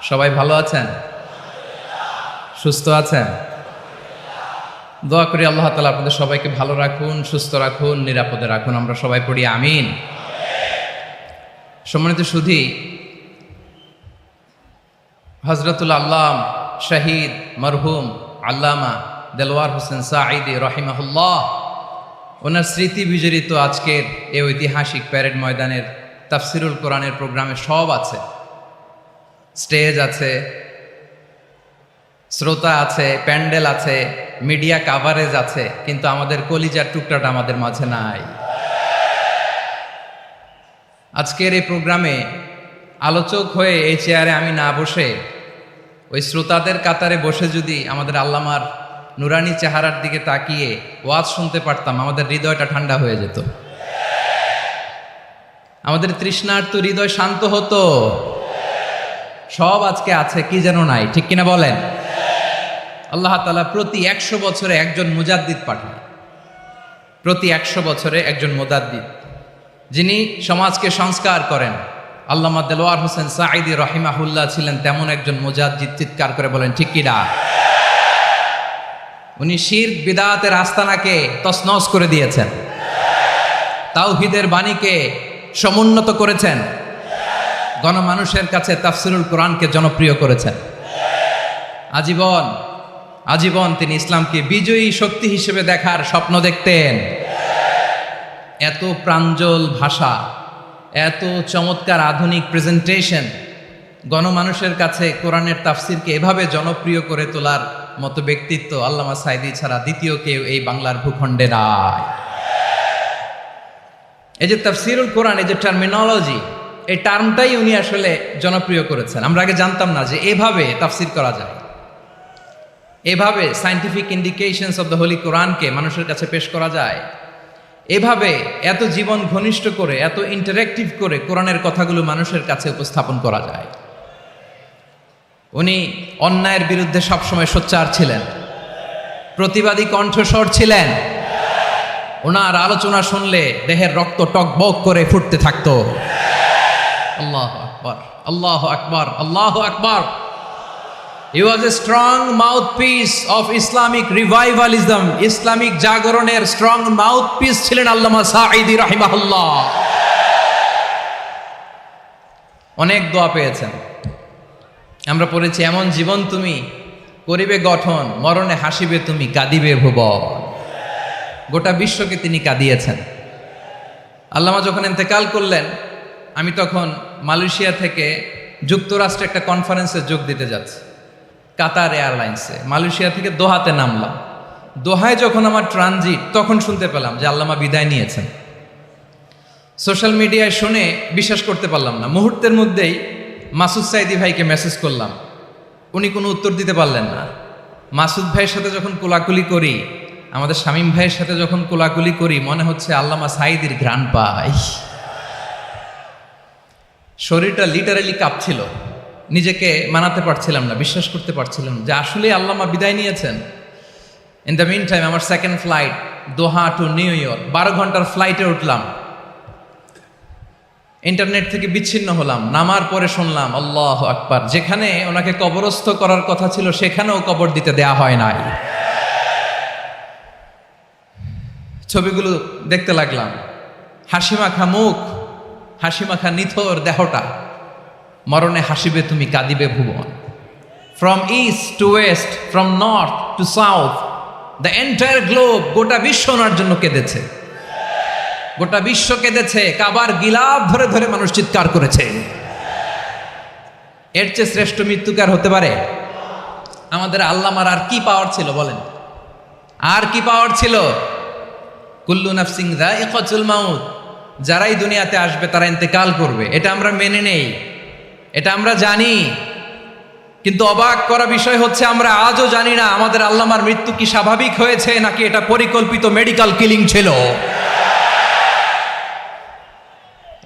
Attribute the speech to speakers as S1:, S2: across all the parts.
S1: সবাই ভালো আছেন? সুস্থ আছেন? দোয়া করি আল্লাহ তাআলা আপনাদের সবাইকে ভালো রাখুন, সুস্থ রাখুন, নিরাপদে রাখুন। আমরা সবাই পড়ি আমিন। সম্মানিত সুধী, হযরতুল আল্লাম শহীদ মরহুম আল্লামা দেলওয়ার হোসেন সাঈদী রাহিমাহুল্লাহ, ওনার স্মৃতি বিজড়িত আজকের এই ঐতিহাসিক প্যারেড ময়দানের তাফসিরুল কোরআনের প্রোগ্রামে সব আছে। স্টেজ আছে, শ্রোতা আছে, প্যান্ডেল আছে, মিডিয়া কাভারেজ আছে, কিন্তু আমাদের কলিজার টুকরাটা আমাদের মাঝে নাই। আজকের এই প্রোগ্রামে আলোচক হয়ে এই চেয়ারে আমি না বসে ওই শ্রোতাদের কাতারে বসে যদি আমাদের আল্লামার নুরানি চেহারার দিকে তাকিয়ে ওয়াজ শুনতে পারতাম, আমাদের হৃদয়টা ঠান্ডা হয়ে যেত, আমাদের তৃষ্ণার্ত হৃদয় শান্ত হতো। সব আজকে আছে, কি যেন নাই, ঠিক কিনা বলেন? আল্লাহ তাআলা প্রতি 100 বছরে একজন মুজাদ্দিদ পাঠান, প্রতি 100 বছরে একজন মুজাদ্দিদ, যিনি সমাজকে সংস্কার করেন। আল্লামা দেলওয়ার হোসেন সাঈদী রাহিমাহুল্লাহ ছিলেন তেমন একজন মুজাদ্দিদ। চিৎকার করে বলেন ঠিক কিনা? উনি শিরক বিদআতের আস্তানাকে তছনছ করে দিয়েছেন, তাওহীদের বাণীকে সমুন্নত করেছেন, গণমানুষের কাছে তাফসিরুল কোরআনকে জনপ্রিয় করেছেন। আজীবন তিনি ইসলামকে বিজয়ী শক্তি হিসেবে দেখার স্বপ্ন দেখতেন। এত প্রাঞ্জল ভাষা, এত চমৎকার আধুনিক প্রেজেন্টেশন, গণমানুষের কাছে কোরআনের তাফসিরকে এভাবে জনপ্রিয় করে তোলার মতো ব্যক্তিত্ব আল্লামা সাঈদী ছাড়া দ্বিতীয় কেউ এই বাংলার ভূখণ্ডে নাই। এই যে তাফসিরুল কোরআন, এই যে টার্মিনোলজি, এই টার্মটাই উনি আসলে জনপ্রিয় করেছেন। আমরা আগে জানতাম না যে এভাবে তাফসির করা যায়, এভাবে scientific indications of the Holi কোরআনকে মানুষের কাছে পেশ করা যায়, এভাবে এত জীবন ঘনিষ্ঠ করে, এত ইন্টারেক্টিভ করে কোরআনের কথাগুলো মানুষের কাছে উপস্থাপন করা যায়। উনি অন্যায়ের বিরুদ্ধে সবসময় সোচ্চার ছিলেন, প্রতিবাদী কণ্ঠস্বর ছিলেন। ওনার আলোচনা শুনলে দেহের রক্ত টকবক করে ফুটতে থাকতো। আল্লাহু আকবার, আল্লাহু আকবার, আল্লাহু আকবার। He was a strong mouthpiece of Islamic revivalism. Islamic জাগরণের স্ট্রং মাউথপিস ছিলেন আল্লামা সাঈদী রাহিমাহুল্লাহ। অনেক দোয়া পেয়েছেন, আমরা পড়েছি, এমন জীবন তুমি করিবে গঠন, মরণে হাসিবে তুমি, কাঁদিবে ভুবন। গোটা বিশ্বকে তিনি কাঁদিয়েছেন। আল্লামা যখন ইন্তেকাল করলেন, আমি তখন মালয়েশিয়া থেকে যুক্তরাষ্ট্রে একটা কনফারেন্সে যোগ দিতে যাচ্ছি, কাতার এয়ারলাইন্সে। মালয়েশিয়া থেকে দোহাতে নামলাম। দোহায় যখন আমার ট্রানজিট, তখন শুনতে পেলাম যে আল্লামা বিদায় নিয়েছেন। সোশ্যাল মিডিয়ায় শুনে বিশ্বাস করতে পারলাম না। মুহূর্তের মধ্যেই মাসুদ সাঈদী ভাইকে মেসেজ করলাম, উনি কোনো উত্তর দিতে পারলেন না। মাসুদ ভাইয়ের সাথে যখন কোলাকুলি করি, আমাদের শামীম ভাইয়ের সাথে যখন কোলাকুলি করি, মনে হচ্ছে আল্লামা সাঈদীর ঘ্রাণ পাই। শরীরটা লিটারালি কাঁপছিল, নিজেকে মানাতে পারছিলাম না, বিশ্বাস করতে পারছিলাম যে আসলে আল্লামা বিদায় নিয়েছেন। ইন দ্য মিন টাইম আমার সেকেন্ড ফ্লাইট দোহা টু নিউ ইয়র্ক, 12 ঘন্টার ফ্লাইটে উঠলাম। ইন্টারনেট থেকে বিচ্ছিন্ন হলাম। নামার পরে শুনলাম আল্লাহু আকবার, যেখানে ওনাকে কবরস্থ করার কথা ছিল সেখানেও কবর দিতে দেয়া হয় নাই। ছবিগুলো দেখতে লাগলাম, হাসিমাখা মুখ, হাসিমাখা নিথর দেহটা, মরণে হাসিবে তুমি, কাঁদিবে ভুবন। From east to west, from north to south, the entire globe, গোটা বিশ্ব ওনার জন্য কেঁদেছে, গোটা বিশ্ব কেঁদেছে। কাবার গিলাফ ধরে ধরে মানুষ চিৎকার করেছে। এর চেয়ে শ্রেষ্ঠ মৃত্যুকার হতে পারে? আমাদের আল্লামার আর কি পাওয়ার ছিল বলেন? আর কি পাওয়ার ছিল? কুল্লু নাফসিন যায়িকাতুল মাউত, যারাই দুনিয়াতে আসবে তারা ইন্তেকাল করবে, এটা আমরা মেনে নেই, এটা আমরা জানি। কিন্তু অবাক করা বিষয় হচ্ছে, আমরা আজও জানি না আমাদের আল্লামার মৃত্যু কি স্বাভাবিক হয়েছে নাকি এটা পরিকল্পিত মেডিকেল কিলিং ছিল।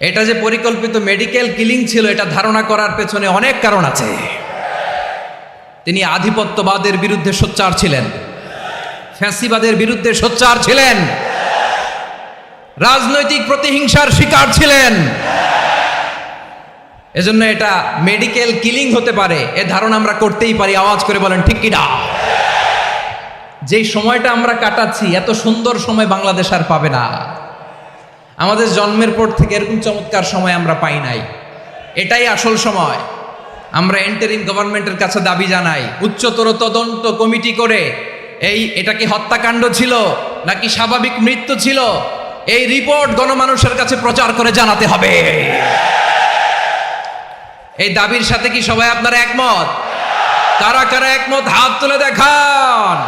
S1: এটা যে পরিকল্পিত মেডিকেল কিলিং ছিল, এটা ধারণা করার পেছনে অনেক কারণ আছে। তিনি আধিপত্যবাদের বিরুদ্ধে সোচ্চার ছিলেন, ফ্যাসিবাদের বিরুদ্ধে সোচ্চার ছিলেন, রাজনৈতিক প্রতিহিংসার শিকার ছিলেন। এজন্য এটা মেডিকেল কিলিং হতে পারে এ ধারণা আমরা করতেই পারি। আওয়াজ করে বলেন ঠিক কিনা? যেই সময়টা আমরা কাটাচ্ছি এত সুন্দর সময় বাংলাদেশ আর পাবে না। আমাদের জন্মের পর থেকে এরকম চমৎকার সময় আমরা পাই নাই। এটাই আসল সময়। আমরা ইন্টারিম গভর্নমেন্টের কাছে দাবি জানাই, উচ্চতর তদন্ত কমিটি করে এটা কি হত্যাকাণ্ড ছিল নাকি স্বাভাবিক মৃত্যু ছিল, এই রিপোর্ট গণমানুষের কাছে প্রচার করে জানাতে হবে। এই দাবির সাথে কি সবাই আপনারা একমত? কারা কারা একমত হাত তুলে দেখান।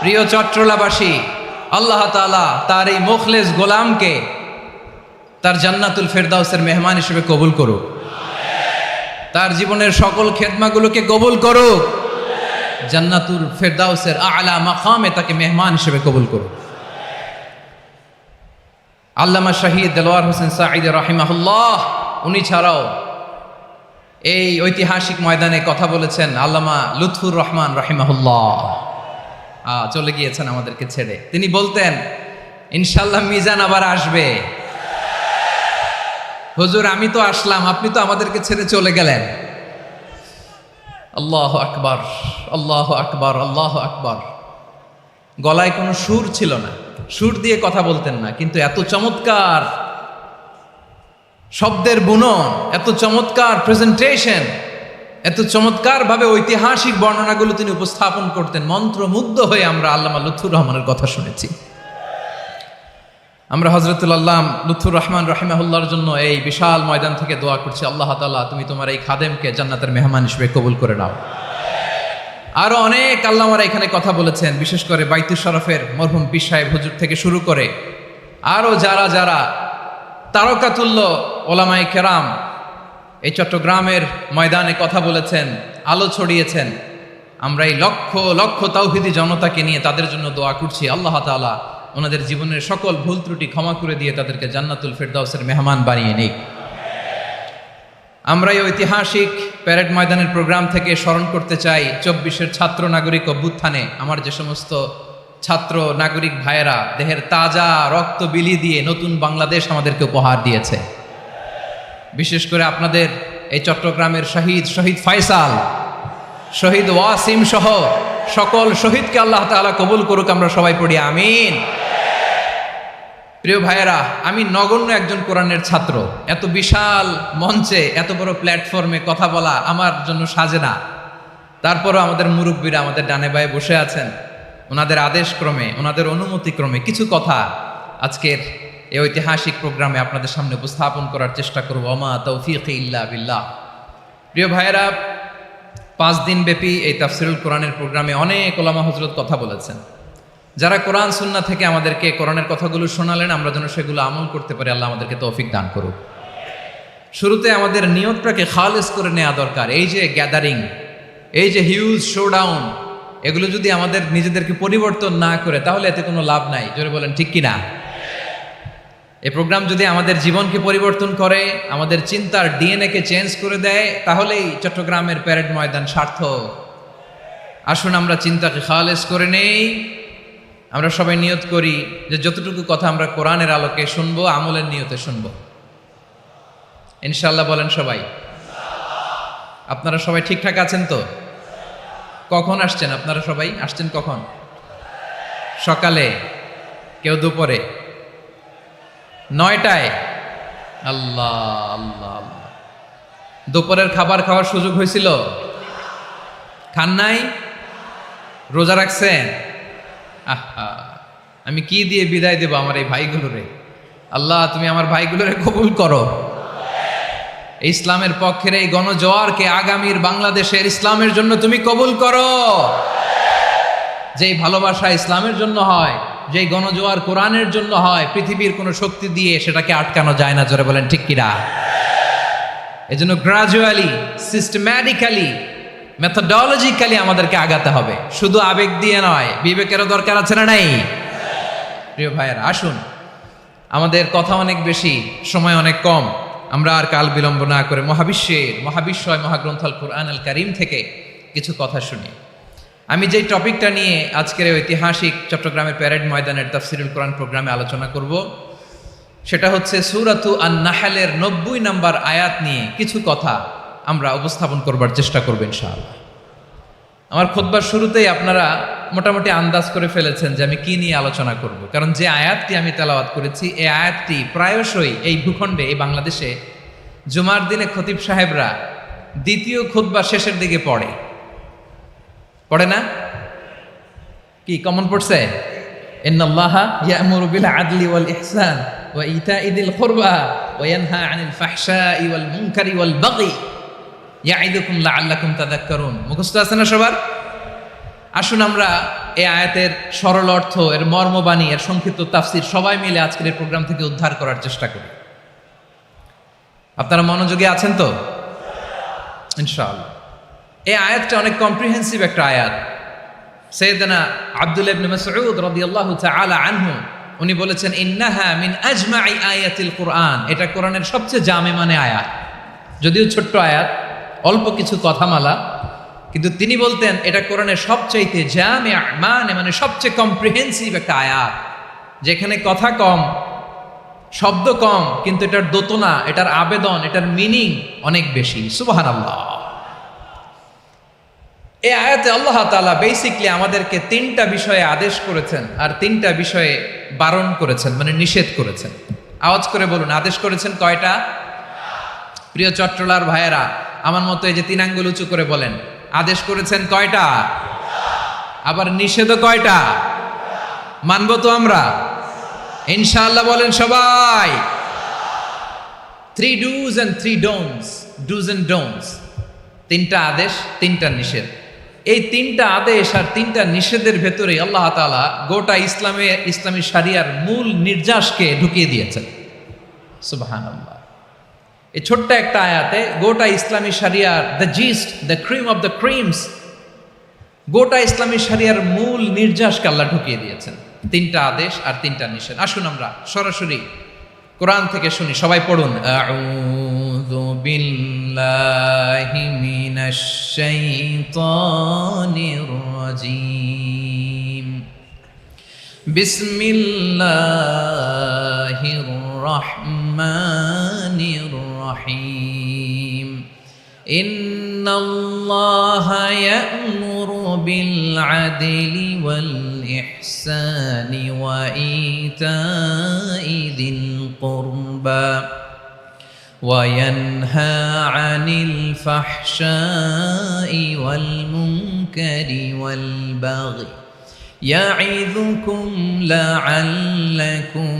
S1: প্রিয় চট্টলাবাসী, আল্লাহ তাআলা তার এই মুখলেস গোলামকে তার জান্নাতুল ফেরদাউসের মেহমান হিসেবে কবুল করুক। তার জীবনের সকল খেদমাগুলোকে কবুল করুক। জান্নাতুল ফেরদাউসের আলা মাকামে তাকে মেহমান হিসেবে কবুল করুক। আল্লামা শহীদ দেলোয়ার হোসেন সাঈদী রাহিমাহুল্লাহ, উনি ছাড়াও এই ঐতিহাসিক ময়দানে কথা বলেছেন আল্লামা লুৎফুর রহমান রাহিমাহুল্লাহ। চলে গিয়েছেন আমাদেরকে ছেড়ে। তিনি বলতেন, ইনশাল্লাহ মিজান আবার আসবে। হুজুর আমি তো আসলাম, আপনি তো আমাদেরকে ছেড়ে চলে গেলেন। আল্লাহু আকবার, আল্লাহু আকবার, আল্লাহু আকবার। গলায় কোনো সুর ছিল না, সুর দিয়ে কথা বলতেন না, কিন্তু এত চমৎকার শব্দের বুনন, এত চমৎকার প্রেজেন্টেশন, এত চমৎকার ভাবে ঐতিহাসিক বর্ণনাগুলো তিনি উপস্থাপন করতেন। মন্ত্রমুগ্ধ হয়ে আমরা আল্লামা লুৎফুর রহমানের কথা শুনেছি। আমরা হযরতুল আল্লাম লুৎফুর রহমান রাহিমাহুল্লাহর জন্য এই বিশাল ময়দান থেকে দোয়া করছি, আল্লাহ তাআলা তুমি তোমার এই খাদেমকে জান্নাতের মেহমান হিসেবে কবুল করে নাও। আরো অনেক আল্লামারা এখানে কথা বলেছেন, বিশেষ করে বাইতুল শরফের মরহুম পীর সাহেব হুজুর থেকে শুরু করে আরো যারা যারা তারকাতুল্য ওলামায়ে কেরাম এই চট্টগ্রামের ময়দানে কথা বলেছেন, আলো ছড়িয়েছেন। আমরা এই লক্ষ লক্ষ তাওহীদি জনতাকে নিয়ে তাদের জন্য দোয়া করছি, আল্লাহ তাআলা ওনাদের জীবনের সকল ভুল ত্রুটি ক্ষমা করে দিয়ে তাদেরকে জান্নাতুল ফেরদাউসের মেহমান বানিয়ে নিক। আমরা এই ঐতিহাসিক প্যারেড ময়দানের প্রোগ্রাম থেকে স্মরণ করতে চাই 24-এর ছাত্র নাগরিক অভ্যুত্থানে আমার যে সমস্ত ছাত্র নাগরিক ভাইয়েরা দেহের তাজা রক্ত বিলি দিয়ে নতুন বাংলাদেশ আমাদেরকে উপহার দিয়েছে। বিশেষ করে আপনাদের এই চট্টগ্রামের শহীদ ফয়সাল, শহীদ ওয়াসিম সহ সকল শহীদকে আল্লাহ তাআলা কবুল করুক। আমরা সবাই পড়ি আমিন। প্রিয় ভাইয়েরা, আমি নগণ্য একজন কোরআনের ছাত্র, এত বিশাল মঞ্চে এত বড় প্ল্যাটফর্মে কথা বলা আমার জন্য সাজে না। তারপরও আমাদের মুরব্বীরা আমাদের ডানে বায়ে বসে আছেন, ওনাদের আদেশ ক্রমে, ওনাদের অনুমতি ক্রমে কিছু কথা আজকের এই ঐতিহাসিক প্রোগ্রামে আপনাদের সামনে উপস্থাপন করার চেষ্টা করব। ওমা তৌফিক ইল্লা বিল্লাহ। প্রিয় ভাইয়েরা, 5 দিন ব্যাপী এই তাফসিরুল কোরআনের প্রোগ্রামে অনেক ওলামা হযরত কথা বলেছেন। যারা কোরআন সুন্নাহ থেকে আমাদেরকে কোরআনের কথাগুলো শোনালেন, আমরা যেন সেগুলো আমল করতে পারি, আল্লাহ আমাদেরকে তৌফিক দান করুক। শুরুতে আমাদের নিয়তটাকে খালেস করে নেওয়া দরকার। এই যে গ্যাদারিং, এই যে হিউজ শোডাউন, এগুলো যদি আমাদের নিজেদেরকে পরিবর্তন না করে তাহলে এতে কোনো লাভ নাই। জোরে বলেন ঠিক কিনা? এই প্রোগ্রাম যদি আমাদের জীবনকে পরিবর্তন করে, আমাদের চিন্তার ডিএনএ-কে চেঞ্জ করে দেয়, তাহলেই চট্টগ্রামের প্যারেড ময়দান সার্থক। আসুন আমরা চিন্তাকে খালেস করে নেই। আমরা সবাই নিয়ত করি যে যতটুকু কথা আমরা কোরআনের আলোকে শুনবো, আমলের নিয়তে শুনবো ইনশাআল্লাহ। বলেন সবাই। আপনারা সবাই ঠিকঠাক আছেন তো? কখন আসছেন আপনারা? সবাই আসছেন কখন? সকালে, কেউ দুপুরে, 9টায়। আল্লাহ আল্লাহ আল্লাহ। দুপুরের খাবার খাওয়ার সুযোগ হয়েছিল? খান নাই? রোজা রাখছেন? আহা, আমি কি দিয়ে বিদায় দেব আমার এই ভাইগুলোরে? আল্লাহ তুমি আমার ভাইগুলোরে কবুল করো। ইসলামের পক্ষের এই গণজোয়ারকে আগামীর বাংলাদেশের ইসলামের জন্য তুমি কবুল করো। যেই ভালোবাসা ইসলামের জন্য হয়, যেই গণজোয়ার কোরআনের জন্য হয়, পৃথিবীর কোনো শক্তি দিয়ে সেটাকে আটকানো যায় না। জোরে বলেন ঠিক কিনা? এজন্য গ্রাজুয়ালি, সিস্টেম্যাটিক্যালি মেথোডলজিক্যালি আমাদেরকে আগাতে হবে, শুধু আবেগ দিয়ে নয়, বিবেকেরও দরকার আছে না নাই? প্রিয় ভাইয়েরা, আসুন, আমাদের কথা অনেক বেশি, সময় অনেক কম, আমরা আর কাল বিলম্ব না করে মহাবিশ্বয় মহাগ্রন্থ আল কুরআন আল কারীম থেকে কিছু কথা শুনি। আমি যেই টপিকটা নিয়ে আজকের ঐতিহাসিক চট্টগ্রামের প্যারেড ময়দানের তাফসিরুল কোরআন প্রোগ্রামে আলোচনা করব, সেটা হচ্ছে সূরাতু আন-নাহলের 90 নম্বর আয়াত নিয়ে কিছু কথা আমরা উপস্থাপন করবার চেষ্টা করব ইনশাআল্লাহ। আমার খুতবার শুরুতেই আপনারা মোটামুটি আন্দাজ করে ফেলেছেন যে আমি কি নিয়ে আলোচনা করব, কারণ যে আয়াতটি আমি তেলাওয়াত করেছি এই আয়াতটি প্রায়শই এই ভূখণ্ডে, এই বাংলাদেশে জুমার দিনে খতিব সাহেবরা দ্বিতীয় খুতবা শেষের দিকে পড়ে না? কি কমন পড়ছে? ইন্নাল্লাহা ইয়া'মুরু বিল আদলি ওয়াল ইহসান ওয়া ইতা'i যিল কুরবা ওয়া ইয়ানহা আনিল ফাহশাই ওয়াল মুনকারি ওয়াল বাগি ইয়া'iদুকুম লাআল্লাকুম তাযাক্কারুন। মুখস্থ আছে না সবার? আসুন আমরা এই আয়াতের সরল অর্থ, এর মর্মবাণী, এর সংক্ষিপ্ত তাফসীর সবাই মিলে আজকের এই প্রোগ্রাম থেকে উদ্ধার করার চেষ্টা করি। আপনারা মনোযোগী আছেন তো? ইনশাআল্লাহ। এই আয়াতটা অনেক কম্প্রিহেন্সিভ একটা আয়াত। সাইয়েদনা আব্দুল্লাহ ইবনে মাসউদ রাদিয়াল্লাহু তাআলা আনহু উনি বলেছেন, ইন্নাহা মিন আজমাই আয়াতিল কুরআন, এটা কোরআনের সবচেয়ে জামে মানে আয়াত। যদিও ছোট্ট আয়াত, অল্প কিছু কথামালা, কিন্তু তিনি বলতেন এটা কোরআনের সবচাইতে জামিআ মানে সবচেয়ে কম্প্রিহেন্সিভ একটা আয়াত, যেখানে কথা কম, শব্দ কম, কিন্তু এটার দোতনা, এটার আবেদন, এটার মিনিং অনেক বেশি। সুবহানাল্লাহ। এই আয়াতে আল্লাহ তাআলা বেসিকলি আমাদেরকে 3টা বিষয়ে আদেশ করেছেন আর 3টা বিষয়ে বারণ করেছেন, মানে নিষেধ করেছেন। আওয়াজ করে বলুন, আদেশ করেছেন কয়টা? প্রিয় চট্টলার ভাইয়েরা, আমার মতো এই যে 3 আঙ্গুল উঁচু করে বলেন, আদেশ করেছেন কয়টা? আবার নিষেধও কয়টা? মানবো তো আমরা ইনশাআল্লাহ? বলেন সবাই। 3 do's and 3 don'ts, do's and don'ts, 3টা আদেশ, 3টা নিষেধ। এই 3টা আদেশ আর 3টা নিষেধের ভেতরে আল্লাহ তাআলা গোটা ইসলামী শরিয়ার মূল নির্যাসকে ঢুকিয়ে দিয়েছেন। সুবহানাল্লাহ। এই ছোট্ট একটা আয়াতে গোটা ইসলামী শরিয়ার, the gist, the cream of the creams, গোটা ইসলামী শরিয়ার মূল নির্যাসকে আল্লাহ ঢুকিয়ে দিয়েছেন। 3টা আদেশ আর 3টা নিষেধ। আসুন আমরা সরাসরি কোরআন থেকে শুনি, সবাই পড়ুন। আউযু বিল্লাহি মিনাশ শাইতানির রাজীম। বিসমিল্লাহির রাহমানির রাহিম। ইন্নাল্লাহা ইয়া'মুরু বিল আদলি ওয়াল ইহসানি ওয়া ইতা'i যিল কুরবা ওয়া ইয়ানহা আনিল ফাহশাই ওয়াল মুনকারি ওয়াল বাগি ইয়া'iযুকুম লা'আল্লাকুম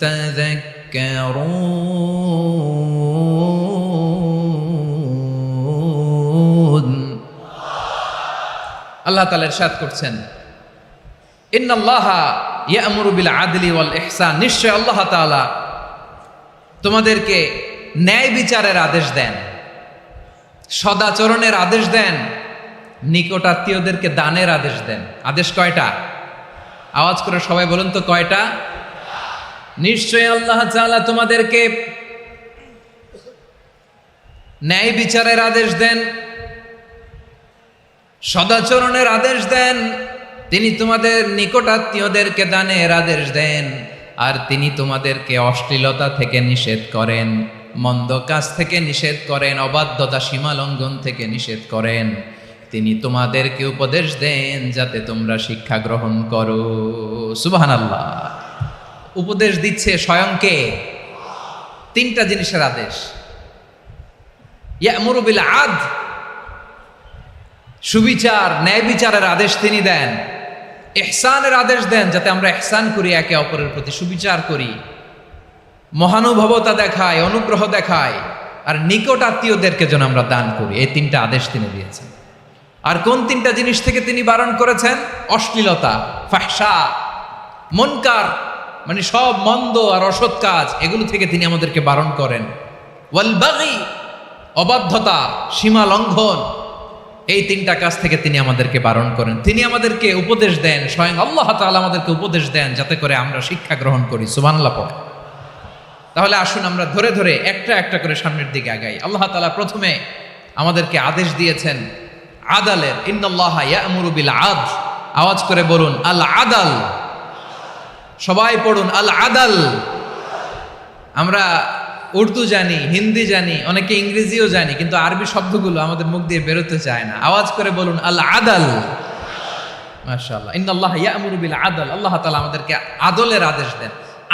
S1: তাযাক্কারুন। আল্লাহ তাআলা ইরশাদ করছেন, ইন্নাল্লাহা ইয়া'মুরু বিল আদলি ওয়াল ইহসান, নিশ্চয় আল্লাহ তাআলা তোমাদেরকে ন্যায় বিচারের আদেশ দেন, সদাচরণের আদেশ দেন, নিকটাত্মীয়দেরকে দানের আদেশ দেন। আদেশ কয়টা? আওয়াজ করে সবাই বলুন তো কয়টা? নিশ্চয় আল্লাহ তাআলা তোমাদেরকে ন্যায় বিচারের আদেশ দেন, সদাচরণের আদেশ দেন, তিনি তোমাদের নিকটাত্মীয়দেরকে দানের আদেশ দেন, আর তিনি তোমাদেরকে অশ্লীলতা থেকে নিষেধ করেন, মন্দ কাজ থেকে নিষেধ করেন, অবাধ্যতা সীমা লঙ্ঘন থেকে নিষেধ করেন। তিনি তোমাদেরকে উপদেশ দেন যাতে তোমরা শিক্ষা গ্রহণ করো। সুবহানাল্লাহ। উপদেশ দিচ্ছে স্বয়ং কে? 3টা জিনিসের আদেশ। ইয়া'মুরু বিল আদল, সুবিচার, ন্যায় বিচারের আদেশ তিনি দেন। ইহসানের আদেশ দেন, যাতে আমরা ইহসান করি, একে অপরের প্রতি সুবিচার করি, মহানুভবতা দেখায়, অনুগ্রহ দেখায়, আর নিকট আত্মীয়দেরকে যেন আমরা দান করি। এই 3টা আদেশ তিনি দিয়েছেন। আর কোন 3টা জিনিস থেকে তিনি বারণ করেছেন? অশ্লীলতা, ফাহশা, মুনকার, মানে সব মন্দ আর অসৎ কাজ, এগুলো থেকে তিনি আমাদেরকে বারণ করেন। ওয়াল বাগি, অবাধ্যতা, সীমা লঙ্ঘন, এই তিনটা কাজ থেকে তিনি আমাদেরকে বারণ করেন। তিনি আমাদেরকে উপদেশ দেন, স্বয়ং আল্লাহ তাআলা আমাদেরকে উপদেশ দেন যাতে করে আমরা শিক্ষা গ্রহণ করি। সুবহানাল্লাহ পড়ে। তাহলে আসুন আমরা ধরে ধরে একটা একটা করে সামনের দিকে আগাই। আল্লাহ তাআলা প্রথমে আমাদেরকে আদেশ দিয়েছেন আদালের, ইন্নাল্লাহা ইয়া'মুরু বিল আদল। আওয়াজ করে বলুন আল আদাল। সবাই পড়ুন আল আদাল। আমরা উর্দু জানি, হিন্দি জানি, অনেকে ইংরেজিও জানি, কিন্তু আরবি শব্দগুলো আমাদের মুখ দিয়ে বেরোতে চায় না। আওয়াজ করে বলুন আল আদাল। মাশাআল্লাহ, ইন্নাল্লাহা ইয়া'মুরু বিল আদল। আল্লাহ তাআলা আমাদেরকে আদলের আদেশ দেন।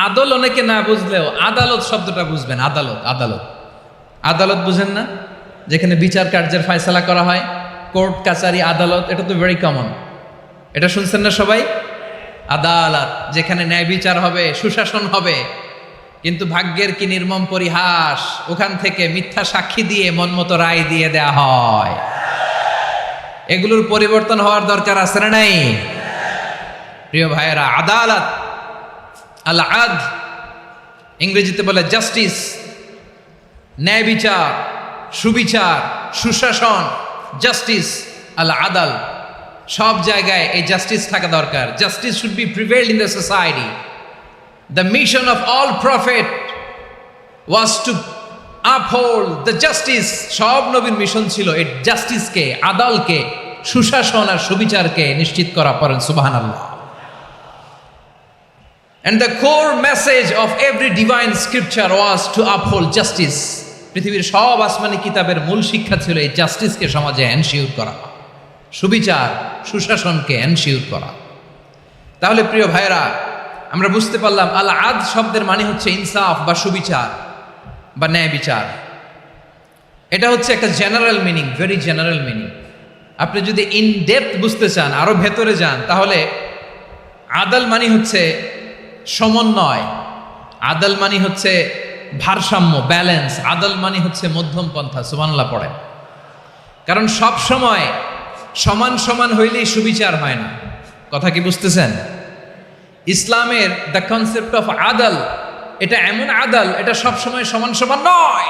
S1: আদল অনেকে না বুঝলেও আদালত শব্দটা বুঝবেন। আদালত, আদালত, আদালত বুঝেন না? যেখানে বিচার কার্যের ফয়সালা করা হয়, কোর্ট কাচারি আদালত, এটা তো ভেরি কমন। এটা শুনছেন না সবাই? আদালত, যেখানে ন্যায় বিচার হবে, সুশাসন হবে। কিন্তু ভাগ্যের কি নির্মম পরিহাস, ওখান থেকে মিথ্যা সাক্ষী দিয়ে মনমতো রায় দিয়ে দেয়া হয়। এগুলোর পরিবর্তন হওয়ার দরকার আছে না নাই? প্রিয় ভাইয়েরা, আদালত, আল আদল, ইংরেজিতে বলে জাস্টিস, ন্যায় বিচার, সুবিচার, সুশাসন, জাস্টিস, আল আদাল। সব জায়গায় এই জাস্টিস থাকা দরকার। Justice should be prevailed in the society. The mission of all prophet was to uphold the justice. সব নবীর মিশন ছিল এই জাস্টিসকে, আদালকে, সুশাসন আর সুবিচারকে নিশ্চিত করা। পড়েন সুবহানাল্লাহ। And the core message of every divine scripture was to uphold justice. পৃথিবীর সব আসমানি কিতাবের মূল শিক্ষা ছিল এই জাস্টিসকে সমাজে এনশিওর করা, সুবিচার, সুশাসনকে এনশিওর করা। তাহলে প্রিয় ভাইরা, আমরা বুঝতে পারলাম আল আদ শব্দের মানে হচ্ছে ইনসাফ বা সুবিচার বা ন্যায় বিচার। এটা হচ্ছে একটা general meaning, very general meaning. আপনি যদি ইন ডেপথ বুঝতে চান, আরো ভেতরে যান, তাহলে আদাল মানে হচ্ছে সমন্বয়, আদাল মানে হচ্ছে ভারসাম্য, ব্যালেন্স। আদাল মানে হচ্ছে মধ্যম পন্থা। সুবহানাল্লাহ পড়ে। কারণ সব সময় সমান সমান হইলেই সুবিচার হয় না। কথা কি বুঝতেছেন? ইসলামের দ্য কনসেপ্ট অফ আদাল, এটা এমন আদাল, এটা সব সময় সমান সমান নয়।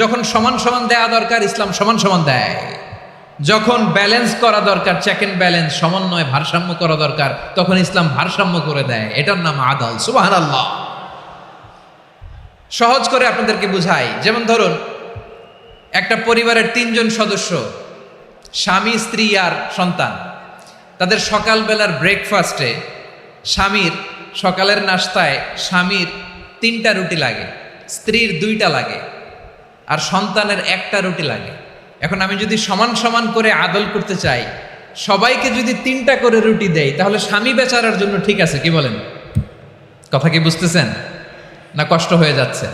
S1: যখন সমান সমান দেয়া দরকার, ইসলাম সমান সমান দেয়। যখন ব্যালেন্স করা দরকার, চেক এন্ড ব্যালেন্স, সমন্বয়, ভারসাম্য করা দরকার, তখন ইসলাম ভারসাম্য করে দেয়। এটার নাম আদাল। সুবহানাল্লাহ। সহজ করে আপনাদেরকে বুঝাই। যেমন ধরুন, একটা পরিবারের 3 জন সদস্য, স্বামী, স্ত্রী আর সন্তান। তাদের সকালবেলার ব্রেকফাস্টে, স্বামীর সকালের নাস্তায় স্বামীর 3টা রুটি লাগে, স্ত্রীর 2টা লাগে, আর সন্তানের 1টা রুটি লাগে। এখন আমি যদি সমান সমান করে আদল করতে চাই, সবাইকে যদি 3টা করে রুটি দেই, তাহলে স্বামী বেচারার জন্য ঠিক আছে? কি বলেন? কথা কি বুঝতেছেন না কষ্ট হয়ে যাচ্ছে?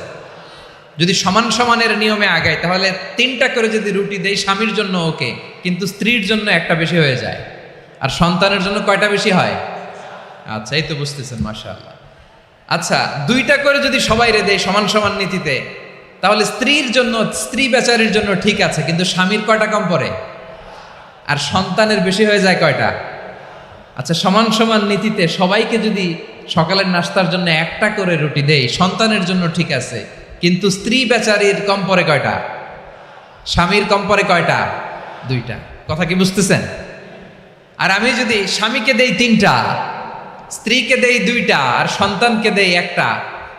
S1: যদি সমান সমানের নিয়মে আগাই, তাহলে 3টা করে যদি রুটি দেই, স্বামীর জন্য ওকে, কিন্তু স্ত্রীর জন্য 1টা বেশি হয়ে যায়। আর সন্তানের জন্য কয়টা বেশি হয়? আচ্ছা, এই তো বুঝতেছেন, মাশাআল্লাহ। আচ্ছা, 2টা করে যদি সবাই রে দেয় সমান সমান নীতিতে, তাহলে স্ত্রীর জন্য, স্ত্রী বেচারির জন্য ঠিক আছে, কিন্তু স্বামীর কয়টা কম পড়ে? আর সন্তানের বেশি হয়ে যায় কয়টা? আচ্ছা, সমান সমান নীতিতে সবাইকে যদি সকালের নাস্তার জন্য 1টা করে রুটি দেই, সন্তানের জন্য ঠিক আছে, কিন্তু স্ত্রী বেচারির কম পড়ে কয়টা? স্বামীর কম পড়ে কয়টা? 2টা। কথা কি বুঝতেছেন? আর আমি যদি স্বামীকে দেই 3টা, স্ত্রীকে দেই 2টা, আর সন্তানকে দেই 1টা,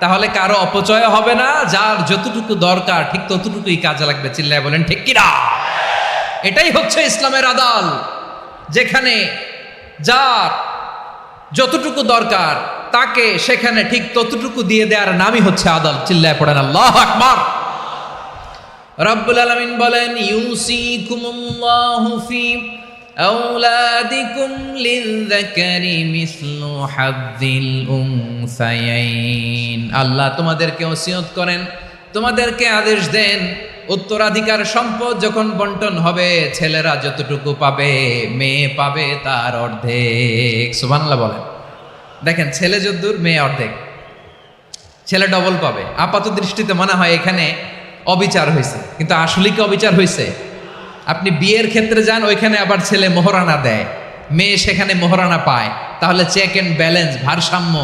S1: তাহলে কারো অপচয় হবে না। যার যতটুকু দরকার ঠিক ততটুকুই কাজে লাগবে। চিল্লায় বলেন ঠিক কিনা? এটাই হচ্ছে ইসলামের আদাল, যেখানে যার যতটুকু দরকার তাকে সেখানে ঠিক ততটুকু দিয়ে দেওয়ার নামই হচ্ছে আদাল। চিল্লায় পড়েন আল্লাহু আকবার। রব্বুল আলামিন বলেন, ইউসিকুমুল্লাহু ফি আওলাদিকুম লিযযাকারি মিসলু হাযযিল উনসায়াইন। আল্লাহ তোমাদেরকে ওসিয়ত করেন, তোমাদেরকে আদেশ দেন, উত্তরাধিকার সম্পদ যখন বন্টন হবে, ছেলেরা যতটুকু পাবে, মেয়ে পাবে তার অর্ধেক। সুবহানাল্লাহ বলেন। দেখেন, ছেলে যদ্দূর, মেয়ে অর্ধেক, ছেলে ডবল পাবে। আপাত দৃষ্টিতে মনে হয় এখানে অবিচার হয়েছে, কিন্তু আসলে কি অবিচার হয়েছে? আপনি বিয়ের ক্ষেত্রে যান, ওইখানে আবার ছেলে মোহরানা দেয়, মেয়ে সেখানে মোহরানা পায়। তাহলে চেক এন্ড ব্যালেন্স, ভারসাম্য,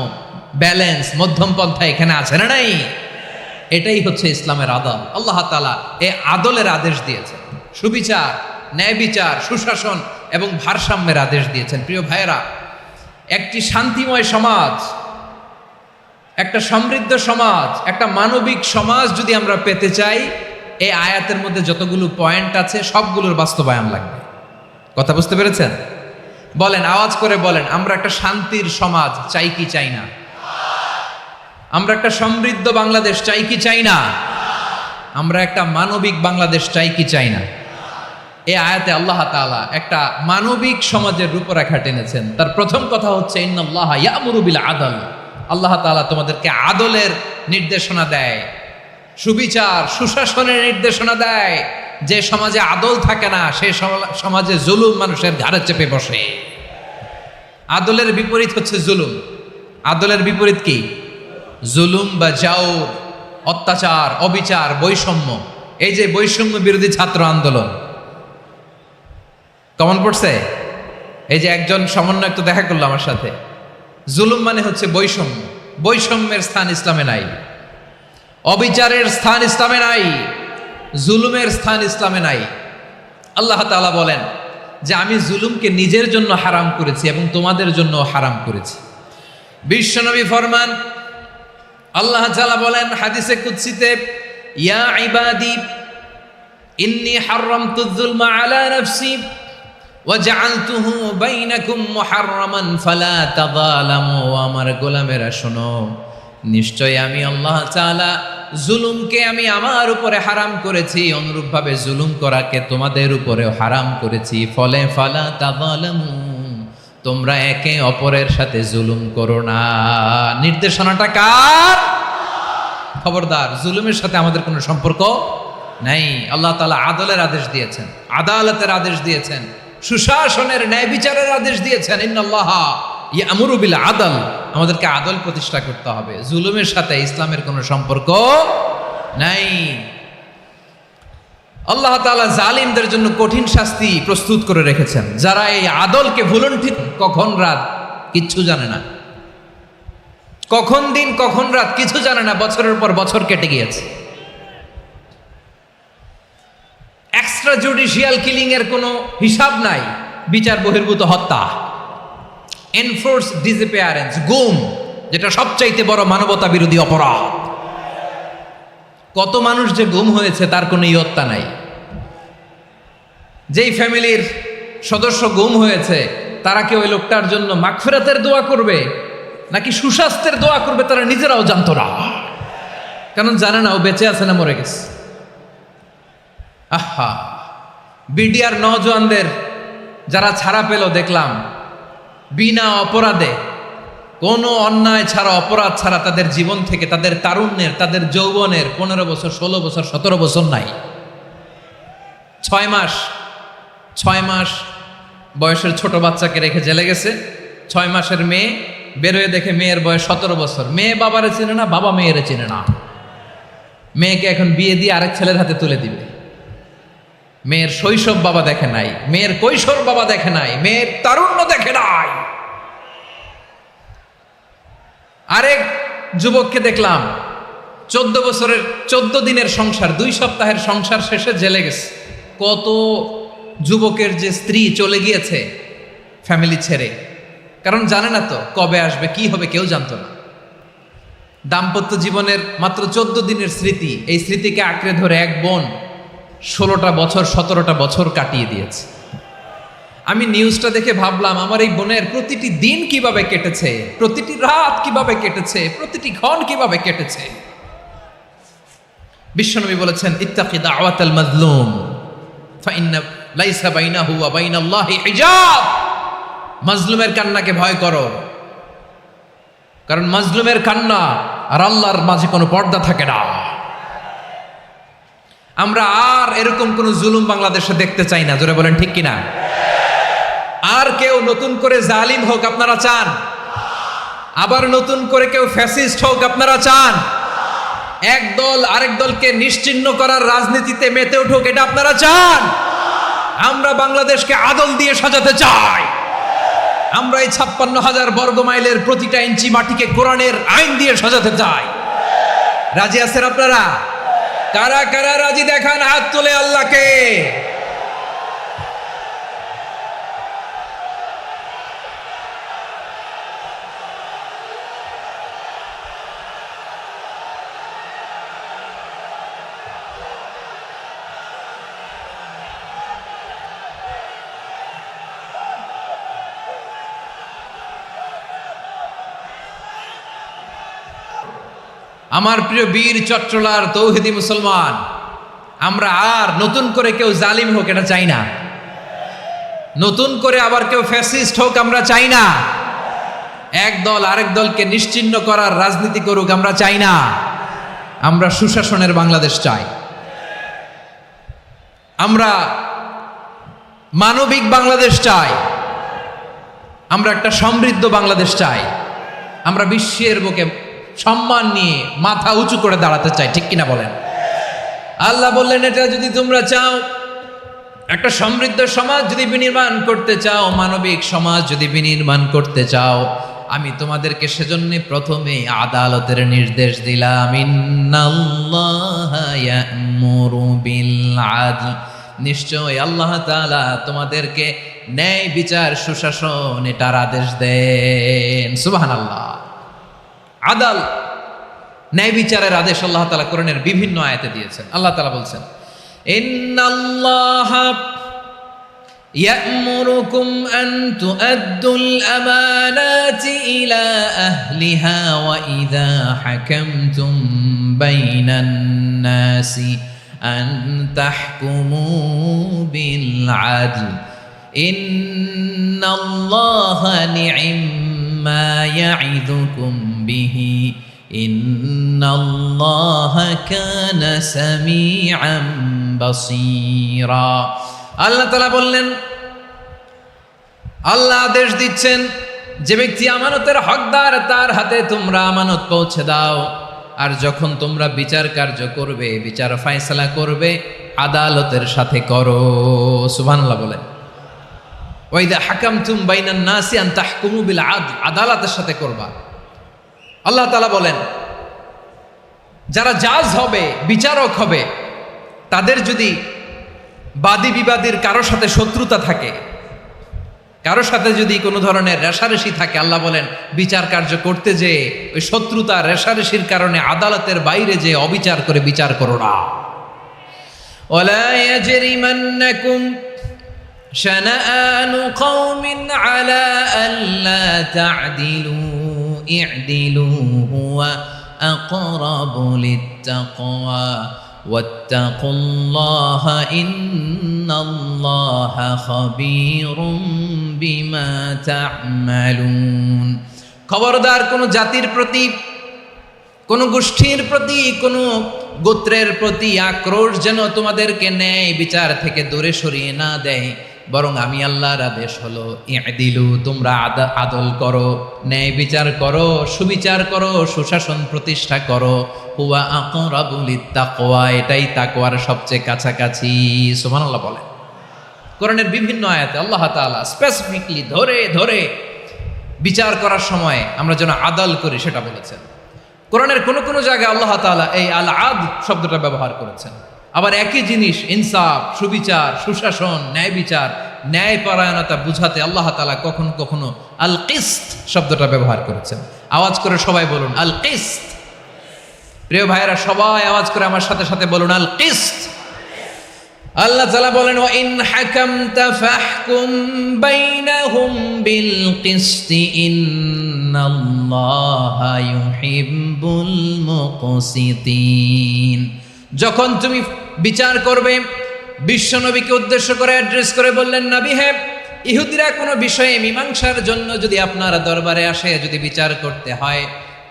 S1: ব্যালেন্স, মধ্যম পন্থা এখানে আছে না নাই? এটাই হচ্ছে ইসলামের আদল। আল্লাহ তাআলা এই আদলের আদেশ দিয়েছে। সুবিচার, ন্যায় বিচার, সুশাসন এবং ভারসাম্যের আদেশ দিয়েছেন। প্রিয় ভাইয়েরা, একটি শান্তিময় সমাজ, একটা সমৃদ্ধ সমাজ, একটা মানবিক সমাজ যদি আমরা পেতে চাই, এই আয়াতের মধ্যে যতগুলো পয়েন্ট আছে সবগুলোর বাস্তবায়ন লাগবে। কথা বুঝতে পেরেছেন? বলেন, আওয়াজ করে বলেন, আমরা একটা শান্তির সমাজ চাই কি চাই না? আমরা একটা সমৃদ্ধ বাংলাদেশ চাই কি চাই না? আমরা একটা মানবিক বাংলাদেশ চাই কি চাই না? এই আয়াতে আল্লাহ তাআলা একটা মানবিক সমাজের রূপরেখা টেনেছেন। তার প্রথম কথা হচ্ছে ইন্নাল্লাহা ইয়ামুরু বিল আদল। আল্লাহ তাআলা তোমাদেরকে আদলের নির্দেশনা দেয়, সুবিচার, সুশাসনের নির্দেশনা দেয়। যে সমাজে আদল থাকে না, সেই সমাজে জুলুম মানুষের ঘাড়ে চেপে বসে। আদলের বিপরীত হচ্ছে জুলুম। আদলের বিপরীত কি? জুলুম বা জাওর, অত্যাচার, অবিচার, বৈষম্য। এই যে বৈষম্য বিরোধী ছাত্র আন্দোলন কমন পড়ছে? এই যে একজন সমন্বয়ক তো দেখা করলো আমার সাথে। জুলুম মানে হচ্ছে বৈষম্য। বৈষম্যের স্থান ইসলামে নাই, অবিচারের স্থান ইসলামে নাই, জুলুমের স্থান ইসলামে নাই। আল্লাহ তাআলা বলেন যে আমি জুলুমকে নিজের জন্য হারাম করেছি এবং তোমাদের জন্য হারাম করেছি। বিশ্বনবী ফরমান, আল্লাহ তাআলা বলেন হাদিসে কুদসিতে, ইয়া ইবাদি ইন্নী হারামতুয যুলমা আলা নাফসি ওয়া জাআলতুহু বাইনাকুম মুহাররামান ফালা তাযালামু। আমার গোলামেরা শোনো, নিশ্চয় আমি আল্লাহ তাআলা জুলুমকে আমি আমার উপরে হারাম করেছি, অনুরূপভাবে জুলুম করাকে তোমাদের উপরেও হারাম করেছি। ফলে ফালা তাযালামু, তোমরা একে অপরের সাথে জুলুম করো না। নির্দেশনাটা কার? খবরদার, জুলুমের সাথে আমাদের কোনো সম্পর্ক নাই। আল্লাহ তাআলা আদলের আদেশ দিয়েছেন, আদালতের আদেশ দিয়েছেন, সুশাসনের, ন্যায় বিচারের আদেশ দিয়েছেন। ইন্নাল্লাহা ইয়ামুরু বিল আদল, আমাদেরকে আদল প্রতিষ্ঠা করতে হবে। জুলুমের সাথে ইসলামের কোনো সম্পর্ক নাই। আল্লাহ তাআলা জালিমদের জন্য কঠিন শাস্তি প্রস্তুত করে রেখেছেন। যারা এই আদলকে ভুলুণ্ঠিত, কখন রাত কিচ্ছু জানে না, কখন দিন কখন রাত কিছু জানে না, বছরের পর বছর কেটে গিয়েছে। এক্সট্রা জুডিশিয়াল কিলিং এর কোনো হিসাব নাই, বিচার বহির্ভূত হত্যা, এনফোর্স ডিসঅ্যাপিয়ারেন্স, গুম, যেটা সবচাইতে বড় মানবতা বিরোধী অপরাধ। কত মানুষ যে গুম হয়েছে তার কোনো ইয়ত্তা নাই। যেই ফ্যামিলির সদস্য গুম হয়েছে, তারা কি ওই লোকটার জন্য মাগফিরাতের দোয়া করবে নাকি সুস্বাস্থ্যের দোয়া করবে তারা নিজেরাও জানতো না, কারণ জানে না ও বেঁচে আছে না মরে গেছে। আহা, বিডিআর নওজোয়ানদের যারা ছাড়া পেল দেখলাম, বিনা অপরাধে, কোনো অন্যায় ছাড়া, অপরাধ ছাড়া তাদের জীবন থেকে, তাদের তারুণ্যের, তাদের যৌবনের 15 বছর, 16 বছর, 17 বছর নাই, 6 মাস বয়সের ছোট বাচ্চাকে রেখে জেলে গেছে। 6 মাসের মেয়ে বেরোয় দেখে মেয়ের বয়স 17 বছর। মেয়ে বাবারে চেনে না, বাবা মেয়েরে চেনে না। মেয়েকে এখন বিয়ে দিয়ে আরেক ছেলের হাতে তুলে দিবে। মেয়ের শৈশব বাবা দেখে নাই, মেয়ের কৈশোর বাবা দেখে নাই, মেয়ের তারুণ্য দেখে নাই। আরেক যুবককে দেখলাম 14 বছরের 14 দিনের সংসার, 2 সপ্তাহের সংসার শেষে জেলে গেছে। কত যুবকের যে স্ত্রী চলে গিয়েছে ফ্যামিলি ছেড়ে, কারণ জানে না তো কবে আসবে, কি হবে, কেউ জানতো না। দাম্পত্য জীবনের মাত্র 14 দিনের স্মৃতি, এই স্মৃতিকে আঁকড়ে ধরে এক বোন 16টা বছর, 17টা বছর কাটিয়ে দিয়েছে। আমি নিউজটা দেখে ভাবলাম, আমার এই বোনের প্রতিটি দিন কিভাবে কেটেছে, প্রতিটি রাত কিভাবে কেটেছে, প্রতিটি ক্ষণ কিভাবে কেটেছে। বিশ্বনবী বলেছেন, ইত্তাকি দাওয়াতাল মাজলুম ফাইন্না লাইসা বাইনাহু ওয়া বাইনাল্লাহি হিজাব। মাজলুমের কান্নাকে ভয় করো, কারণ মাজলুমের কান্না আর আল্লাহর মাঝে কোনো পর্দা থাকে না। আমরা আর এরকম কোন জুলুম বাংলাদেশে দেখতে চাই না। জোরে বলেন ঠিক কিনা? আর কেউ নতুন করে জালিম হোক আপনারা চান? আবার নতুন করে কেউ ফ্যাসিস্ট হোক আপনারা চান? এক দল আরেক দলকে নিশ্চিহ্ন করার রাজনীতিতে মেতে উঠুক এটা আপনারা চান? আমরা বাংলাদেশকে আদল দিয়ে সাজাতে চাই। আমরা এই 56,000 বর্গ মাইলের প্রতিটা ইঞ্চি মাটিকে কোরআনের আইন দিয়ে সাজাতে চাই। রাজি আছেন আপনারা? কারা কারা রাজি দেখান হাত তুলে আল্লাহকে। আমার প্রিয় বীর চট্টলার তৌহিদি মুসলমান, আমরা আর নতুন করে কেউ জালিম হোক এটা চাই না, নতুন করে আবার কেউ ফ্যাসিস্ট হোক আমরা চাই না, এক দল আরেক দলকে নিশ্চিহ্ন করার রাজনীতি করুক আমরা চাই না। আমরা সুশাসনের বাংলাদেশ চাই, আমরা মানবিক বাংলাদেশ চাই, আমরা একটা সমৃদ্ধ বাংলাদেশ চাই, আমরা বিশ্বের বুকে সম্মান নিয়ে মাথা উঁচু করে দাঁড়াতে চাই, ঠিক কিনা বলেন? আল্লাহ বললেন, এটা যদি তোমরা চাও, একটা সমৃদ্ধ সমাজ যদি বিনির্মাণ করতে চাও, মানবিক সমাজ যদি বিনির্মাণ করতে চাও, আমি তোমাদেরকে সেজন্য প্রথমে আদালতের নির্দেশ দিলাম। ইন্নাল্লাহা ইয়া'মুরু বিল আদল, নিশ্চয় আল্লাহ তাআলা তোমাদেরকে ন্যায় বিচার সুশাসন এটার আদেশ দেন। সুবহানাল্লাহ। আদাল, ন্যায় বিচারের আদেশ আল্লাহ তাআলা কোরআনের বিভিন্ন আয়াতে দিয়েছেন। আল্লাহ তাআলা বলছেন, ইন্নাল্লাহা يأمركم أن تؤدوا الأمانات إلى أهلها وإذا حكمتم بين الناس أن تحكموا بالعدل إن الله نعم ما يعظكم به إن الله كان سميعا بصيرا। আল্লাহ তাআলা বললেন, আল্লাহ আদেশ দিচ্ছেন, যে ব্যক্তি আমানতের হকদার তার হাতে তোমরা আমানত পৌঁছে দাও, আর যখন তোমরা বিচার কার্য করবে, বিচার ফয়সালা করবে, আদালতের সাথে করো। সুবহানাল্লাহ বলেন। ওয়া ইযা হাকামতুম বাইনান নাসি আন তাহকুমু বিল আদল, আদালতের সাথে করবা। আল্লাহ তাআলা বলেন, যারা জাজ হবে, বিচারক হবে, তাদের যদি বাদী বিবাদীর কারো সাথে শত্রুতা থাকে, কারো সাথে যদি কোনো ধরনের রেষারেষি থাকে, আল্লাহ বলেন বিচার কার্য করতে যে ওই শত্রুতা রেষারেষির কারণে আদালতের বাইরে যে অবিচার করে বিচার করো না। ওয়ালা ইয়াজরিমান্নাকুম শানাআনু কওমিন আলা আল্লা তা'দিলু ই'দিলু হুয়া আকরাবু লিত্তাকওয়া ওয়াত্তাকুল্লাহা ইন্নাল্লাহা খাবীরুম বিমা তা'মালুন। খবরদার কোনো জাতির প্রতি, কোনো গোষ্ঠীর প্রতি, কোনো গোত্রের প্রতি আক্রোশ যেন তোমাদেরকে ন্যায় বিচার থেকে দূরে সরিয়ে না দেয়, বরং আমি আল্লাহর আদেশ হলো ই'দিলু, তোমরা আদল করো, ন্যায় বিচার করো, সুবিচার করো, সুশাসন প্রতিষ্ঠা করো। হুয়া আকরাবু লিত্তাকওয়া, এটাই তাকওয়ার সবচেয়ে কাছাকাছি। সুবহানাল্লাহ বলেন। কোরআনের বিভিন্ন আয়াতে আল্লাহ তাআলা স্পেসিফিকলি ধরে ধরে বিচার করার সময় আমরা যেন আদল করি সেটা বলেছেন। কোরআনের কোন কোন জায়গায় আল্লাহ তাআলা এই আল আদল শব্দটা ব্যবহার করেছেন। আবার একই জিনিস ইনসাফ, সুবিচার, সুশাসন, ন্যায় বিচার, ন্যায়পরায়ণতা বুঝাতে আল্লাহ তাআলা কখনো কখনো আল কিসত শব্দটা ব্যবহার করেছেন। আওয়াজ করে সবাই বলুন আল কিসত। প্রিয় ভাইয়েরা, সবাই আওয়াজ করে আমার সাথে সাথে বলুন আল কিসত। আল্লাহ তাআলা বলেন, ওয়া ইন হাকামতা ফাহকুম বাইনাহুম বিল কিসতি ইন্নাল্লাহা ইউহিব্বুল মুকসিতিন। যখন তুমি বিচার করবে, বিশ্বনবীকে উদ্দেশ্য করে অ্যাড্রেস করে বললেন, নবী হে, ইহুদিরা কোনো বিষয়ে মীমাংসার জন্য যদি আপনার দরবারে আসে, যদি বিচার করতে হয়,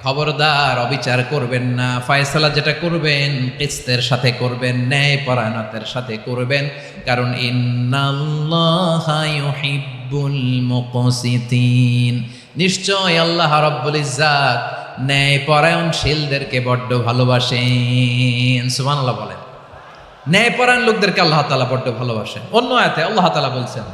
S1: খবরদার অবিচার করবেন না। ফয়সালা যেটা করবেন কিসতের সাথে করবেন, ন্যায় পরায়ণতার সাথে করবেন, কারণ ইন্নাল্লাহা ইউহিব্বুল মুকসিতিন, নিশ্চয় আল্লাহ রাব্বুল ইজ্জাত ন্যায় পরায়ণশীলদেরকে বড্ড ভালোবাসেন। সুবহানাল্লাহ বলেন। ন্যায় পরায়ণ লোকদেরকে আল্লাহ তাআলা বড্ড ভালোবাসেন। অন্য আয়াতে আল্লাহ তাআলা বলছেন,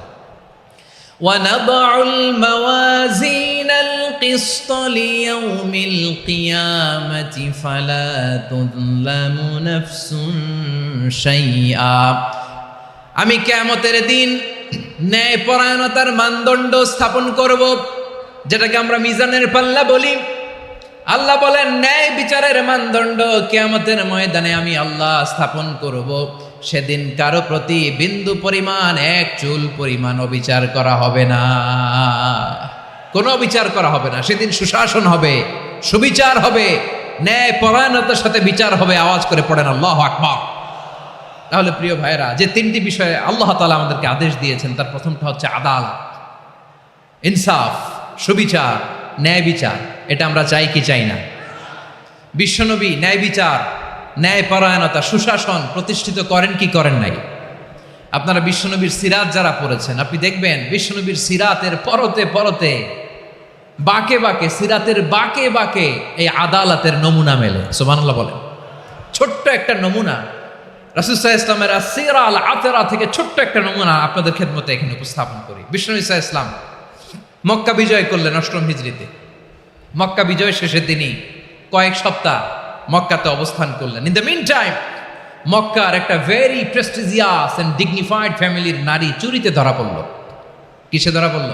S1: وَنَضَعُ الْمَوَازِينَ الْقِسْطَ لِيَوْمِ الْقِيَامَةِ فَلَا تُظْلَمُ نَفْسٌ شَيْئًا। আমি কিয়ামতের দিন ন্যায়পরায়ণতার মানদণ্ড স্থাপন করব, যেটাকে আমরা মিজানের পাল্লা বলি। আল্লাহ বলেন, ন্যায় বিচারের মানদণ্ড কিয়ামতের ময়দানে আমি আল্লাহ স্থাপন করব। সেদিন কারো প্রতি বিন্দু পরিমাণ, এক চুল পরিমাণ অবিচার করা হবে না, কোনো অবিচার করা হবে না। সেদিন সুশাসন হবে, সুবিচার হবে, ন্যায় পরায়ণতার সাথে বিচার হবে। আওয়াজ করে পড়েন আল্লাহু আকবার। তাহলে প্রিয় ভাইরা, যে তিনটি বিষয়ে আল্লাহ তাআলা আমাদেরকে আদেশ দিয়েছেন, তার প্রথমটা হচ্ছে আদালত, ইনসাফ, সুবিচার, ন্যায় বিচার। এটা আমরা চাই কি চাই না? বিশ্বনবী ন্যায় বিচার, ন্যায় পরায়ণতা, সুশাসন প্রতিষ্ঠিত করেন কি করেন নাই? আপনারা বিশ্বনবীর সিরাত যারা পড়েছেন, আপনি দেখবেন বিশ্বনবীর সিরাতের পরতে পরতে, বাঁকে বাঁকে, সিরাতের বাঁকে বাঁকে এই আদালতের নমুনা মেলে। সুবহানাল্লাহ বলেন। ছোট্ট একটা নমুনা রাসূল সাল্লাল্লাহু আলাইহি ওয়াসাল্লামের আসসিরা আল আতরা থেকে ছোট্ট একটা নমুনা আপনাদের খেদমতে এখানে উপস্থাপন করি। বিশ্বনবী সাল্লাল্লাহু আলাইহি ওয়াসাল্লাম মক্কা বিজয় করলেন ৮ম হিজরিতে। মক্কা বিজয় শেষে তিনি কয়েক সপ্তাহ মক্কাতে অবস্থান করলেন। ইন দ্য মিন টাইম মক্কার একটা ভেরি প্রেস্টিজিয়াস এন্ড ডিগনিফাইড ফ্যামিলির নারী চুরিতে ধরা পড়ল। কিসে ধরা পড়ল?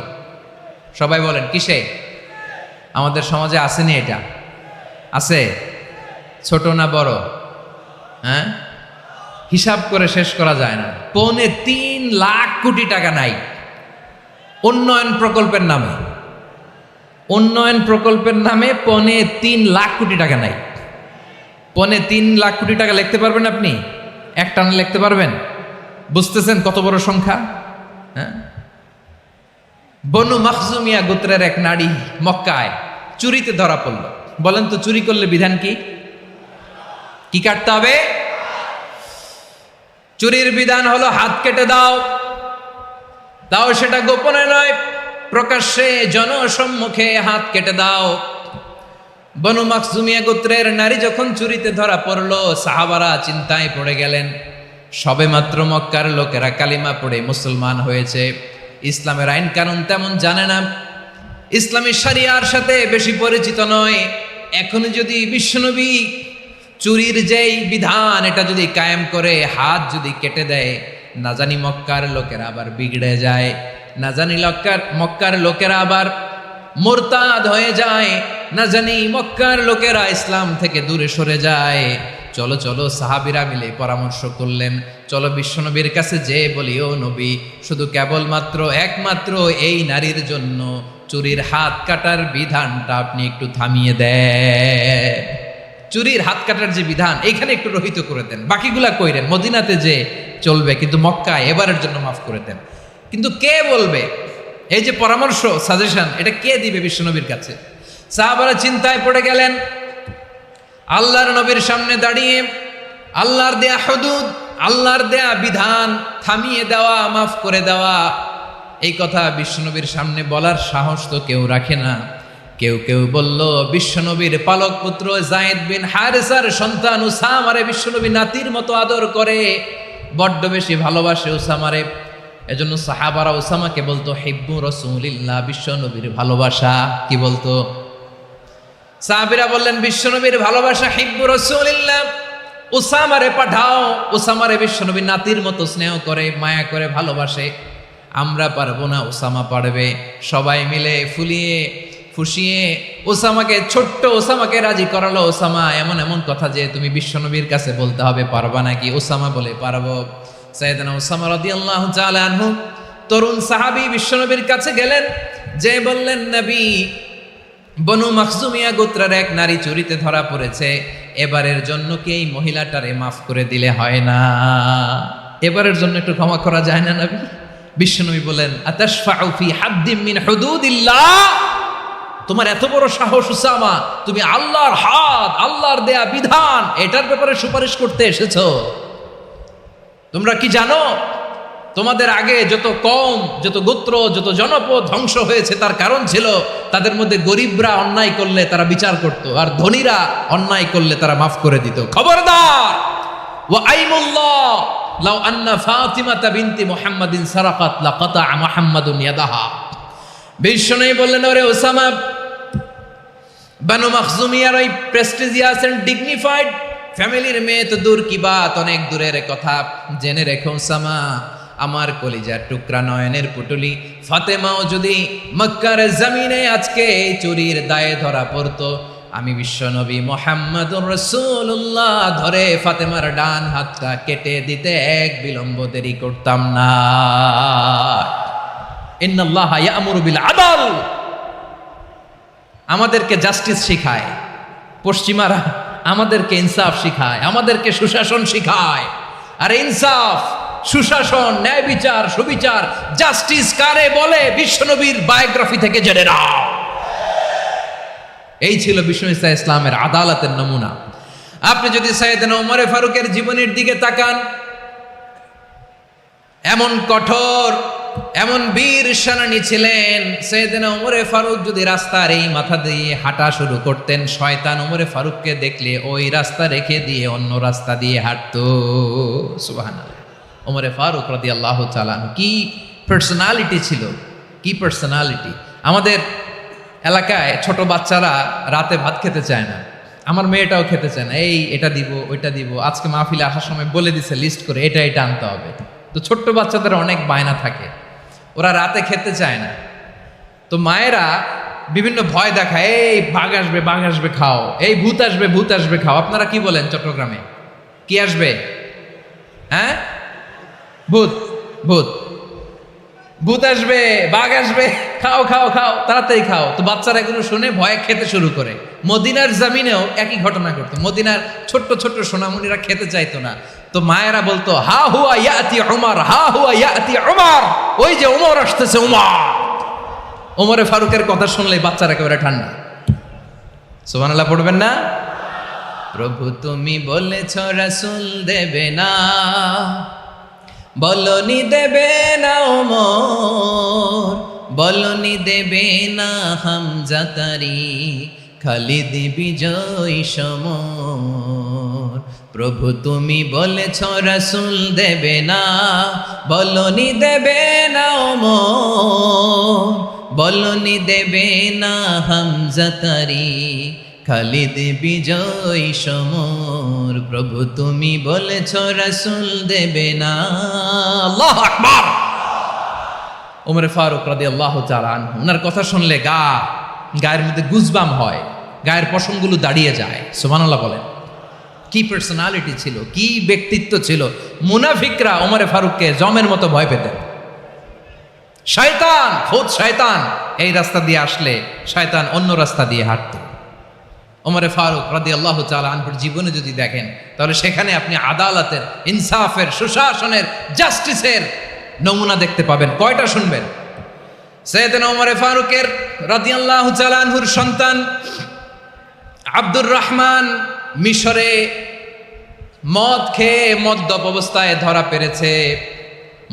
S1: সবাই বলেন কিসে? আমাদের সমাজে আসেনি এটা? আছে? ছোট না বড়? হ্যাঁ, হিসাব করে শেষ করা যায় না। ৩.৫ লাখ কোটি টাকা নাই উন্নয়ন প্রকল্পের নামে। উন্নয়ন প্রকল্পের নামে ৩.৫ লাখ কোটি টাকা নাই। ৩.৫ লাখ কোটি টাকা লিখতে পারবেন আপনি? একটানা লিখতে পারবেন? বুঝতেছেন কত বড় সংখ্যা? হ্যাঁ, বনু মাখজুমিয়া গোত্রের এক নারী মক্কায় চুরিতে ধরা পড়ল। বলেন তো চুরি করলে বিধান কি? কি কাটতে হবে? চুরির বিধান হলো হাত কেটে দাও। তাও সেটা গোপনে নয়, প্রকাশ্যে জনসম্মুখে হাত কেটে দাও। বনু মাখজুমিয়া গোত্রের নারী যখন চুরিতে ধরা পড়লো, সাহাবারা চিন্তায় পড়ে গেলেন। সবেমাত্র মক্কার লোকেরা কালিমা পড়ে মুসলমান হয়েছে, ইসলামের আইন কানুন তেমন জানে না, ইসলামী শরিয়ার সাথে বেশি পরিচিত নয়। এখন যদি বিশ্বনবী চুরির যেই বিধান এটা যদি কায়েম করে হাত যদি কেটে দেয়, না জানি মক্কার লোকেরা আবার বিগড়ে যায়, না জানি মক্কার লোকেরা আবার মুরতাদ হয়ে যায়, না জানি মক্কার লোকেরা ইসলাম থেকে দূরে সরে যায়। চলো চলো, সাহাবীরা মিলে পরামর্শ করলেন, চলো বিশ্বনবীর কাছে যে বলি, ও নবী, শুধু কেবলমাত্র একমাত্র এই নারীর জন্য চুরির হাত কাটার বিধানটা আপনি একটু থামিয়ে দেন। চুরির হাত কাটার যে বিধান এখানে একটু রহিত করে দেন, বাকিগুলা কইরেন মদিনাতে যে চলবে, কিন্তু মক্কায় এবারের জন্য মাফ করে দেন। কিন্তু কে বলবে? এই যে পরামর্শ, সাজেশন, এটা কে দিবে বিশ্বনবীর কাছে? সাহাবারা চিন্তায় পড়ে গেলেন। আল্লাহর নবীর সামনে দাঁড়িয়ে আল্লাহর দেয়া হুদুদ, আল্লাহর দেয়া বিধান থামিয়ে দেওয়া, মাফ করে দেওয়া, এই কথা বিশ্বনবীর সামনে বলার সাহস তো কেউ রাখে না। কেউ কেউ বলল, বিশ্বনবীর পালক পুত্র যায়েদ বিন হারেসার সন্তান উসামারে বিশ্বনবী নাতির মতো আদর করে, বড্ড বেশি ভালোবাসে উসামারে। এজন্য সাহাবারা উসামাকে বলতো হিব্বু রাসূলিল্লাহ, বিশ্বনবীর ভালোবাসা। কি বলতো? সাহাবীরা বললেন, বিশ্বনবীর ভালোবাসা হিব্বু রাসূলিল্লাহ, উসামারে পাঠাও। উসামারে বিশ্বনবী নাতির মতো স্নেহ করে, মায়া করে, ভালোবাসে। আমরা পারবো না, উসামা পারবে। সবাই মিলে ফুলিয়ে ফুসিয়ে ওসামাকে, ছোট্ট ওসামাকে রাজি করালো। ওসামা এমন এমন কথা যে তুমি বিশ্বনবীর কাছে বলতে হবে, পারবা নাকি? ওসামা বলে, পারবো। সাইয়েদনা ওসামা রাদিয়াল্লাহু তাআলা আনহু তরুণ সাহাবী বিশ্বনবীর কাছে গেলেন, যে বললেন, নবী, বনু মাখজুমিয়া গোত্রের এক নারী চুরিতে ধরা পড়েছে, এবারের জন্য কি এই মহিলাটারে মাফ করে দিলে হয় না? এবারের জন্য একটু ক্ষমা করা যায় না নবী? বিশ্বনবী বলেন, আতাশফাউ ফি হাদ্দিম মিন হুদুদিল্লাহ, তোমার এত বড় সাহস উসামা, তুমি আল্লাহর হাত, আল্লাহর দেয়া বিধান, এটার ব্যাপারে সুপারিশ করতে এসেছো? তোমরা কি জানো তোমাদের আগে যত কওম, যত গোত্র, যত জনপদ ধ্বংস হয়েছে তার কারণ ছিল তাদের মধ্যে গরিবরা অন্যায় করলে তারা বিচার করত, আর ধনীরা অন্যায় করলে তারা মাফ করে দিত। খবরদার! ওয়া আইমুল্লাহ লাউ আন্না ফাতিমাতা বিনতি মুহাম্মাদিন সারাকাত লাকাতা মুহাম্মাদুন ইয়াদাহা। বিশ্বনবী বললেন, ওরে ওসামা, বানু মাখজুমিয়ার ওই প্রেস্টিজিয়াস এন্ড ডিগনিফাইড ফ্যামিলির মেয়ে তো দূর কি বাত, অনেক দূরের কথা। জেনে রেখো ওসামা, আমার কলিজার টুকরা নয়নের পুটুলি ফাতেমাও যদি মক্কার জমিনে আজকে এই চুরির দায়ে ধরা পড়তো, আমি বিশ্বনবী মুহাম্মাদুর রাসূলুল্লাহ ধরে ফাতেমার ডান হাতটা কেটে দিতে এক বিলম্ব দেরি করতাম না। ইন্নাল্লাহা ইয়ামুরু বিল আদল, আমাদেরকে জাস্টিস শিখায়। পশ্চিমারা আমাদেরকে ইনসাফ শিখায়, আমাদেরকে সুশাসন শিখায়। আর ইনসাফ, সুশাসন, ন্যায় বিচার, সুবিচার, জাস্টিস কারে বলে বিশ্বনবীর বায়োগ্রাফি থেকে জেনে নাও। এই ছিল বিষ্ণু ইসা ইসলামের আদালতের নমুনা। আপনি যদি সাইয়েদনা ওমরে ফারুকের জীবনের দিকে তাকান, এমন কঠোর, এমন বীর সেনানী ছিলেন। সাইয়েদনা ওমরে ফারুক যদি রাস্তার এই মাথা দিয়ে হাঁটা শুরু করতেন, শয়তান ওমরে ফারুককে দেখলে ওই রাস্তা রেখে দিয়ে অন্য রাস্তা দিয়ে হাঁটতো। সুবহানাল্লাহ। ওমরে ফারুক রাদিয়াল্লাহু তাআলা আনহু কি পার্সোনালিটি ছিল, কি পার্সোনালিটি। আমাদের এলাকায় ছোট বাচ্চারা রাতে ভাত খেতে চায় না, আমার মেয়েটাও খেতে চায় না। এই এটা দিব, ওইটা দিব, আজকে মাহফিলে আসার সময় বলে দিছে লিস্ট করে এটা এটা আনতে হবে। তো ছোট্ট বাচ্চাদের অনেক বায়না থাকে, ওরা রাতে খেতে চায় না। তো মায়েরা বিভিন্ন ভয় দেখায়, এই বাঘ আসবে, বাঘ আসবে খাও, এই ভূত আসবে, ভূত আসবে খাও। আপনারা কি বলেন চট্টগ্রামে? কি আসবে? হ্যাঁ, ভূত, ভূত, ভূত আসবে, বাঘ আসবে, খাও খাও খাও, তাড়াতাড়ি খাও। তো বাচ্চারা এগুলো শুনে ভয়ে খেতে শুরু করে। মদিনার জামিনেও একই ঘটনা ঘটতো। মদিনার ছোট্ট ছোট্ট সোনামণিরা খেতে চাইতো না। তো মায়েরা বলতো, হা হুয়া ইয়াতি উমর, হা হুয়া ইয়াতি উমর, ওই যে উমর আসতেছে, উমর। ওমরে ফারুকের কথা শুনলে বাচ্চারা একেবারে ঠান্ডা। সুবহানাল্লাহ পড়বেন না? প্রভু তুমি বলেছ রাসূল দেবে না, বলনি দেবে না ওমর, বলনি দেবে না হামজা তারি, খালিদ বিজয় সমর। প্রভু তুমি বলেছ রাসূল দেবে না, বলনি দেবে না ওমর, বলনি দেবে না হামজা তারি, খালিদ বিজয় সমর। প্রভু তুমি বলেছ রাসূল দেবে না। আল্লাহু আকবার। ওমর ফারুক রাদিয়াল্লাহু তাআলা আনহু, ওনার কথা শুনলে গায়ের মধ্যে গুজবাম হয়, গায়ের পশমগুলো দাঁড়িয়ে যায়। সুবহানাল্লাহ বলেন। কি পার্সোনালিটি ছিল, কি ব্যক্তিত্ব ছিল। মুনাফিকরা ওমরে ফারুককে জমের মতো ভয় পেতেন। শয়তান, খোদ শয়তান এই রাস্তা দিয়ে আসলে শয়তান অন্য রাস্তা দিয়ে হাঁটত। ওমরে ফারুক রাদিয়াল্লাহু তাআলা আনহুর জীবনে যদি দেখেন, তাহলে সেখানে আপনি আদালতের, ইনসাফের, সুশাসনের, জাস্টিসের নমুনা দেখতে পাবেন। কয়টা শুনবেন? সাইয়েদনা ওমরে ফারুকের রাদিয়াল্লাহু তাআলা আনহুর সন্তান আব্দুর রহমান মিশরে মদ খেয়ে মদ্যপ অবস্থায় ধরা পড়েছে।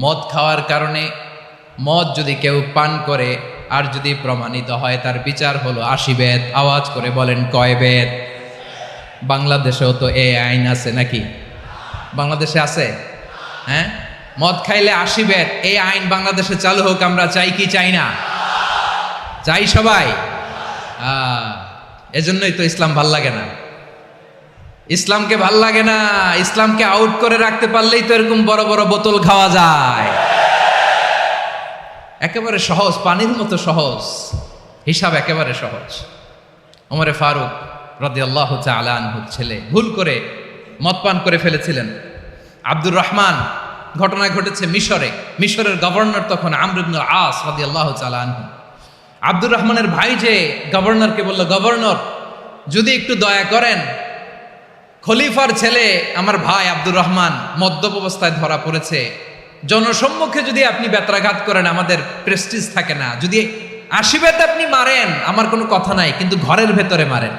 S1: মদ খাওয়ার কারণে, মদ যদি কেউ পান করে আর যদি প্রমাণিত হয়, তার বিচার হলো 80 বেত। আওয়াজ করে বলেন কয় বেত? বাংলাদেশেও তো এই আইন আছে নাকি? বাংলাদেশে আছে? হ্যাঁ, মদ খাইলে 80 বেত, এই আইন বাংলাদেশে চালু হোক। আমরা চাই কি চাই না? চাই সবাই। এজন্যই তো ইসলাম ভাল লাগে না। ইসলামকে ভাল লাগে না। ইসলামকে আউট করে রাখতে পারলেই তো এরকম বড় বড় বোতল খাওয়া যায়। একেবারে সহজ, পানির মতো সহজ, হিসাব একেবারে সহজ। ওমরে ফারুক রাদিয়াল্লাহু তাআলা আনহুর ছেলে ভুল করে মদ পান করে ফেলেছিলেন। আব্দুর রহমান, ঘটনা ঘটেছে মিশরে। মিশরের গভর্নর তখন আমর ইবনুল আস রাদিয়াল্লাহু তাআলা আনহু। আব্দুর রহমানের ভাই যে গভর্নরকে বলল, গভর্নর যদি একটু দয়া করেন, খলিফার ছেলে আমার ভাই আব্দুর রহমান মদ্যপ অবস্থায় ধরা পড়েছে, জনসম্মুখে যদি আপনি বেত্রাঘাত করেন আমাদের প্রেস্টিজ থাকে না, যদি 80 বেত আপনি মারেন আমার কোনো কথা নাই, কিন্তু ঘরের ভেতরে মারেন।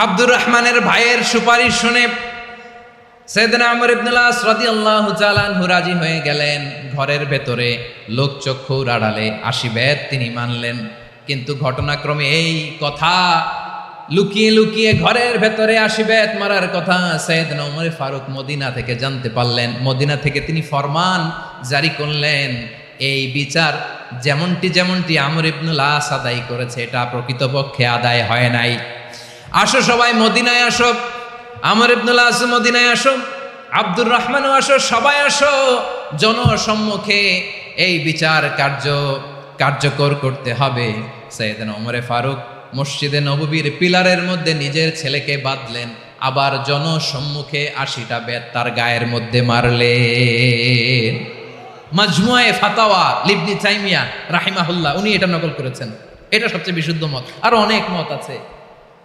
S1: আব্দুর রহমানের ভাইয়ের সুপারিশ শুনে সাইয়েদনা আমর ইবনুল আস রাদিয়াল্লাহু তাআলা আনহু রাজি হয়ে গেলেন। ঘরের ভেতরে লোকচক্ষুর আড়ালে 80 বেত তিনি মানলেন। কিন্তু ঘটনাক্রমে এই কথা লুকিয়ে লুকিয়ে ঘরের ভেতরে 80 বেত মারার কথা সাইয়েদনা ওমর ফারুক মদিনা থেকে জানতে পারলেন। মদিনা থেকে তিনি ফরমান জারি করলেন, এই বিচার যেমনটি আমর ইবনুল আস আদায় করেছে, এটা প্রকৃতপক্ষে আদায় হয় নাই। আসো সবাই মদিনায় আসো, আমর ইবনুল আস মদিনায় আসো, আব্দুর রহমানও আসো, সবাই আসো, জনসম্মুখে এই বিচার কার্যকর করতে হবে। সাইয়েদনা ওমর ফারুক মসজিদে নববীর পিলারের মধ্যে নিজের ছেলেকে বাঁধলেন, আবার জনসম্মুখে 80টা বেত তার গায়ের মধ্যে মারলেন। মাজমুয়ে ফাতাওয়া ইবনে তাইমিয়া রাহিমাহুল্লাহ উনি এটা নকল করেছেন। এটা সবচেয়ে বিশুদ্ধ মত, আরো অনেক মত আছে।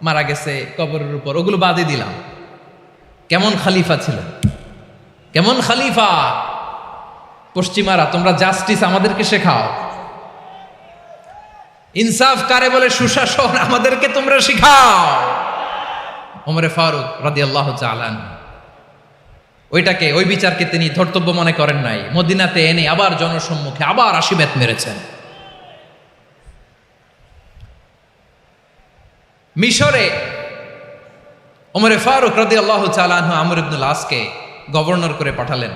S1: মারা গেছে কবরের উপর, ওগুলো বাদই দিলাম। কেমন খালিফা ছিলেন, কেমন খালিফা। পশ্চিমারা তোমরা জাস্টিস আমাদেরকে শেখাও, ইনসাফ কারে বলে, সুশাসন আমাদেরকে তোমরা শিখাও। ওমরে ফারুক রাদিয়াল্লাহু তাআলা ওইটাকে, ওই বিচারকে তিনি ধর্তব্য মনে করেন নাই। মদিনাতে এনে আবার জনসম্মুখে আবার 80 বেত মেরেছেন। মিশরে ওমরে ফারুক রাদিয়াল্লাহু তাআলা আনহু আমর ইবনুল আসকে গভর্নর করে পাঠালেন।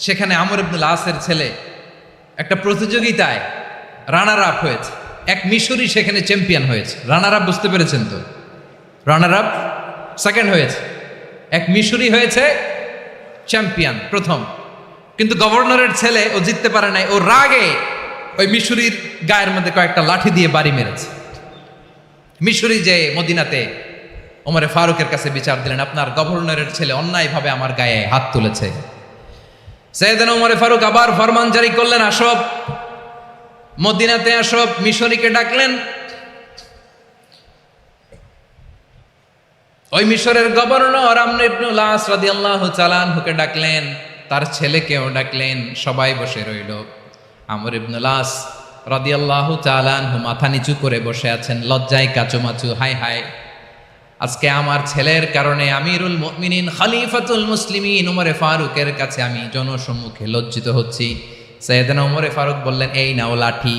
S1: সেখানে আমর ইবনুল আসের ছেলে একটা প্রতিযোগিতায় রানার আপ হয়েছে। এক মিশরি সেখানে চ্যাম্পিয়ন হয়েছে। রানার আপ বুঝতে পেরেছেন তো? রানার আপ সেকেন্ড হয়েছে, এক মিশরি হয়েছে চ্যাম্পিয়ন প্রথম। কিন্তু গভর্নরের ছেলে ও জিততে পারে নাই। ও রাগে ওই মিশরির গায়ের মধ্যে কয়েকটা লাঠি দিয়ে বাড়ি মেরেছে। মিশরি যে মদিনাতে ওমরে ফারুকের কাছে বিচার দিলেন, আপনার গভর্নরের ছেলে অন্যায়ভাবে আমার গায়ে হাত তুলেছে। সাইয়েদনা ওমরে ফারুক আবার ফরমান জারি করলেন, আসব মদিনাতে আসব। মিশরীকে ডাকলেন। ওই মিশরের গভর্নর আমর ইবনুল আস রাদিয়াল্লাহু তাআলা আনহুকে ডাকলেন, তার ছেলেকেও ডাকলেন। সবাই বসে রইল। আমর ইবনুল আস রাদিয়াল্লাহু তাআলা আনহু মাথা নিচু করে বসে আছেন, লজ্জায় কাচুমাচু। হায় হায়, আজকে আমার ছেলের কারণে আমিরুল মুমিনিন খলিফাতুল মুসলিমিন ওমরে ফারুকের কাছে আমি জনসম্মুখে লজ্জিত হচ্ছি। সাইয়েদনা ওমরে ফারুক বললেন, এই নাও লাঠি।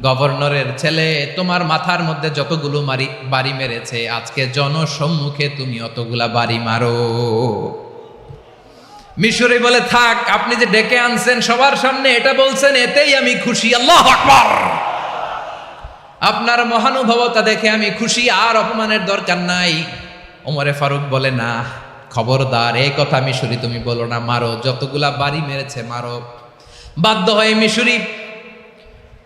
S1: গভর্নরের ছেলে তোমার মাথার মধ্যে যতগুলো বাড়ি মেরেছে, আজকে জনসম্মুখে তুমি অতগুলা বাড়ি মারো। মিশরি বলে, থাক, আপনি যে ডেকে আনছেন সবার সামনে এটা বলছেন, এতেই আমি খুশি। আল্লাহু আকবার। আপনার মহানুভবতা দেখে আমি খুশি, আর অপমানের দরকার নাই। ওমরে ফারুক বলে, না, খবরদার, এই কথা মিশরি তুমি বলো না, মারো, যতগুলা বাড়ি মেরেছে মারো। বাধ্য হয়ে মিশরি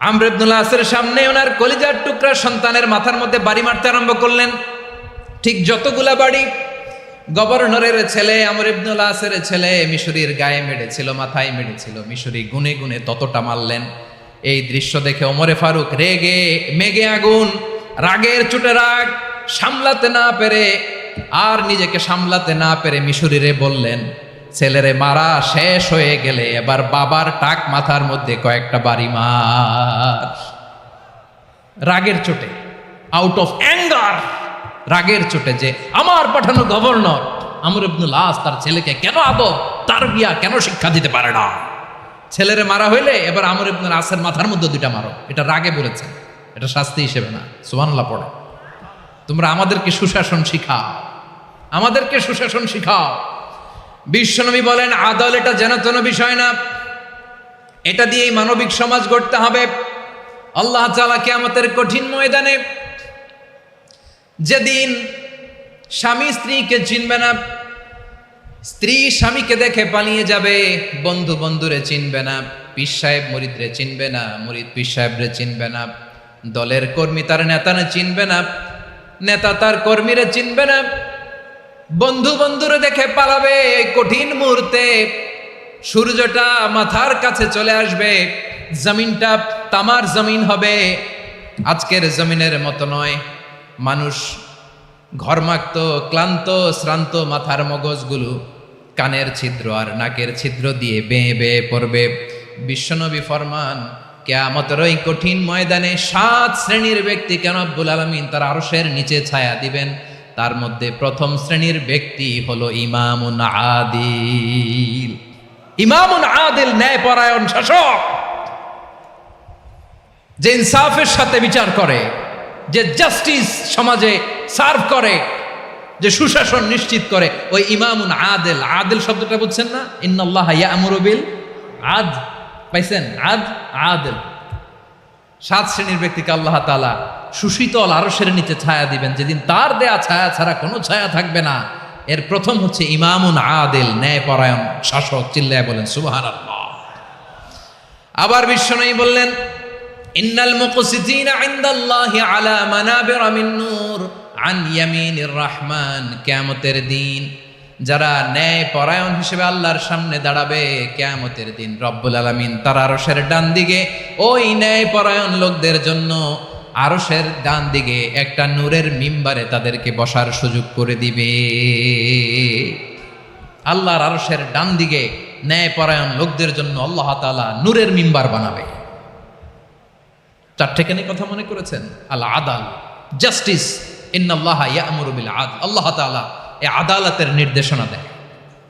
S1: আমর ইবনুল আসের সামনে ওনার কলিজার টুকরা সন্তানের মাথার মধ্যে বাড়ি মারতে আরম্ভ করলেন। ঠিক যতগুলা বাড়ি গভর্নরের ছেলে আমর ইবনুল আসের ছেলে মিশরির গায়ে মেরেছিল, মাথায় মেরেছিল, মিশরি গুনে গুনে ততটা মারলেন। এই দৃশ্য দেখে ওমরে ফারুক রেগে মেগে আগুন, রাগের চোটে রাগ সামলাতে না পেরে, আর নিজেকে সামলাতে না পেরে মিশরিরে বললেন, ছেলেরে মারা শেষ হয়ে গেলে এবার বাবার টাক মাথার মধ্যে কয়েকটা বাড়ি মার। রাগের চোটে, আউট অফ অ্যাঙ্গার, রাগের চোটে, যে আমার পাঠানো গভর্নর আমর ইবনুল আস তার ছেলেকে কেন আদব তারবিয়া কেন শিক্ষা দিতে পারে না। ছেলেরে মারা হইলে এবার আমর ইবনুল আসের মাথার মধ্যে দুইটা মারো। এটা রাগে বলেছে, এটা শাস্তি হিসেবে না। সুবহানাল্লাহ পড়ে। তোমরা আমাদেরকে সুশাসন শিখাও, আমাদেরকে সুশাসন শিখাও। বিশ্বনবী বলেন, আদল এটা যেন তেন বিষয় না, এটা দিয়েই মানবিক সমাজ গড়তে হবে। আল্লাহ তাআলা কিয়ামতের কঠিন ময়দানে, যেদিন স্বামী স্ত্রীকে চিনবে না, স্ত্রী স্বামীকে দেখে পালিয়ে যাবে, বন্ধু বন্ধুরে চিনবে না, পীর সাহেব মুরিদরে চিনবে না, মুরিদ পীর সাহেবরে চিনবে না, দলের কর্মী তার নেতারে চিনবে না, নেতা তার কর্মীরে চিনবে না, বন্ধু বন্ধুরে দেখে পালাবে। কঠিন মুহূর্তে সূর্যটা মাথার কাছে চলে আসবে, জমিনটা তামার জমিন হবে। আজকের জমিনের মতো নয়। মানুষ ঘর্মাক্ত, ক্লান্ত, শ্রান্ত মাথার মগজগুলো কানের ছিদ্র আর নাকের ছিদ্র দিয়ে বেয়ে বেয়ে পড়বে। বিশ্বনবী ফরমান, কিয়ামতের ওই কঠিন ময়দানে 7 শ্রেণীর ব্যক্তিকে রব্বুল আলামিন তার আরশের নিচে ছায়া দিবেন। তার মধ্যে প্রথম শ্রেণীর ব্যক্তি হলো ইমামুন আদিল। ইমামুন আদিল, ন্যায়পরায়ণ শাসক, যে ইনসাফের সাথে বিচার করে, যে জাস্টিস সমাজে সার্ভ করে, যে সুশাসন নিশ্চিত করে, ওই ইমামুন আদিল। আদিল শব্দটা বুঝছেন না? ইন্নাল্লাহা ইয়া'মুরু বিল আদল, পাইছেন? আদিল। 7 শ্রেণীর ব্যক্তিকে আল্লাহ তাআলা সুশীতল আরশের নিচে ছায়া দিবেন, যেদিন তার দেয়া ছায়া ছাড়া কোনো ছায়া থাকবে না। এর প্রথম হচ্ছে ইমামুন আদিল, ন্যায়পরায়ণ শাসক। চিল্লায় বলেন সুবহানাল্লাহ। আবার বিশ্বনবী বললেন, ইন্নাল মুকসিতিনা ইনদাল্লাহি আলা মানাবিরা মিন নূর আন ইয়ামিনির রহমান। কিয়ামতের দিন যারা ন্যায়পরায়ণ হিসেবে আল্লাহর সামনে দাঁড়াবে, কিয়ামতের দিন রব্বুল আলামিন তার আরশের ডান দিকে ওই ন্যায়পরায়ণ লোকদের জন্য আরশের ডান দিকে একটা নূরের মিম্বারে তাদেরকে বসার সুযোগ করে দিবে। আল্লাহর আরশের ডান দিকে ন্যায়পরায়ণ লোকদের জন্য আল্লাহ তাআলা নূরের মিম্বার বানাবে। চারটেখানি কথা মনে করেছেন? আল আদাল, জাস্টিস, ইন্নাল্লাহা ইয়া'মুরু বিল আদল। আল্লাহ তাআলা এই আদালতের নির্দেশনা দেয়,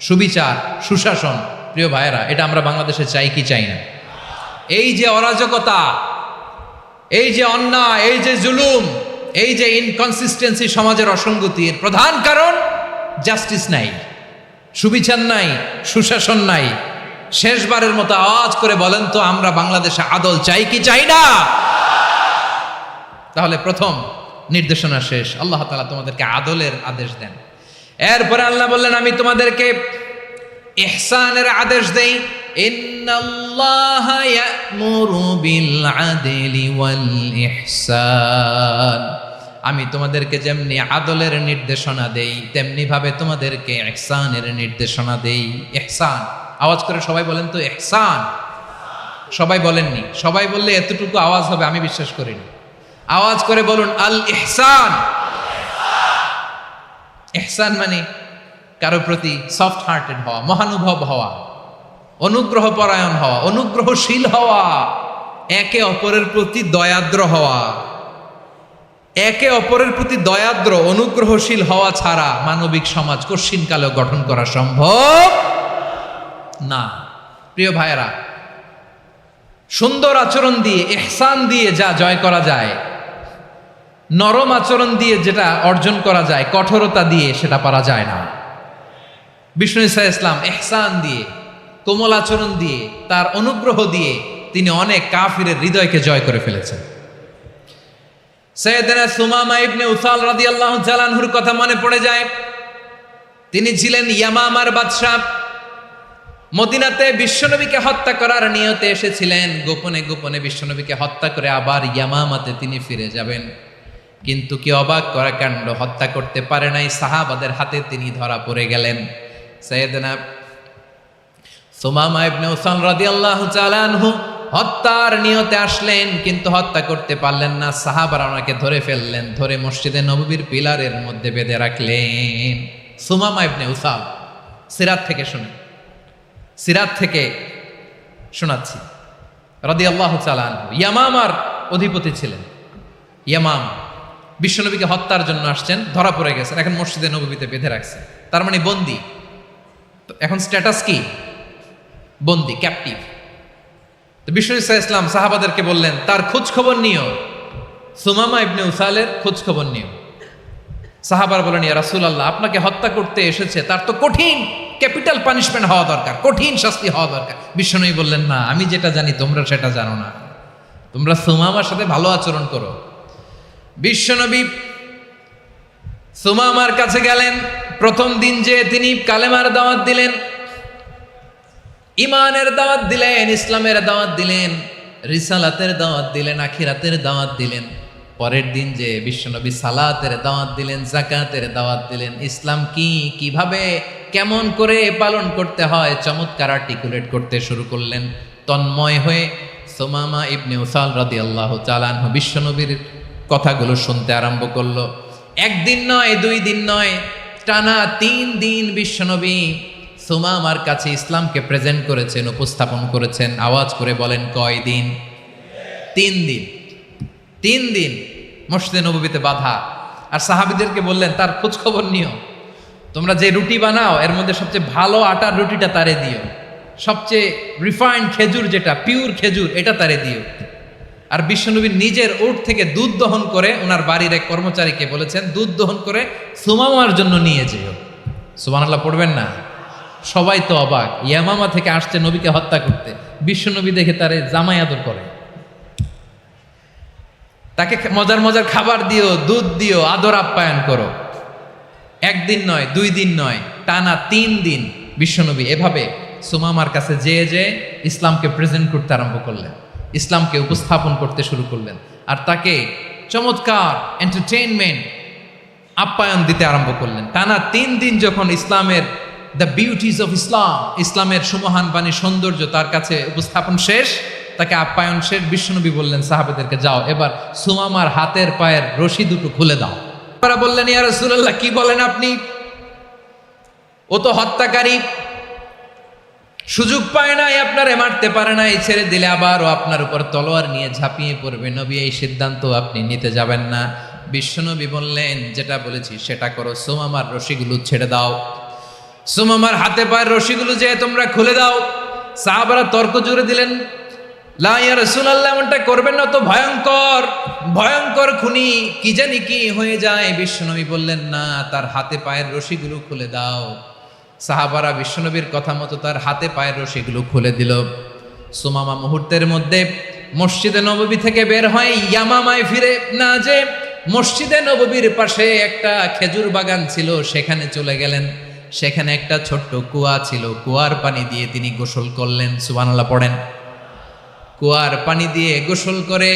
S1: সুবিচার, সুশাসন। প্রিয় ভাইয়েরা, এটা আমরা বাংলাদেশে চাই কি চাই না? এই যে অরাজকতা, এই যে অন্যায়, এই যে জুলুম, এই যে ইনকনসিস্টেন্সি, সমাজের অসঙ্গতির প্রধান কারণ জাস্টিস নাই, সুবিচার নাই, সুশাসন নাই। শেষবারের মতো আওয়াজ করে বলেন তো, আমরা বাংলাদেশে আদল চাই কি চাই না? তাহলে প্রথম নির্দেশনা শেষ। আল্লাহ তাআলা তোমাদেরকে আদলের আদেশ দেন। এরপরে আল্লাহ বললেন, আমি তোমাদেরকে ইহসানের আদেশ দেই। ইন্নাল্লাহা ইয়া'মুরু বিল আদলি ওয়াল ইহসান। আমি তোমাদেরকে যেমনি আদলের নির্দেশনা দেই, তেমনি ভাবে তোমাদেরকে ইহসানের নির্দেশনা দেই। ইহসান, আওয়াজ করে সবাই বলেন তো ইহসান। সবাই বলেননি, সবাই বললে এতটুকু আওয়াজ হবে আমি বিশ্বাস করি না। আওয়াজ করে বলুন আল ইহসান। ইহসান মানে কারো প্রতি সফট হার্টেড হওয়া, মহানুভব হওয়া, অনুগ্রহ পরায়ণ হওয়া, অনুগ্রহশীল হওয়া, একে অপরের প্রতি দয়াদ্র হওয়া। একে অপরের প্রতি দয়াদ্র, অনুগ্রহশীল হওয়া ছাড়া মানবিক সমাজ কশিনকালেও গঠন করা সম্ভব না। প্রিয় ভাইয়েরা, সুন্দর আচরণ দিয়ে, ইহসান দিয়ে যা জয় করা যায়, নরম আচরণ দিয়ে যেটা অর্জন করা যায়, কঠোরতা দিয়ে সেটা পারা যায় না। বিষ্ণু ঈসা ইসলাম ইহসান দিয়ে, কোমল আচরণ দিয়ে, তার অনুগ্রহ দিয়ে তিনি অনেক কাফিরের হৃদয়কে জয় করে ফেলেছেন। সাইয়েদনা সুমামা ইবনে উসাল রাদিয়াল্লাহু তাআলা আনহুর কথা মনে পড়ে যায়। তিনি ছিলেন ইয়ামামার বাদশা। মদিনাতে বিশ্বনবীকে হত্যা করার নিয়তে এসেছিলেন। গোপনে গোপনে বিশ্বনবীকে হত্যা করে আবার ইয়ামামাতে তিনি ফিরে যাবেন। কিন্তু কি অবাক করা কাণ্ড, হত্যা করতে পারে নাই, সাহাবাদের হাতে তিনি ধরা পড়ে গেলেন। সাইয়েদনা সুমামা ইবনে উসাল রাদিয়াল্লাহু তাআলা আনহু হত্যার নিয়তে আসলেন, কিন্তু হত্যা করতে পারলেন না। সাহাবারা ওনাকে ধরে ফেললেন, ধরে মসজিদে নববীর পিলারের মধ্যে বেঁধে রাখলেন। সুমামা ইবনে উসাল, সিরাত থেকে শুনে, সিরাত থেকে শোনাচ্ছি, রাদিয়াল্লাহু তাআলা আনহু ইয়ামামার অধিপতি ছিলেন। ইয়ামাম বিশ্বনবীকে হত্যার জন্য আসছেন, ধরা পড়ে গেছেন, এখন মসজিদে নববীতে বেঁধে রাখছে, তার মানে বন্দী। এখন স্ট্যাটাস কি? বন্দী, ক্যাপটিভ। তো বিষ্ণু ঈসা ইসলাম সাহাবাদেরকে বললেন, তার খোঁজ খবর নিও, সুমামা ইবনে উসালের খোঁজ খবর নিও। সাহাবার বলেন, ইয়া রাসূলুল্লাহ, আপনাকে হত্যা করতে এসেছে, তার তো কঠিন ক্যাপিটাল পানিশমেন্ট হওয়া দরকার, কঠিন শাস্তি হওয়া দরকার। বিশ্বনবী বললেন, না, আমি যেটা জানি তোমরা সেটা জানো না, তোমরা সুমামার সাথে ভালো আচরণ করো। বিশ্বনবী সুমামার কাছে গেলেন। প্রথম দিন যে তিনি কালেমার দাওয়াত দিলেন, ইমানের দাওয়াত দিলেন, ইসলামের দাওয়াত দিলেন, রিসালাতের দাওয়াত দিলেন, আখিরাতের দাওয়াত দিলেন। পরের দিন যে বিশ্বনবী সালাতের দাওয়াত দিলেন, যাকাতের দাওয়াত দিলেন, ইসলাম কি, কিভাবে, কেমন করে পালন করতে হয় চমৎকার আর্টিকুলেট করতে শুরু করলেন। তন্ময় হয়ে সুমামা ইবনে উসাল রাদিয়াল্লাহু তাআলা আনহু বিশ্বনবীর কথাগুলো শুনতে আরম্ভ করলো। একদিন নয়, 2 দিন নয়, টানা 3 দিন বিশ্বনবী সুমামার কাছে ইসলামকে প্রেজেন্ট করেছেন, উপস্থাপন করেছেন। আওয়াজ করে বলেন, কয় দিন? 3 দিন। 3 দিন মসজিদে নববীতে বাঁধা। আর সাহাবীদেরকে বললেন, তার খোঁজ খবর নিও, তোমরা যে রুটি বানাও এর মধ্যে সবচেয়ে ভালো আটার রুটিটা তারে দিও, সবচেয়ে রিফাইন্ড খেজুর, যেটা পিওর খেজুর, এটা তারে দিও। আর বিশ্বনবী নিজের উট থেকে দুধ দহন করে ওনার বাড়ির এক কর্মচারীকে বলেছেন, দুধ দহন করে সুমামার জন্য নিয়ে যেও। সুবহানাল্লাহ পড়বেন না? সবাই তো অবাক, ইয়ামামা থেকে আসছে নবীকে হত্যা করতে, বিশ্বনবী দেখে তারে জামাই আদর করে, তাকে মজার মজার খাবার দিও, দুধ দিও, আদর আপ্যায়ন করো। 1 দিন নয়, 2 দিন নয়, টানা 3 দিন বিশ্বনবী এভাবে সুমামার কাছে যেয়ে যেয়ে ইসলামকে প্রেজেন্ট করতে আরম্ভ করলেন, ইসলামকে উপস্থাপন করতে শুরু করলেন। আর তাকে চমৎকার এন্টারটেইনমেন্ট, আপ্যায়ন দিতে আরম্ভ করলেন। টানা 3 দিন যখন ইসলামের দ্য বিউটিজ অফ ইসলাম, ইসলামের সুমহান বাণী, সৌন্দর্য তার কাছে উপস্থাপন শেষ, তাকে আপ্যায়ন শেষ। বিশ্বনবী বললেন সাহাবাদেরকে, যাও এবার সুমামার হাতের পায়ের রশি দুটো খুলে দাও। তারা বললেন, ইয়া রাসূলুল্লাহ, কি বলেন আপনি? ও তো হত্যাকারী, সুযোগ পায় নাই, আপনারে মারতে পারে নাই, ছেড়ে দিলে আবার ও আপনার উপর তলোয়ার নিয়ে ঝাঁপিয়ে পড়বে। নবী, এই সিদ্ধান্ত আপনি নিতে যাবেন না। বিশ্বনবী বললেন, যেটা বলেছি সেটা করো, সুমামার রশিগুলো ছেড়ে দাও, সুমামার হাতে পায়ের রশিগুলো যে তোমরা খুলে দাও। সাহাবারা তর্ক জুড়ে দিলেন, লা ইয়া রাসূলুল্লাহ, এমনটা করবেন না, তো ভয়ঙ্কর ভয়ঙ্কর খুনি, কি জানি কি হয়ে যায়। বিশ্বনবী বললেন, না, তার হাতে পায়ের রশিগুলো খুলে দাও। সাহাবারা বিশ্বনবীর কথা মতো তার হাতে পায়ের রশিগুলো খুলে দিল। সুমামা মুহূর্তের মধ্যে মসজিদে নববী থেকে বের হয়, ইয়ামামায় ফিরে না যে মসজিদে নববীর পাশে একটা খেজুর বাগান ছিল, সেখানে চলে গেলেন। সেখানে একটা ছোট্ট কুয়া ছিল, কুয়ার পানি দিয়ে তিনি গোসল করলেন। সুবহানাল্লাহ পড়েন। কুয়ার পানি দিয়ে গোসল করে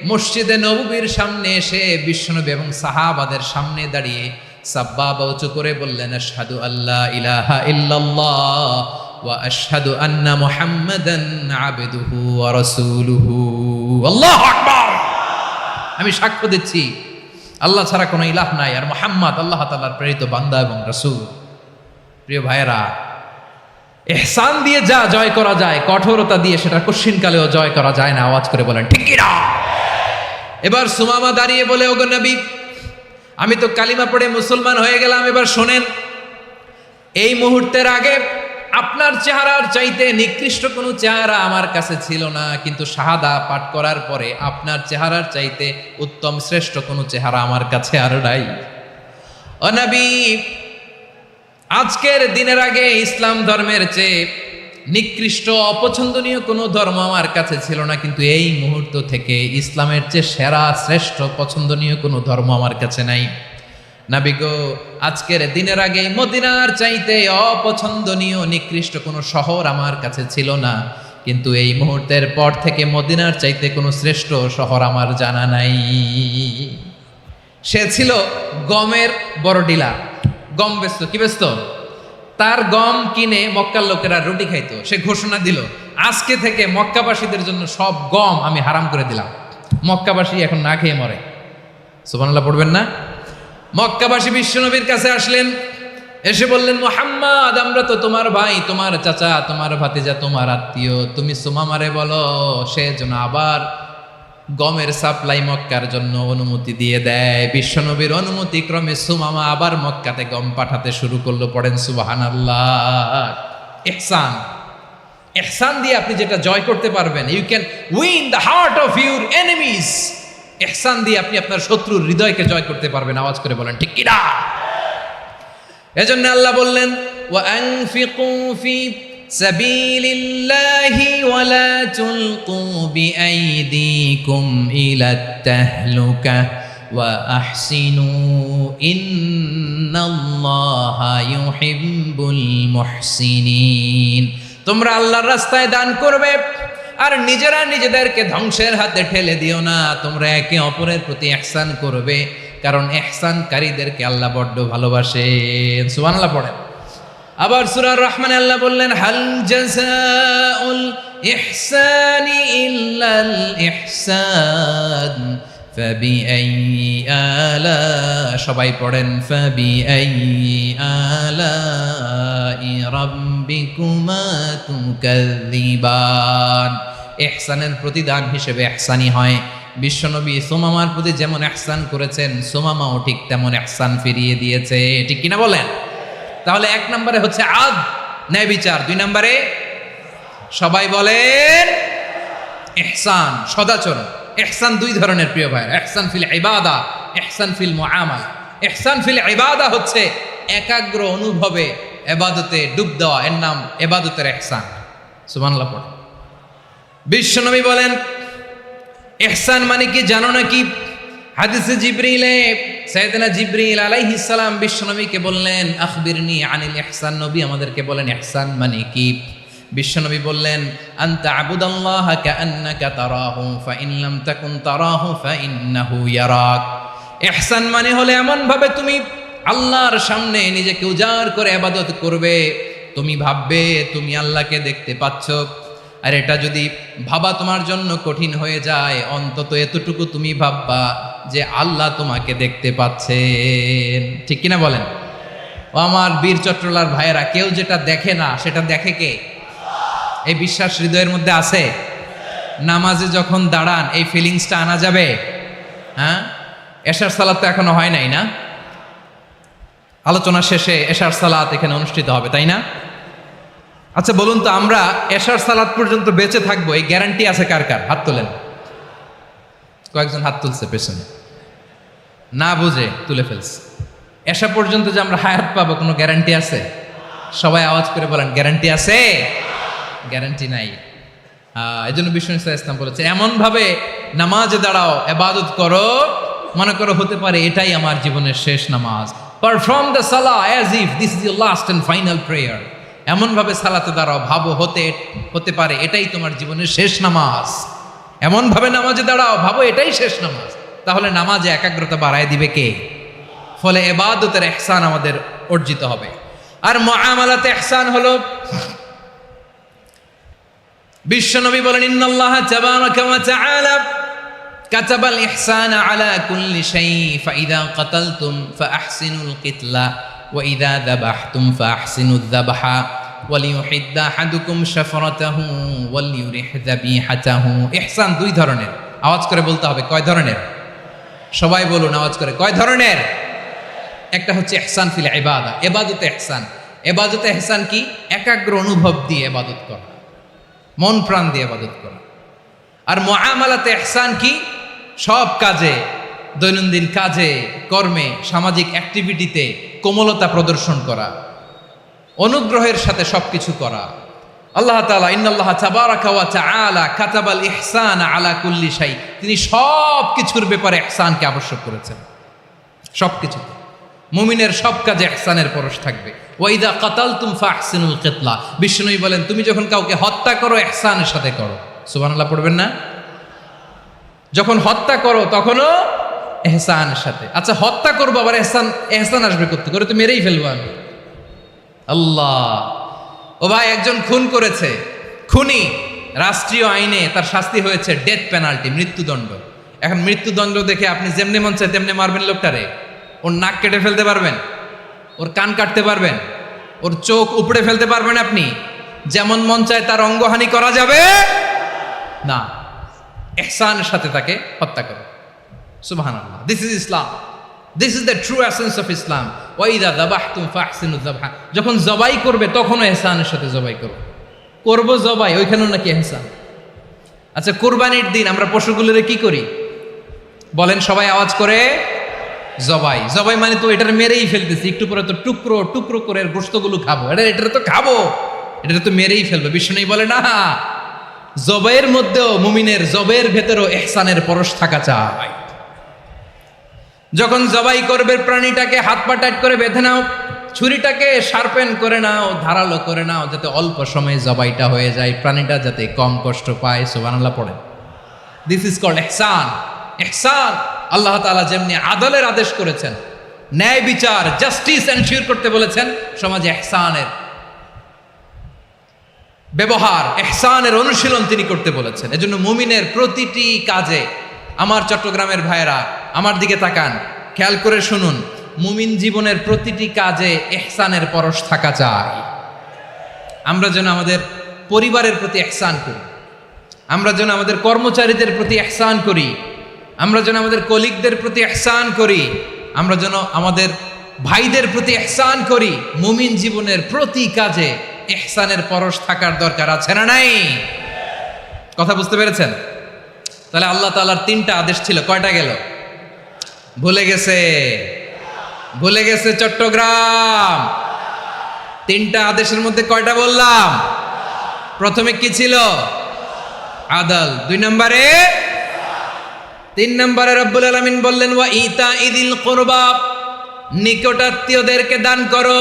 S1: মসজিদে নববীর সামনে এসে বিশ্বনবী এবং সাহাবাদের সামনে দাঁড়িয়ে সাব্বাবা উঁচু করে বললেন, আশহাদু আল্লা ইলাহা ইল্লাল্লাহ ওয়া আশহাদু আন্না মুহাম্মাদান আবদুহু ওয়া রাসূলুহু। আল্লাহু আকবার। আমি সাক্ষ্য দিচ্ছি আল্লাহ ছাড়া কোনো ইলাহ নাই, আর মুহাম্মদ আল্লাহ তাআলার প্রেরিত বান্দা এবং রাসূল। প্রিয় ভাইয়েরা, ইহসান দিয়ে যা জয় করা যায়, কঠোরতা দিয়ে সেটা কঠিনকালেও জয় করা যায় না। আওয়াজ করে বলেন ঠিক কি না? এবার সুমামা দাঁড়িয়ে বলে, ওগো নবী, আমি তো কালিমা পড়ে মুসলমান হয়ে গেলাম, এবার শোনেন, এই মুহূর্তের আগে আপনার চেহারার চাইতে নিকৃষ্ট কোনো চেহারা আমার কাছে ছিল না, কিন্তু শাহাদা পাঠ করার পরে আপনার চেহারার চাইতে উত্তম শ্রেষ্ঠ কোনো চেহারা আমার কাছে আর নাই। ও নবী, আজকের দিনের আগে ইসলাম ধর্মের চেয়ে নিকৃষ্ট অপছন্দনীয় কোনো ধর্ম আমার কাছে ছিল না, কিন্তু এই মুহূর্ত থেকে ইসলামের চেয়ে সেরা শ্রেষ্ঠ পছন্দনীয় কোনো ধর্ম আমার কাছে নাই। নবী গো, আজকের দিনের আগে মদিনার চাইতে অপছন্দনীয় নিকৃষ্ট কোনো শহর আমার কাছে ছিল না, কিন্তু এই মুহূর্তের পর থেকে মদিনার চাইতে কোনো শ্রেষ্ঠ শহর আমার জানা নাই। সে ছিল গমের বড় ডিলার, গম বেচত। কি বেচত? তার গম কিনে মক্কার লোকেরা রুটি খাইতো। সে ঘোষণা দিল, আজকে থেকে মক্কাবাসীদের জন্য সব গম আমি হারাম করে দিলাম, মক্কাবাসী এখন না খেয়ে মরে। সুবহানাল্লাহ পড়বেন না? মক্কাবাসী বিশ্বনবীর কাছে আসলেন, এসে বললেন, মুহাম্মদ, আমরা তো তোমার ভাই, তোমার চাচা, তোমার ভাতিজা, তোমার আত্মীয়, তুমি সুমামারে বলো সে যেন আবার গমের সাপ্লাই মক্কার জন্য অনুমতি দিয়ে দেয়। বিশ্বনবীর অনুমতি ক্রমে সুমামা আবার মক্কাতে গম পাঠাতে শুরু করলো। পড়েন সুবহানাল্লাহ। ইহসান, ইহসান দিয়ে আপনি যেটা জয় করতে পারবেন, you can win the heart of your enemies. ইহসান দিয়ে আপনি আপনার শত্রুর হৃদয়কে জয় করতে পারবেন। আওয়াজ করে বলেন ঠিক কি না? এজন্য আল্লাহ বললেন, ওয়া আনফিকু ফি সাবিলিল্লাহি ওয়া লা তুলকু বিআইদিকুম ইলাত তাহলুকা ওয়া আহসিনু ইন্নাল্লাহা ইউহিব্বুল মুহসিনিন। তোমরা আল্লাহর রাস্তায় দান করবে আর নিজেরা নিজেদেরকে ধ্বংসের হাতে ঠেলে দিও না। তোমরা একে অপরের প্রতি ইহসান করবে, কারণ ইহসানকারীদেরকে আল্লাহ বড্ড ভালোবাসেন। সুবহানাল্লাহ পড়েন। আবার সূরা রহমানে আল্লাহ বললেন, হাল জাযাউল ইহসানি ইল্লাল ইহসান ফাবিআইয়ি আলা, সবাই পড়েন, ফাবিআইয়ি আলাই রাব্বিকুমা তুকাযযিবান। ইহসানের প্রতিদান হিসেবে ইহসানই হয়। বিশ্বনবী সুমামার প্রতি যেমন ইহসান করেছেন, সুমামাও ঠিক তেমন ইহসান ফিরিয়ে দিয়েছে। ঠিক কিনা বলেন? তাহলে এক নম্বরে হচ্ছে আদ, ন্যায় বিচার। দুই নম্বরে সবাই বলেন ইহসান, সদাচরণ। ইহসান দুই ধরনের প্রিয় ভাই, ইহসান ফিল ইবাদা, ইহসান ফিল মুআমালা। ইহসান ফিল ইবাদা হচ্ছে একাগ্র অনুভবে ইবাদতে ডুব দেওয়া, এর নাম ইবাদতের ইহসান। সুবহানাল্লাহ পড়ে। বিশ্বনবী বলেন ইহসান মানে কি জানো নাকি? হাদিসে জিবরিলে সাইয়েদনা জিবরিল আলাইহিস সালাম বিশ্বনবীকে বললেন, আখবিরনি আনিল ইহসান। নবী আমাদেরকে বলেন ইহসান মানে কি? বিশ্বনবী বললেন, আনতা আবুদাল্লাহ কাআন্নাকা তারাহু ফাইন লাম তাকুন তারাহু ফাইন্নাহু ইয়ারাক। ইহসান মানে হলে এমন ভাবে তুমি আল্লাহর সামনে নিজেকে উজাড় করে ইবাদত করবে, তুমি ভাববে তুমি আল্লাহকে দেখতে পাচ্ছ, আর এটা যদি ভাবা তোমার জন্য কঠিন হয়ে যায়, অন্তত এতটুকু তুমি ভাববা যে আল্লাহ তোমাকে দেখতে পাচ্ছেন। ঠিক কিনা বলেন? ও আমার বীর চট্টলার ভাইয়েরা, কেউ যেটা দেখে না সেটা দেখে কে? এই বিশ্বাস হৃদয়ের মধ্যে আছে? নামাজে যখন দাঁড়ান এই ফিলিংসটা আনা যাবে? হ্যাঁ, এশার সালাত তো এখনো হয় নাই না? আলোচনা শেষে এশার সালাত এখানে অনুষ্ঠিত হবে, তাই না? আচ্ছা বলুন তো, আমরা এশার সালাত পর্যন্ত বেঁচে থাকবো এই গ্যারান্টি আছে কার কার? হাত তোলেন। কয়েকজন হাত তুলছে পেছনে, না বুঝে তুলে ফেলছে। এশা পর্যন্ত যে আমরা হায়াত পাবো কোনো গ্যারান্টি আছে? সবাই আওয়াজ করে বলেন, গ্যারান্টি আছে? গ্যারান্টি নাই। এই জন্য বিষ্ণু ইসলাম বলেছে, এমন ভাবে নামাজে দাঁড়াও, ইবাদত করো, মনে করো হতে পারে এটাই আমার জীবনের শেষ নামাজ। পারফর্ম দ্য সালাহ as if this is your last and final prayer. এমন ভাবে সালাতে দাঁড়াও, ভাবো হতে পারে এটাই তোমার জীবনের শেষ নামাজ। এমন ভাবে নামাজে দাঁড়াও, ভাবো এটাই শেষ নামাজ। তাহলে নামাজে একাগ্রতা বাড়ায় দিবে কে? ফলে ইবাদতের ইহসান আমাদের অর্জিত হবে। আর মুআমালাতে ইহসান হলো, বিশ্বনবী বলেন, ইন্নাল্লাহা তাবারাকা ওয়া তাআলা কাতাবাল ইহসানা আলা কুল্লি শাই, ফাইদা কাতালতুম ফাআহসিনুল কিতলা ওয়া ইযা যাবাহতুম ফাআহসিনুয যাবহা ওয়ালিয়ুহিদ্দা আহাদুকুম শাফরাতাহু ওয়ালিয়ুরিহ যাবিহাতাহু। ইহসান দুই ধরনের, আওয়াজ করে বলতে হবে। কয় ধরনের? সবাই বলুন আওয়াজ করে, কয় ধরনের? একটা হচ্ছে ইহসান ফিল ইবাদা, ইবাদতে ইহসান। ইবাদতে ইহসান কি? একাগ্র অনুভব দিয়ে ইবাদত করা, মন প্রাণ দিয়ে ইবাদত করা। আর মুআমালাতে ইহসান কি? সব কাজে, দৈনন্দিন কাজে, কর্মে, সামাজিক অ্যাক্টিভিটিতে কোমলতা প্রদর্শন করা, অনুগ্রহের সাথে সবকিছু করা। আল্লাহ তাআলা ইন্নাল্লাহা তাবারাকা ওয়া তাআলা কাতাবাল ইহসানা আলা কুল্লি শাই, তিনি সব কিছুর ব্যাপারে ইহসানকে আবশ্যক করেছেন। সবকিছু, মুমিনের সব কাজে ইহসানের পরশ থাকবে। ওয়া ইযা কাতালতুম ফাহসিনুল কিতলা, বিষ্ণুই বলেন তুমি যখন কাউকে হত্যা করো ইহসানের সাথে করো। সুবহানাল্লাহ পড়বেন না? যখন হত্যা করো তখনও ইহসানের সাথে। আচ্ছা হত্যা করবো আবার ইহসান আসবে করতে করে, তো মেরেই ফেলবো আমি। আল্লাহ, ও ভাই একজন খুন করেছে, খুনি, রাষ্ট্রীয় আইনে তার শাস্তি হয়েছে ডেথ পেনাল্টি, মৃত্যুদণ্ড। এখন মৃত্যুদণ্ড দেখে আপনি যেমনি মন চায় তেমনি মারবেন লোকটারে? ওর নাক কেটে ফেলতে পারবেন? ওর কান কাটতে পারবেন? ওর চোখ উপড়ে ফেলতে পারবেন আপনি? যেমন মন চায় তার অঙ্গহানি করা যাবে না। ইহসানের সাথে তাকে হত্যা করো। সুবহানাল্লাহ, this is Islam, this is the true essence of Islam. ওয়া ইযা যাবাহতুম ফাহসিনুয যাবহা, যখন জবাই করবে তখনও ইহসানের সাথে জবাই করো। করব জবাই, ওইখানেও নাকি ইহসান। আচ্ছা কুরবানির দিন আমরা পশুগুলোরে কি করি বলেন সবাই আওয়াজ করে? জবাই। জবাই মানে তো এটার মেরেই ফেলতেছি, একটু পরে তো টুকরো টুকরো করে গোশতগুলো খাবো, এটা তো খাবো, এটা তো মেরেই ফেলবো। বিষ্ণু বলে না, জবাইয়ের মধ্যেও, মুমিনের জবাইয়ের ভেতরেও ইহসানের পরশ থাকা চাই। যখন জবাই করবে প্রাণীটাকে হাত পা টাইট করে বেঁধে নাও, ছুরিটাকে শার্পেন করে নাও, ধারালো করে নাও, যাতে অল্প সময়ে জবাইটা হয়ে যায়, প্রাণীটা যাতে কম কষ্ট পায়। সুবহানাল্লাহ পড়েন। দিস ইজ কল্ড ইহসান। ইহসান, আল্লাহ তাআলা যেমনি আদলের আদেশ করেছেন, ন্যায় বিচার, জাস্টিস এনশিওর করতে বলেছেন, সমাজে ইহসানের ব্যবহার, ইহসানের অনুশীলন তিনি করতে বলেছেন। এজন্য মুমিনের প্রতিটি কাজে, আমার চট্টগ্রামের ভাইয়েরা আমার দিকে তাকান, খেয়াল করে শুনুন, মুমিন জীবনের প্রতিটি কাজে ইহসানের পরশ থাকা চাই। আমরা যেন আমাদের পরিবারের প্রতি ইহসান করি, আমরা যেন আমাদের কর্মচারীদের প্রতি ইহসান করি, আমরা যেন আমাদের কলিগদের প্রতি ইহসান করি, আমরা যেন আমাদের ভাইদের প্রতি ইহসান করি। মুমিন জীবনের প্রতি কাজে ইহসানের পরশ থাকার দরকার আছে না নাই? কথা বুঝতে পেরেছেন? তাহলে আল্লাহ তাআলার তিনটা আদেশ ছিল, কয়টা গেল? ভুলে গেছে, ভুলে গেছে চট্টগ্রাম। তিনটা আদেশের মধ্যে কয়টা বললাম? প্রথমে কি ছিল? আদল। 2 নম্বরে, 3 নম্বরে রব্বুল আলামিন বললেন ওয়া ইতা ইদিল কুরবা, নিকট আত্মীয়দেরকে দান করো।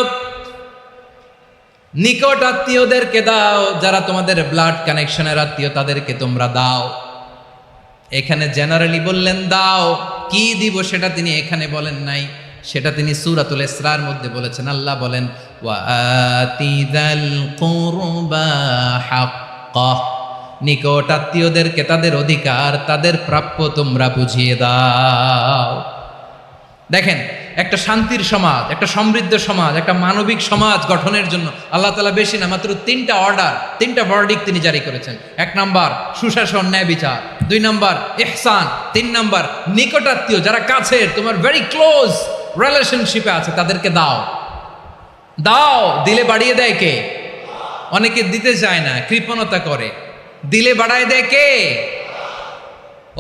S1: নিকট আত্মীয়দেরকে দাও, যারা তোমাদের ব্লাড কানেকশনের আত্মীয় তাদেরকে তোমরা দাও। এখানে জেনারেলি বললেন দাও, কি দিব সেটা তিনি এখানে বলেন নাই, সেটা তিনি সূরাতুল ইসরার মধ্যে বলেছেন। আল্লাহ বলেন ওয়া আতিযাল কুরবা হাক্কা, নিকট আত্মীয়দেরকে তাদের অধিকার, তাদের প্রাপ্য তোমরা বুঝিয়ে দাও। দেখেন, একটা শান্তির সমাজ, একটা সমৃদ্ধ সমাজ, একটা মানবিক সমাজ গঠনের জন্য আল্লাহ তাআলা বেশি না, মাত্র 3টা অর্ডার, 3টা ভার্ডিক্ট তিনি জারি করেছেন। 1 নাম্বার সুশাসন, ন্যায় বিচার। 2 নাম্বার ইহসান। 3 নাম্বার নিকটাত্মীয়, যারা কাছের, তোমার ভেরি ক্লোজ রিলেশনশিপে আছে, তাদেরকে দাও। দাও, দিলে বাড়িয়ে দেয় কে? অনেকে দিতে চায় না, কৃপণতা করে। দিলে বাড়ায় দেয় কে?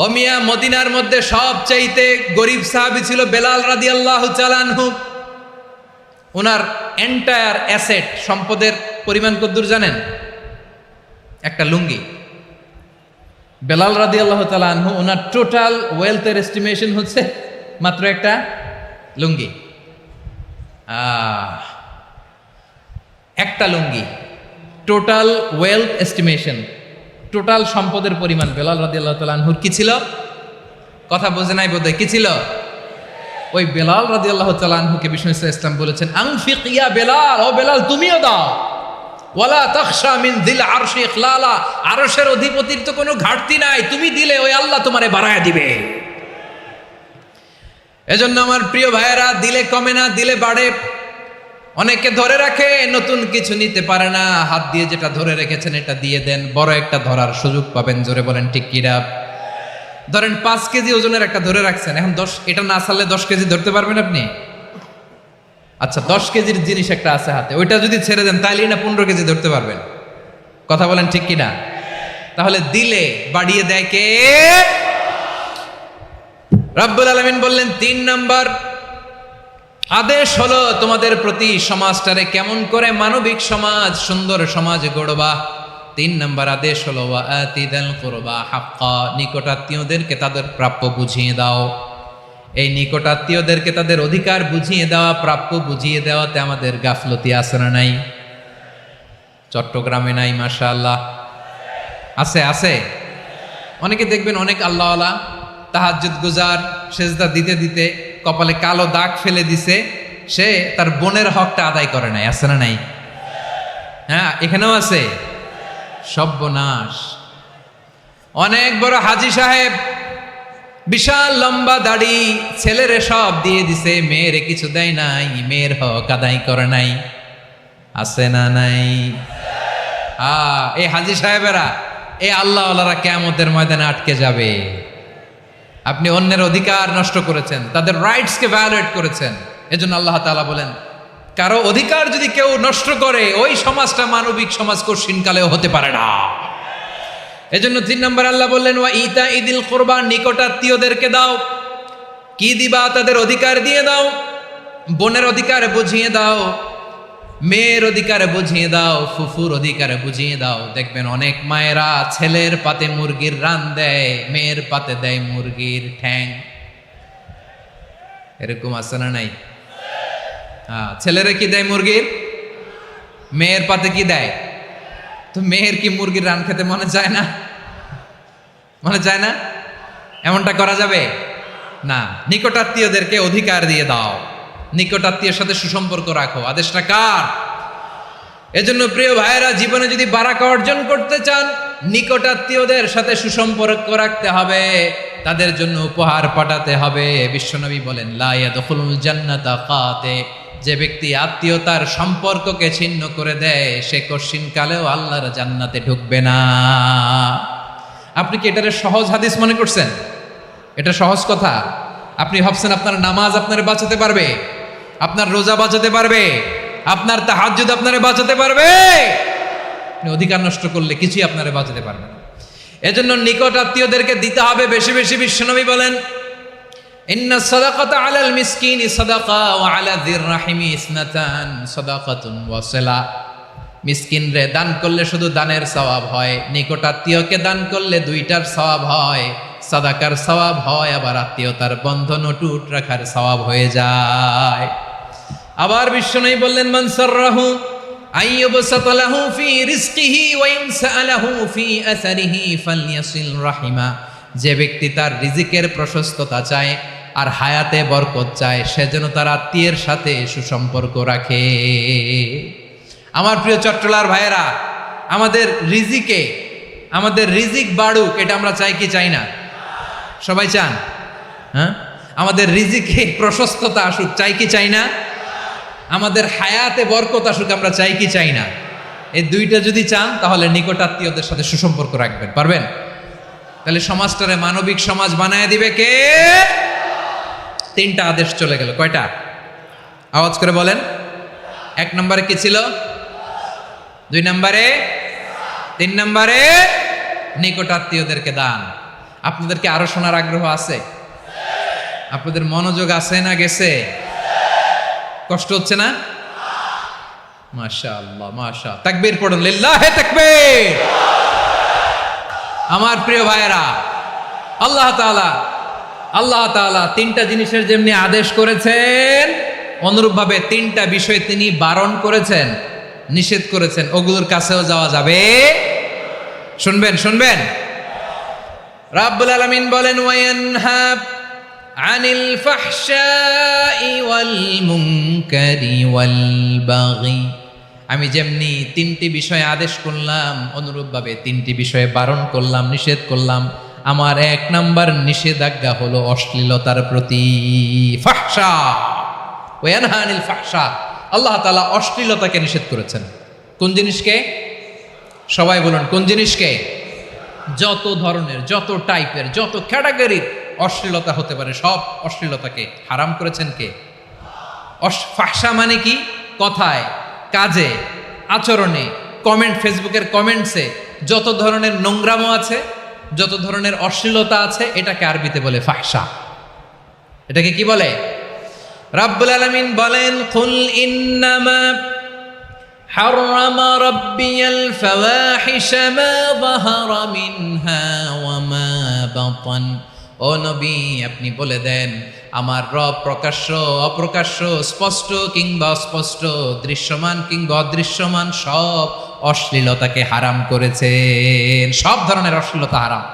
S1: ও মিয়া, মদিনার মধ্যে সবচাইতে গরিব সাহাবী ছিল বেলাল রাদিয়াল্লাহু তাআলা আনহু। ওনার এন্টায়ার অ্যাসেট, সম্পদের পরিমাণ কতদূর জানেন? একটা লুঙ্গি। বেলাল রাদিয়াল্লাহু তাআলা আনহু, ওনার টোটাল ওয়েলথের এস্টিমেশন হচ্ছে মাত্র একটা লুঙ্গি। একটা লুঙ্গি, টোটাল ওয়েলথ এস্টিমেশন, টোটাল সম্পদের পরিমাণ বেলাল রাদিয়াল্লাহু তাআলা আনহুর কি ছিল? কথা বোঝে নাই বোধহয়, কি ছিল? ওই বেলাল রাদিয়াল্লাহু তাআলা আনহুকে বিষ্ণু ইসলাম বলেছেন, আনফিক ইয়া বেলাল, ও বেলাল তুমিও দাও। ওয়ালা তাখশা মিন যিল আরশি ইখলালা, আরশের অধিপতির তো কোনো ঘাটতি নাই, তুমি দিলে ওই আল্লাহ তোমারে বাড়ায়া দিবে। এজন্য আমার প্রিয় ভাইয়েরা, দিলে কমে না, দিলে বাড়ে। অনেকে ধরে রাখে, নতুন কিছু নিতে পারে না, হাত দিয়ে যেটা ধরে রেখেছেন এটা দিয়ে দেন, বড় একটা ধরার সুযোগ পাবেন। জোরে বলেন ঠিক কিনা? ধরেন 5 কেজি ওজনের একটা ধরে রাখছেন, এখন 10, এটা না ছাড়লে 10 কেজি ধরতে পারবেন আপনি? আচ্ছা, 10 কেজির জিনিস একটা আছে হাতে, ওইটা যদি ছেড়ে দেন তাইলেই না 15 কেজি ধরতে পারবেন। কথা বলেন ঠিক কিনা? তাহলে দিলে বাড়িয়ে দেয় কে? রব্বুল আলামিন বললেন 3 নাম্বার আদেশ হলো তোমাদের প্রতি সমাজটারে কেমন করে মানবিক সমাজ, সুন্দর সমাজ গড়বা। 3 নাম্বার আদেশ হলো ওয়া আতিদাল কুরবা হাক্কা, নিকটাত্মীয়দেরকে তাদের প্রাপ্য বুঝিয়ে দাও। এই নিকটাত্মীয়দেরকে তাদের অধিকার বুঝিয়ে দেওয়া, প্রাপ্য বুঝিয়ে দেওয়াতে আমাদের গাফলতি আছে না নাই? চট্টগ্রামে নাই? মাশাআল্লাহ আছে, আছে। অনেকে দেখবেন অনেক আল্লাহওয়ালা, তাহাজ্জুদ গুজার, সেজদা দিতে দিতে কপালে কালো দাগ ফেলে দিছে, সে তার বোনের হকটা আদায় করে নাই। আছে না নাই? হ্যাঁ, এখানেও আছে। সর্বনাশ। অনেক বড় হাজী সাহেব, বিশাল লম্বা দাড়ি, ছেলেরে সব দিয়ে দিছে, মেয়েরে কিছু দেয় নাই, মেয়ের হক আদায় করে নাই। আছে না নাই? এই হাজী সাহেবেরা, এই আল্লাহওয়ালারা কিয়ামতের ময়দানে আটকে যাবে। আপনি অন্যের অধিকার নষ্ট করেছেন, তাদের রাইটসকে ভায়োলেট করেছেন। এজন্য আল্লাহ তাআলা বলেন, কারো অধিকার যদি কেউ নষ্ট করে, ওই সমাজটা মানবিক সমাজ কঠিনকালেও হতে পারে না। এজন্য 3 নম্বর আল্লাহ বললেন ওয়া ইতা ইদিল কুরবা, নিকটাত্মীয়দেরকে দাও। কি দিবা? তাদের অধিকার দিয়ে দাও। বোনের অধিকার বুঝিয়ে দাও, মেয়ের অধিকার বুঝিয়ে দাও, ফুফুর অধিকার বুঝিয়ে দাও। দেখবেন অনেক মায়েরা ছেলের পাতে মুরগির রান দেয়, মেয়ের পাতে দেয় মুরগির ঠ্যাং। এরকম আছে না নাই? ছেলেরা কি দেয়? মুরগির। মেয়ের পাতে কি দেয়? তো মেয়ের কি মুরগির রান খেতে মনে চায় না? মনে চায় না? এমনটা করা যাবে না। নিকটাত্মীয়দেরকে অধিকার দিয়ে দাও, নিকটাত্মীয়ের সাথে সুসম্পর্ক রাখো। আদেশটা কার? এজন্য প্রিয় ভাইয়েরা, জীবনে যদি বারাকা অর্জন করতে চান, নিকটাত্মীয়দের সাথে সুসম্পর্ক রাখতে হবে, তাদের জন্য উপহার পাঠাতে হবে। বিশ্বনবী বলেন লা ইয়াদখুলুল জান্নাতা কাতে, যে ব্যক্তি আত্মীয়তার সম্পর্ককে ছিন্ন করে দেয়, সে কশিনকালেও আল্লাহর জান্নাতে ঢুকবে না। আপনি কি এটারে সহজ হাদিস মনে করছেন? এটা সহজ কথা? আপনি ভাবছেন আপনার নামাজ আপনারে বাঁচাতে পারবে, আপনার রোজা বাঁচাতে পারবে, আপনার তাহাজ্জুদ আপনারে বাঁচাতে পারবে? আপনি অধিকার নষ্ট করলে কিছুই আপনারে বাঁচাতে পারবে না। এজন্য নিকট আত্মীয়দেরকে দিতে হবে বেশি বেশি। বিশ্বনবী বলেন ইন্না সাদাকাতা আলাল মিসকিনি সাদাকা ওয়া আলা যির রাহিমি ইসনাতান সাদাকাতুন ওয়া সিলা। মিসকিন রে দান করলে শুধু দানের সওয়াব হয়, নিকট আত্মীয়কে দান করলে 2টার সওয়াব হয়, সাদাকার সওয়াব হয়, আবার আত্মীয়তার বন্ধন অটুট রাখার সওয়াব হয়ে যায়। আবার বিশ্বনবী বললেন মান সাররাহু আইয়ুবসাতা লাহু ফি রিজকিহি ওয়া ইনসালাহু ফি আসারিহি ফালইয়াসিল রাহিমা। যে ব্যক্তি তার রিজিকের প্রশস্ততা চায় আর হায়াতে বরকত চায়, সে যেন তার আত্মীয়ের সাথে সুসম্পর্ক রাখে। আমার প্রিয় চট্টলার ভাইয়েরা, আমাদের রিজিকে আমাদের রিজিক বাড়ুক, এটা আমরা চাই কি চাই না? সবাই চান? হ্যাঁ, আমাদের রিজিকে প্রশস্ততা আসুক, চাই কি চাই না? আমাদের হায়াতে বরকত আসুক, আমরা চাই কি চাই না? এই দুইটা যদি চান তাহলে নিকটাত্মীয়দের সাথে সুসম্পর্ক রাখবেন, পারবেন? তাহলে সমাজটারে মানবিক সমাজ বানায় দিবে কে? তিনটা আদেশ চলে গেল। কয়টা? আওয়াজ করে বলেন। 1 নম্বরে কি ছিল? 2 নম্বরে, 3 নম্বরে নিকটাত্মীয়দেরকে দান। আপনাদেরকে আরো শোনার আগ্রহ আছে? আপনাদের মনোযোগ আছে না গেছে? কষ্ট হচ্ছে না? মাশাআল্লাহ, মাশাআল্লাহ। তাকবীর পড়ুন, লিল্লাহে তাকবীর। আমার প্রিয় ভাইয়েরা, আল্লাহ তাআলা তিনটা জিনিসের যেমনি আদেশ করেছেন, অনুরূপভাবে তিনটা বিষয় তিনি বারণ করেছেন, নিষেধ করেছেন। ওগুলোর কাছেও যাওয়া যাবে। শুনবেন। রাব্বুল আলামিন বলেন, ওয়ায়ানহা আনিল ফাহশাই ওয়াল মুনকারি ওয়াল বাগি। আমি যেমনি তিনটি বিষয়ে আদেশ করলাম, অনুরূপভাবে তিনটি বিষয়ে বারণ করলাম, নিষেধ করলাম। আমার 1 নাম্বার নিষেধাজ্ঞা হলো অশ্লীলতার প্রতি। ফাহশা, ওয়ায়ানহা আনিল ফাহশা। আল্লাহ তাআলা অশ্লীলতাকে নিষেধ করেছেন। কোন জিনিসকে? সবাই বলুন, কোন জিনিসকে? যত ধরনের, যত টাইপের, যত ক্যাটাগরির অশ্লীলতা হতে পারে, সব অশ্লীলতাকে হারাম করেছেন কে? ফাহশা মানে কি? কথায়, কাজে, আচরণে, কমেন্ট, ফেসবুকের কমেন্টসে যত ধরনের নোংরামো আছে, যত ধরনের অশ্লীলতা আছে, এটাকে আরবিতে বলে ফাহশা। এটাকে কি বলে? রাব্বুল আলামিন বলেন, কুল ইন্নামা হাররামা রাব্বিয়াল ফাওয়াহিশা মা যাহারা মিনহা ওয়া মা বাতান। ও নবী, আপনি বলে দেন, আমার রব প্রকাশ্য, অপ্রকাশ্য, স্পষ্ট কিংবা অস্পষ্ট, দৃশ্যমান কিংবা অদৃশ্যমান সব অশ্লীলতাকে হারাম করেছেন। সব ধরনের অশ্লীলতা হারাম,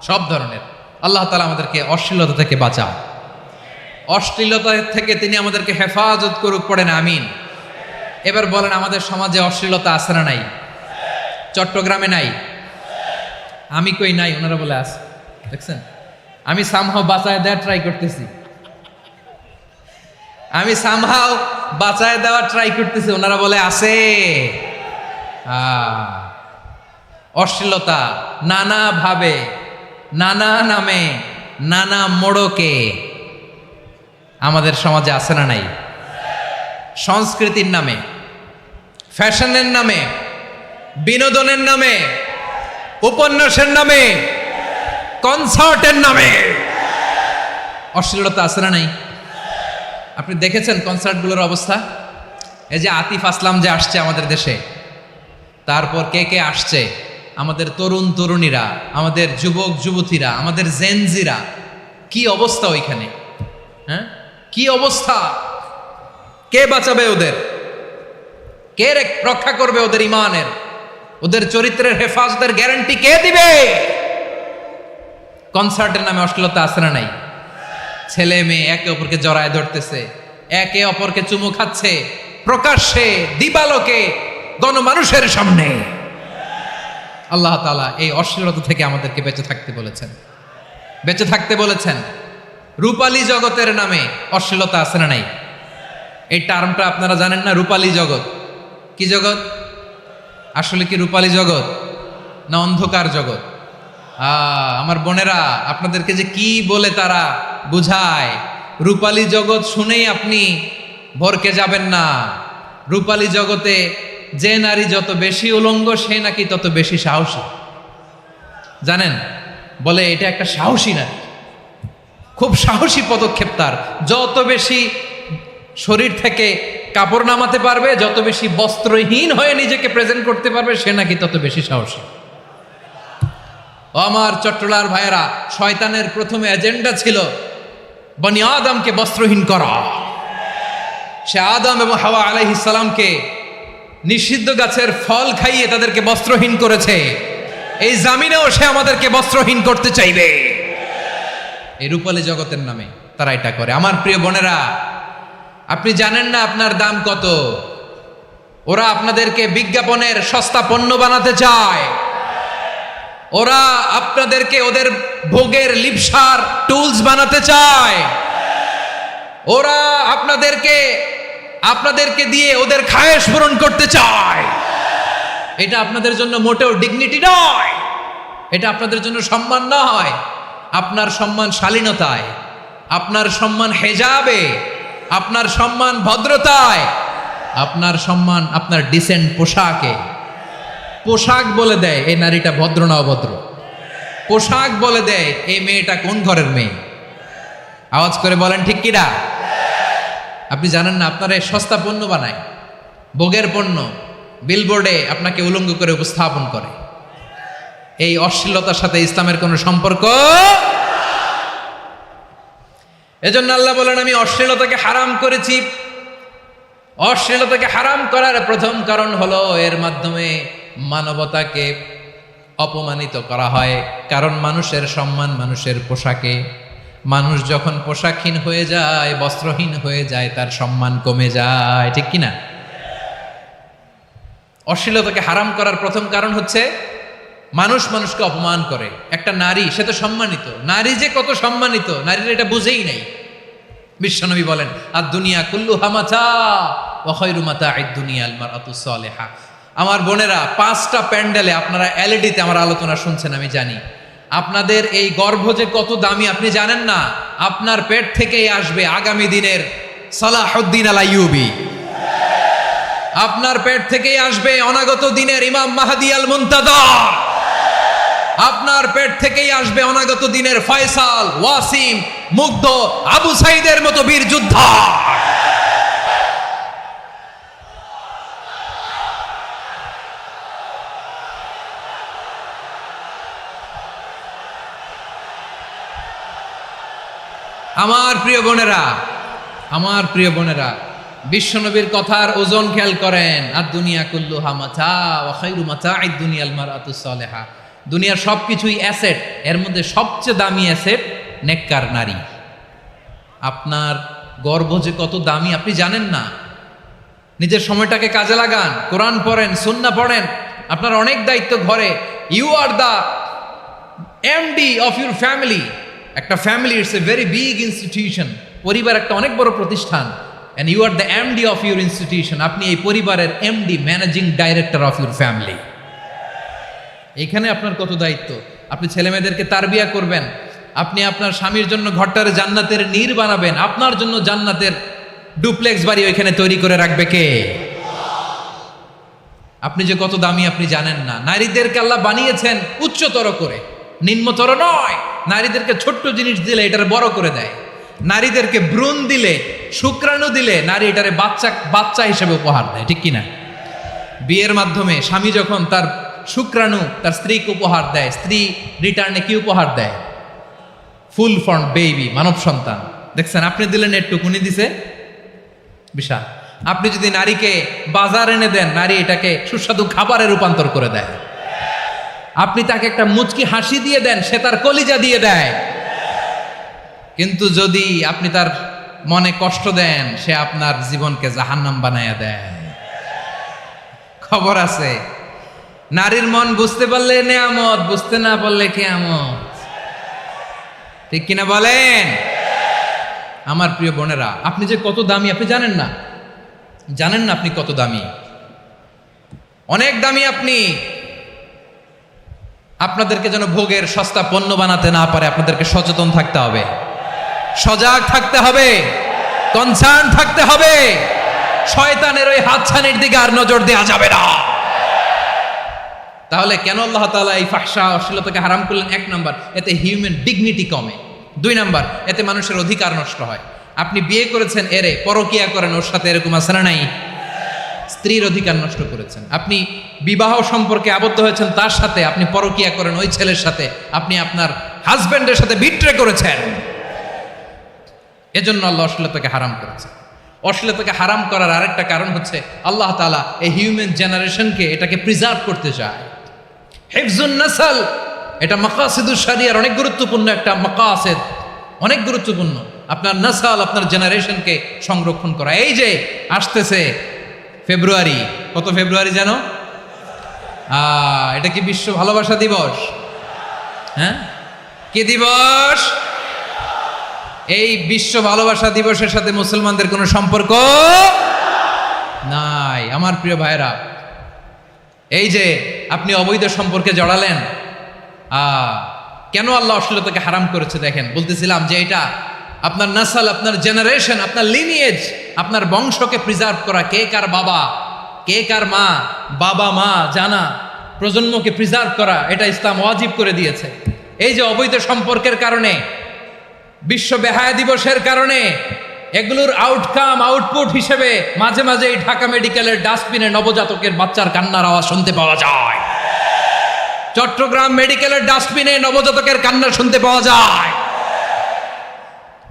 S1: সব ধরনের। আল্লাহ তাআলা আমাদেরকে অশ্লীলতা থেকে বাঁচান, অশ্লীলতা থেকে তিনি আমাদেরকে হেফাজত করুক। পড়েন আমিন। এবার বলেন, আমাদের সমাজে অশ্লীলতা আছে না নাই? চট্টগ্রামে নাই? আমি কই নাই, ওনারা বলে আছে। দেখছেন, আমি সামহাও বাঁচায় দেওয়ার ট্রাই করতেছি, ওনারা বলে আছে। অশ্লীলতা নানা ভাবে, নানা নামে, নানা মোড়কে আমাদের সমাজে আছে না নাই? সংস্কৃতির নামে, ফ্যাশনের নামে, বিনোদনের নামে, উপন্যাসের নামে, কনসার্টের নামে অশ্লীলতা আছে না নাই? আপনি দেখেছেন কনসার্টগুলোর অবস্থা? এই যে আতিফ আসলাম যে আসছে আমাদের দেশে, তারপর কে কে আসছে, আমাদের তরুণ তরুণীরা, আমাদের যুবক যুবতীরা, আমাদের জেনজিরা, কি অবস্থা ওইখানে? হ্যাঁ, কি অবস্থা? কে বাঁচাবে ওদের? কে রক্ষা করবে ওদের ইমানের, ওদের চরিত্রের হেফাজতের গ্যারান্টি কে দিবে? কনসার্টের নামে অশ্লীলতা আছে না নাই? ছেলে মেয়ে একে অপরকে জড়ায় ধরতেছে, একে অপরকে চুমু খাচ্ছে, প্রকাশ্যে, দিবালোকে, গণমানুষের সামনে। আল্লাহ তাআলা এই অশ্লীলতা থেকে আমাদেরকে বেঁচে থাকতে বলেছেন, বেঁচে থাকতে বলেছেন। রূপালী জগতের নামে অশ্লীলতা আছে না নাই? এই টার্মটা আপনারা জানেন না? রূপালী জগৎ কি জগৎ? আসলে কি রূপালী জগৎ না অন্ধকার জগৎ? আমার বোনেরা, আপনাদেরকে যে কি বলে তারা বুঝায়, রূপালী জগৎ শুনেই আপনি ভরকে যাবেন না। রূপালী জগতে যে নারী যত বেশি উলঙ্গ, সে নাকি তত বেশি সাহসী। জানেন, বলে এটা একটা সাহসী নারী, খুব সাহসী পদক্ষেপ তার। যত বেশি শরীর থেকে কাপড় নামাতে পারবে, যত বেশি বস্ত্রহীন হয়ে নিজেকে প্রেজেন্ট করতে পারবে, সে নাকি তত বেশি সাহসী। আমার চট্টলার ভাইয়েরা, শয়তানের প্রথমে এজেন্ডা ছিল বনি আদমকে বস্ত্রহীন করা। সে আদম এবং হাওয়া আলাইহিস সালামকে নিষিদ্ধ গাছের ফল খাইয়ে তাদেরকে বস্ত্রহীন করেছে। এই জামিনেও সে আমাদেরকে বস্ত্রহীন করতে চাইবে। এই রূপালী জগতের নামে তারা এটা করে। আমার প্রিয় বোনেরা, আপনি জানেন না আপনার দাম কত? ওরা আপনাদেরকে বিজ্ঞাপনের সস্তা পণ্য বানাতে চায়। ওরা আপনাদেরকে ওদের ভোগের লিপসার টুলস বানাতে চায়। ওরা আপনাদেরকে দিয়ে ওদের খায়েশ পূরণ করতে চায়। এটা আপনাদের জন্য মোটেও ডিগনিটি নয়, এটা আপনাদের জন্য সম্মান নয়। আপনার সম্মান শালীনতায়, আপনার সম্মান হেজাবে, আপনার সম্মান ভদ্রতায়, আপনার সম্মান আপনার ডিসেন্ট পোশাকে। পোশাক বলে দেয় এই নারীটা ভদ্র না অভদ্র। পোশাক বলে দেয় এই মেয়েটা কোন ঘরের মেয়ে। আওয়াজ করে বলেন ঠিক কিনা? আপনি জানেন না আপনারা সস্তা পণ্য বানায়, ভোগের পণ্য, বিলবোর্ডে আপনাকে উলঙ্গ করে উপস্থাপন করে। এই অশ্লীলতার সাথে ইসলামের কোনো সম্পর্ক। এজন্য আল্লাহ বলেন আমি অশ্লীলতাকে হারাম করেছি। অশ্লীলতাকে হারাম করার প্রথম কারণ হলো এর মাধ্যমে মানবতাকে অপমানিত করা হয়। কারণ মানুষের সম্মান মানুষের পোশাকে। মানুষ যখন পোশাকহীন হয়ে যায়, বস্ত্রহীন হয়ে যায়, তার সম্মান কমে যায়, ঠিক কিনা? অশ্লীলতাকে হারাম করার প্রথম কারণ হচ্ছে মানুষ মানুষকে অপমান করে। একটা নারী, সে তো সম্মানিত, নারী যে কত সম্মানিত নারীরা এটা বুঝেই নাই। বিশ্বনবী বলেন আর দুনিয়া কুল্লুহা মাতা ওয়া খায়রু মাতা'আদ দুনিয়া আল মারআতু সালিহা। আমার বোনেরা, 5টা প্যান্ডেলে আপনারা এলইডিতে আমার আলোচনা শুনছেন, আমি জানি। আপনাদের এই গর্ভ যে কত দামি আপনি জানেন না। আপনার পেট থেকেই আসবে আগামী দিনের সালাহুদ্দিন আল আইয়ুবী। আপনার পেট থেকেই আসবে অনাগত দিনের ইমাম মাহদী আল মুনতাযর। আপনার পেট থেকেই আসবে অনাগত দিনের ফয়সাল, ওয়াসিম, মুগ্ধ, আবু সাইদের মতো বীর যোদ্ধা। আমার প্রিয় বোনেরা, আমার প্রিয় বোনেরা, বিশ্বনবীর কথার ওজন খেয়াল করেন। আর দুনিয়া কুল্লুহা মাতা ওয়া খায়রু মাতা'আদ দুনিয়া আল মারআতু সালিহা। দুনিয়ার সবকিছুই অ্যাসেট, এর মধ্যে সবচেয়ে দামি অ্যাসেট নেককার নারী। আপনার গর্ভ যে কত দামি আপনি জানেন না। নিজের সময়টাকে কাজে লাগান, কোরআন পড়েন, সুন্নাহ পড়েন। আপনার অনেক দায়িত্ব ঘরে। You are the MD of your family. একটা family it's a very big institution. পরিবার একটা অনেক বড় প্রতিষ্ঠান। And you are the MD of your institution. আপনি এই পরিবারের MD, managing director of your family. এখানে আপনার কত দায়িত্ব। আপনি ছেলেমেয়েদেরকে তারবিয়া করবেন। আপনি আপনার স্বামীর জন্য ঘরটারে জান্নাতের নীর বানাবেন। আপনার জন্য জান্নাতের ডুপ্লেক্স বাড়ি ওইখানে তৈরি করে রাখবে কে? আপনি যে কত দামি আপনি জানেন না। নারীদেরকে আল্লাহ বানিয়েছেন উচ্চতর করে, নিম্নতর নয়। নারীদেরকে ছোট্ট জিনিস দিলে এটারে বড় করে দেয়। নারীদেরকে ভ্রূণ দিলে, শুক্রাণু দিলে নারী এটারে বাচ্চা হিসেবে উপহার দেয়, ঠিক কিনা? বিয়ের মাধ্যমে স্বামী যখন তার শুক্রাণু তার স্ত্রীকে উপহার দেয়, স্ত্রী রিটার্নে কি উপহার দেয়? ফুল ফর্ম বেবি, মানব সন্তান। দেখছেন, আপনি দিলেন একটুক, উনি দিছে বিশাল। আপনি যদি নারীকে বাজার এনে দেন, নারী এটাকে সুস্বাদু খাবারে রূপান্তর করে দেয়। আপনি তাকে একটা মুচকি হাসি দিয়ে দেন, সে তার কলিজা দিয়ে দেয়। কিন্তু যদি আপনি তার মনে কষ্ট দেন, সে আপনার জীবনকে জাহান্নাম বানায়া দেয়। খবর আছে, নারীর মন বুঝতে পারলে নেয়ামত, বুঝতে না পারলে কিয়ামত, ঠিক কিনা বলেন? আমার প্রিয় বোনেরা, আপনি যে কত দামি আপনি জানেন না। জানেন না আপনি কত দামি, অনেক দামি আপনি। আপনাদেরকে যেন ভোগের সস্তা পণ্য বানাতে না পারে আপনাদেরকে সচেতন থাকতে হবে, সজাগ থাকতে হবে, কনসার্ন থাকতে হবে। শয়তানের ওই হাতছানির দিকে আর নজর দেওয়া যাবে না। তাহলে কেন আল্লাহ তাআলা এই ফাহশা অশ্লীলতাকে হারাম করলেন? 1 নাম্বার, এতে হিউম্যান ডিগনিটি কমে। 2 নাম্বার, এতে মানুষের অধিকার নষ্ট হয়। আপনি বিয়ে করেছেন, এরে পরকিয়া করেন, ওর সাথে এরকম আছে না নাই? স্ত্রীর অধিকার নষ্ট করেছেন। আপনি বিবাহ সম্পর্কে আবদ্ধ হয়েছেন তার সাথে, আপনি পরকিয়া করেন ওই ছেলের সাথে, আপনি আপনার হাজবেন্ডের সাথে বিট্রে করেছেন। এজন্য আল্লাহ অশ্লীলতাকে হারাম করেছেন। অশ্লীলতাকে হারাম করার আরেকটা কারণ হচ্ছে আল্লাহ তাআলা এই হিউম্যান জেনারেশনকে এটাকে প্রিজার্ভ করতে চায়। হিফজুন নাসল, এটা মাকাসিদুশ শরিয়ার অনেক গুরুত্বপূর্ণ একটা মাকাসিদ, অনেক গুরুত্বপূর্ণ। আপনার নাসল, আপনার জেনারেশনকে সংরক্ষণ করা। এই যে আসতেছে ফেব্রুয়ারি, কত ফেব্রুয়ারি জানো? এটা কি বিশ্ব ভালোবাসা দিবস? হ্যাঁ, কি দিবস? এই বিশ্ব ভালোবাসা দিবসের সাথে মুসলমানদের কোনো সম্পর্ক নাই। আমার প্রিয় ভাইরা, এই যে আপনি অবৈধ সম্পর্কে জড়ালেন, কেন আল্লাহ অশ্লীলতাকে হারাম করেছে দেখেন। বলতেছিলাম যে এটা আপনার নাসাল, আপনার জেনারেশন, আপনার লিনিয়েজ, আপনার বংশকে প্রিজার্ভ করা, কে কার বাবা, কে কার মা, বাবা মা জানা, প্রজন্মকে প্রিজার্ভ করা, এটা ইসলাম ওয়াজিব করে দিয়েছে। এই যে অবৈধ সম্পর্কের কারণে, বিশ্ব বেহায়া দিবসের কারণে, এগুলোর আউটকাম, আউটপুট হিসেবে মাঝে মাঝে এই ঢাকা মেডিকেলের ডাস্টবিনে নবজাতকের বাচ্চার কান্নার আওয়াজ শুনতে পাওয়া যায়। চট্টগ্রাম মেডিকেলের ডাস্টবিনে নবজাতকের কান্না শুনতে পাওয়া যায়।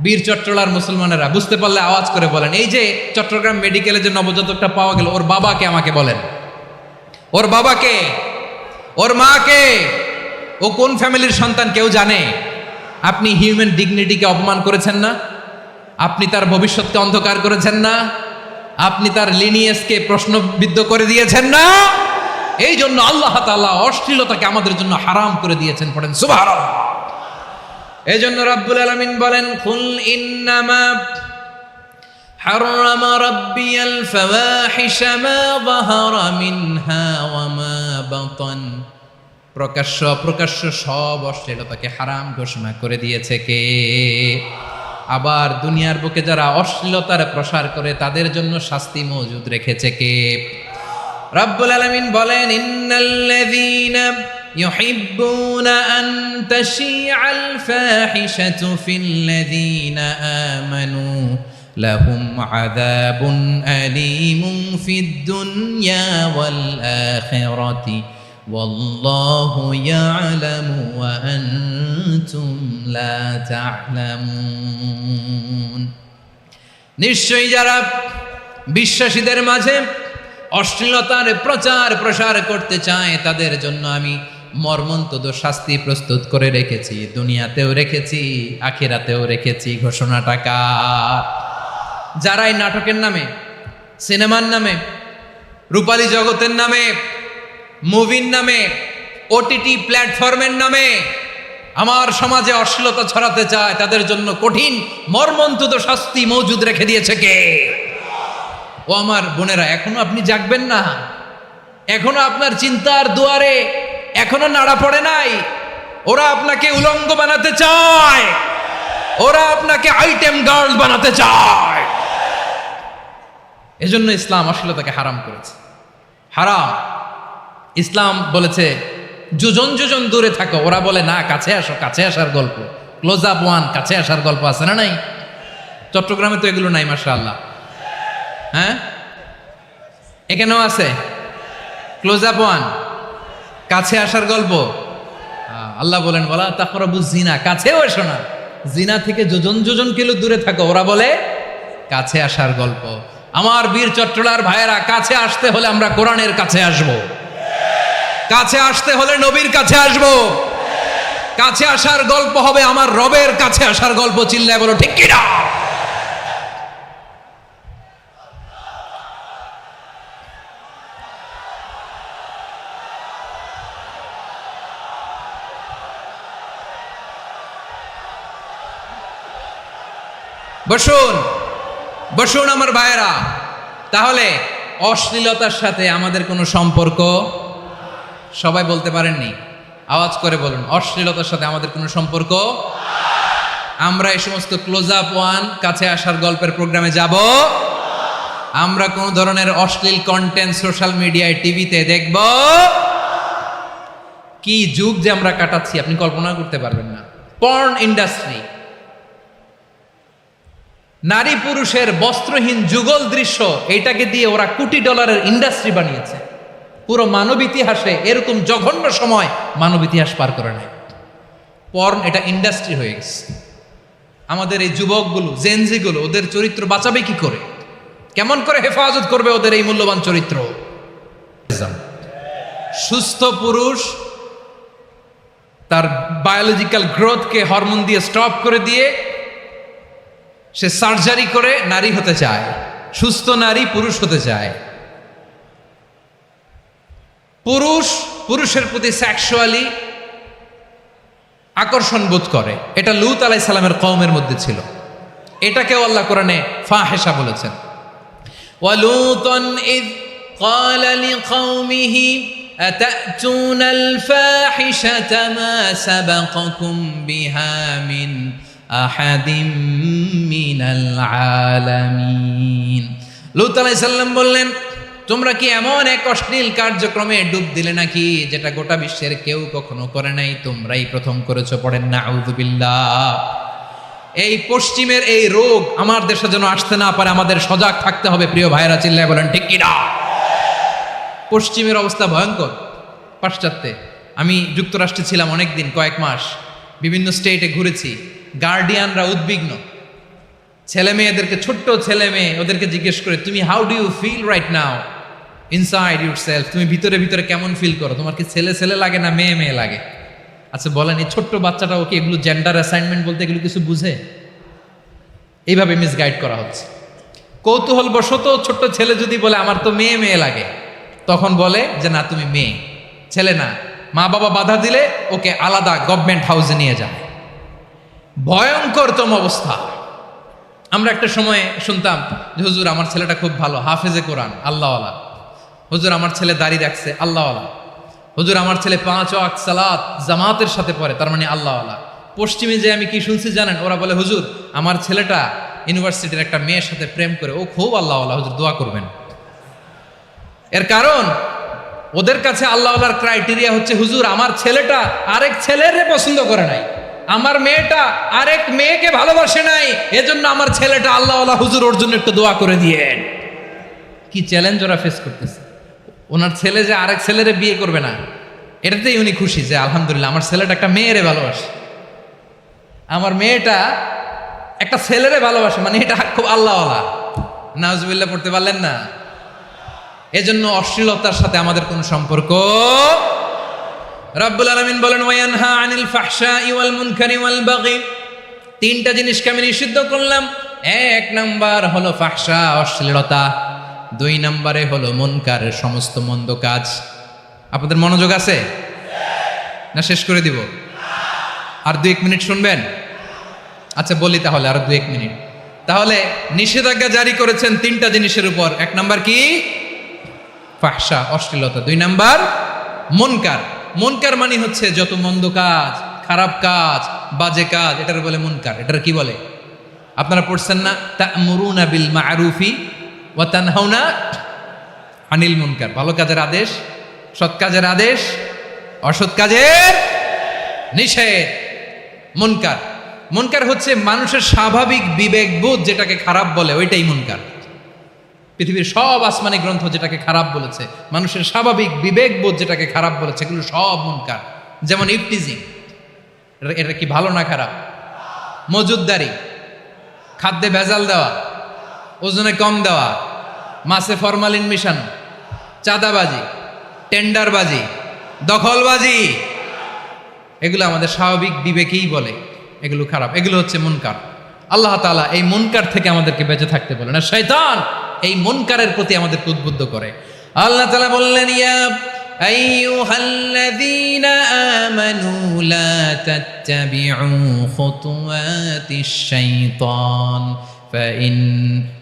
S1: বীর চট্টলার মুসলমানেরা বুঝতে পারলে আওয়াজ করে বলেন, এই যে চট্টগ্রাম মেডিকেলে যে নবজাতকটা পাওয়া গেল, ওর বাবাকে আমাকে বলেন, ওর বাবাকে, ওর মাকে, ও কোন ফ্যামিলির সন্তান কেউ জানে? আপনি হিউম্যান ডিগনিটিকে অপমান করেছেন না? আপনি তার ভবিষ্যৎকে অন্ধকার করেছেন না? আপনি তার লিনিয়েজকে প্রশ্নবিদ্ধ করে দিয়েছেন না? এই জন্য আল্লাহ তাআলা অশ্লীলতাকে আমাদের জন্য হারাম করে দিয়েছেন। পড়েন সুবহানাল্লাহ। এই জন্য রাব্বুল আলামিন বলেন, কুল ইন্নামা হারামা রাব্বিয়াল ফাওয়াহিশা মা যাহারা মিনহা ওয়া মা বাতান। প্রকাশ্য অপ্রকাশ্য সব অশ্লীলতাকে হারাম ঘোষণা করে দিয়েছে কে? আবার দুনিয়ার বুকে যারা অশ্লীলতার প্রসার করে তাদের জন্য শাস্তি মজুদ রেখেছে কে? রাব্বুল আলামিন বলেন, ইন্নাল্লাযীনা ইউহিব্বুনা আন তাশিআল ফাহিশাতু ফিল্লাযীনা আমানু লাহুম আযাবুন আলীমুন ফিদ দুনিয়া ওয়াল আখিরাতি ওয়াল্লাহু ইয়ালামু ওয়া আনতুম লা তা'লামুন। নিশ্চয়ই যারা বিশ্বাসীদের মাঝে অশ্লীলতার প্রচার প্রসার করতে চায় তাদের জন্য আমি মর্মন্তুদ শাস্তি প্রস্তুত করে রেখেছি, দুনিয়াতেও রেখেছি, আখিরাতেও রেখেছি। ঘোষণাটা কার? যারাই নাটকের নামে, সিনেমার নামে, রূপালী জগতের নামে, মুভির নামে, ওটিটি প্ল্যাটফর্মের নামে আমার সমাজে অশ্লীলতা ছড়াতে চায় তাদের জন্য কঠিন মর্মন্তুদ শাস্তি মজুদ রেখে দিয়েছে কে? ও আমার বোনেরা, এখনো আপনি জাগবেন না? এখনো আপনার চিন্তার দুয়ারে এখনো নাড়া পড়ে নাই? ওরা আপনাকে উলঙ্গ বানাতে চায়, ওরা আপনাকে আইটেম গার্ল বানাতে চায়। এজন্য ইসলাম অশ্লীলতাকে হারাম করেছে। হারাম। ইসলাম বলেছে যোজন যোজন দূরে থাকো, ওরা বলে না কাছে আসো, কাছে আসার গল্প, ক্লোজ আপ ওয়ান, কাছে আসার গল্প আছে না নাই? চট্টগ্রামে তো এগুলো নাই মাশাআল্লাহ। হ্যাঁ, এখানেও আছে ক্লোজ আপ ওয়ান, কাছে আসার গল্প। আল্লাহ বলেন, ওয়ালা তাকরাবুজ জিনা, কাছেও এসো না, জিনা থেকে যোজন যোজন কিলো দূরে থাকো, ওরা বলে কাছে আসার গল্প। আমার বীর চট্টলার ভাইয়েরা, কাছে আসতে হলে আমরা কোরআনের কাছে আসব, কাছে আসতে হলে নবীর কাছে আসব, কাছে আসার গল্প হবে আমার রবের কাছে আসার গল্প। চিল্লায় বলো ঠিক কিনা? বসুন বসুন আমার ভাইয়েরা। তাহলে অশ্লীলতার সাথে আমাদের কোনো সম্পর্ক? সবাই বলতে পারেননি, আওয়াজ করে বলুন, অশ্লীলতার সাথে আমাদের কোনো সম্পর্ক? আমরা এই সমস্ত ক্লোজ আপ ওয়ান, কাছে আসার গল্পের প্রোগ্রামে যাব? আমরা কোন ধরনের অশ্লীল কন্টেন্ট সোশ্যাল মিডিয়ায়, টিভিতে দেখব? কি যুগ যে আমরা কাটাচ্ছি আপনি কল্পনা করতে পারবেন না। পর্ন ইন্ডাস্ট্রি, নারী পুরুষের বস্ত্রহীন যুগল দৃশ্য, এইটাকে দিয়ে ওরা কোটি ডলারের ইন্ডাস্ট্রি বানিয়েছে। পুরো মানব ইতিহাসে এরকম জঘন্য সময় মানব ইতিহাস পার করে নাই। পর্ন এটা ইন্ডাস্ট্রি হয়ে গেছে। আমাদের এই যুবকগুলো, জেনজিগুলো, ওদের চরিত্র বাঁচাবে কি করে? কেমন করে হেফাজত করবে ওদের এই মূল্যবান চরিত্র? সুস্থ পুরুষ তার বায়োলজিক্যাল গ্রোথকে হরমোন দিয়ে স্টপ করে দিয়ে সে সার্জারি করে নারী হতে চায়। সুস্থ নারী পুরুষ হতে চায়। পুরুষ পুরুষের প্রতি সেক্সুয়ালি আকর্ষণ বোধ করে। এটা লূত আলাইহিস সালামের কওমের মধ্যে ছিল। এটাকেও আল্লাহ কোরআনে ফাহিশা বলেছেন। ওয়ালুতান ইয قال لقومه أتأتون الفاحشة ما سبقكم بها من أحد من العالمين। লূত আলাইহিস সালাম বললেন, তোমরা কি এমন এক অশ্লীল কার্যক্রমে ডুব দিলে নাকি যেটা গোটা বিশ্বের কেউ কখনো করে নাই, তোমরাই প্রথম করেছো। পড়েন নাউযুবিল্লাহ। এই পশ্চিমের এই রোগ আমার দেশে যেন আসতে না পারে, আমাদের সজাগ থাকতে হবে। প্রিয় ভাইরা চিল্লায় বলেন ঠিক কি না? পশ্চিমের অবস্থা ভয়ঙ্কর। পাশ্চাত্যে আমি যুক্তরাষ্ট্রে ছিলাম অনেকদিন, কয়েক মাস, বিভিন্ন স্টেটে ঘুরেছি। গার্ডিয়ানরা উদ্বিগ্ন, ছেলে মেয়েদেরকে, ছোট্ট ছেলে মেয়ে, ওদেরকে জিজ্ঞেস করে, তুমি how do you feel right now inside yourself? তুমি ভিতরে ভিতরে কেমন ফিল করো? তোমার কি ছেলে ছেলে লাগে না মেয়ে মেয়ে লাগে? আচ্ছা বলেন, এই ছোট্ট বাচ্চাটা ওকে এগুলো জেন্ডার অ্যাসাইনমেন্ট বলতে এগুলো কিছু বুঝে? এইভাবে মিসগাইড করা হচ্ছে। কৌতূহল বশত ছোট্ট ছেলে যদি বলে আমার তো মেয়ে মেয়ে লাগে, তখন বলে যে না তুমি মেয়ে, ছেলে না। মা বাবা বাধা দিলে ওকে আলাদা গভর্নমেন্ট হাউসে নিয়ে যায়। ভয়ঙ্করতম অবস্থা। আমরা একটা সময় শুনতাম যে হুজুর আমার ছেলেটা খুব ভালো, হাফেজে কোরআন, আল্লাহওয়ালা। হুজুর আমার ছেলে দাড়ি রাখছে, আল্লাহওয়ালা। হুজুর আমার ছেলে 5 ওয়াক্ত সালাত জামাতের সাথে পড়ে, তার মানে আল্লাহওয়ালা। পশ্চিমে যে আমি কি শুনছি জানেন? ওরা বলে হুজুর আমার ছেলেটা ইউনিভার্সিটির একটা মেয়ের সাথে প্রেম করে, ও খুব আল্লাহওয়ালা, হুজুর দোয়া করবেন। এর কারণ ওদের কাছে আল্লাহওয়ালার ক্রাইটেরিয়া হচ্ছে হুজুর আমার ছেলেটা আরেক ছেলের পছন্দ করে নাই, আমার মেয়েটা আরেক মেয়েকে ভালোবাসে নাই, এজন্য আমার ছেলেটা আল্লাহওয়ালা, হুজুর ওর জন্য একটু দোয়া করে দিয়েন। কি চ্যালেঞ্জ ওরা ফেস করতেছে। ওনার ছেলে যে আরেক ছেলেরে বিয়ে করবে না, এটাতেই উনি খুশি যে আলহামদুলিল্লাহ আমার ছেলেটা একটা মেয়েরে ভালোবাসে, আমার মেয়েটা একটা ছেলেরে ভালোবাসে, মানে এটা খুব আল্লাহওয়ালা। নাউজুবিল্লাহ পড়তে পারলেন না? এজন্য অশ্লীলতার সাথে আমাদের কোনো সম্পর্ক। রাব্বুল আলামিন বলেন ওয়ায়ানহা আনিল ফাহশাই ওয়াল মুনকারি ওয়াল বাগি। তিনটা জিনিসকে আমি নিষিদ্ধ করলাম। এক নাম্বার হলো ফাহশা, অশ্লীলতা। 2 নম্বরে হলো মুনকার, সমস্ত মন্দ কাজ। আপনাদের মনোযোগ আছে না? শেষ করে দিব? আর 2-1 মিনিট শুনবেন? আচ্ছা বলি তাহলে, আর 2-1 মিনিট। তাহলে নিষেধাজ্ঞা জারি করেছেন 3টা জিনিসের উপর। 1 নাম্বার কি? ফাহশা, অশ্লীলতা। 2 নাম্বার মুনকার। মুনকার মানে হচ্ছে যত মন্দ কাজ, খারাপ কাজ, বাজে কাজ, এটার বলে মুনকার। এটার কি বলে? আপনারা পড়ছেন না? তা'মুরুনা বিল মা'রুফি ওয়া তানহাউনা আনিল মুনকার। ভালো কাজের আদেশ, সৎ কাজের আদেশ, অসৎ কাজের নিষেধ। মুনকার, মুনকার হচ্ছে মানুষের স্বাভাবিক বিবেকবোধ যেটাকে খারাপ বলে, ওইটাই মুনকার। পৃথিবীর সব আসমানি গ্রন্থ যেটাকে খারাপ বলেছে, মানুষের স্বাভাবিক বিবেকবোধ যেটাকে খারাপ বলেছে, এগুলো সব মুনকার। যেমন ইফটিজিং, এটা কি ভালো না খারাপ? মজুদদারি, খাদ্যে ভেজাল দেওয়া, ওজনে কম দেওয়া, মাছে ফরমালিন মিশানো, চাঁদাবাজি, টেন্ডারবাজি, দখলবাজি, এগুলো আমাদের স্বাভাবিক বিবেকেই বলে এগুলো খারাপ, এগুলো হচ্ছে মুনকার। আল্লাহ তাআলা এই মুনকার থেকে আমাদেরকে বেঁচে থাকতে বলেন, আর শয়তান এই মুনকারের প্রতি আমাদেরকে উদ্বুদ্ধ করে। আল্লাহ তাআলা বললেন ইয়া আইয়ুহাল্লাযীনা আমানু লা তাত্তাবিউ খুতুওয়াতিশ শাইতান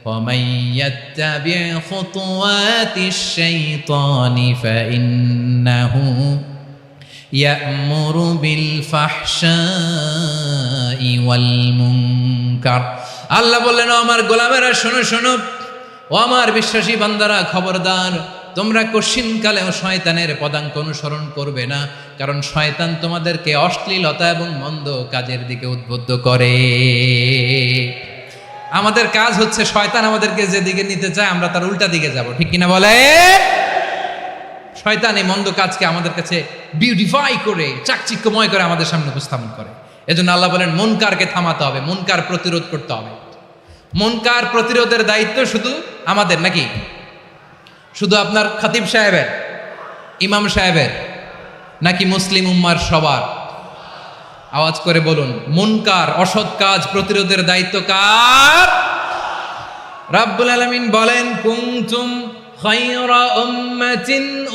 S1: ومن يتبع خطوات الشيطان فإنه يأمر بالفحشاء والمنكر। আল্লাহ বললেন ও আমার গোলামেরা শোনো শোনো, ও আমার বিশ্বাসী বান্দারা খবরদার, তোমরা কশিনকালেও শয়তানের পদাঙ্ক অনুসরণ করবে না, কারণ শয়তান তোমাদেরকে অশ্লীলতা এবং মন্দ কাজের দিকে উদ্বুদ্ধ করে। আমাদের কাজ হচ্ছে শয়তান আমাদেরকে যেদিকে নিতে চায় আমরা তার উল্টা দিকে যাব, ঠিক কিনা বলে? শয়তান এই মন্দ কাজকে আমাদের কাছে বিউটিফাই করে, চাকচিক্যময় করে আমাদের সামনে উপস্থাপন করে। এজন্য আল্লাহ বলেন মুনকারকে থামাতে হবে, মুনকার প্রতিরোধ করতে হবে। মুনকার প্রতিরোধের দায়িত্ব শুধু আমাদের নাকি? শুধু আপনার খতিব সাহেবের, ইমাম সাহেবের, নাকি মুসলিম উম্মার সবার? আওয়াজ করে বলুন, মুনকার অসৎ কাজ প্রতিরোধের দায়িত্ব কার? রাব্বুল আলামিন বলেন কুনতুম خير أمة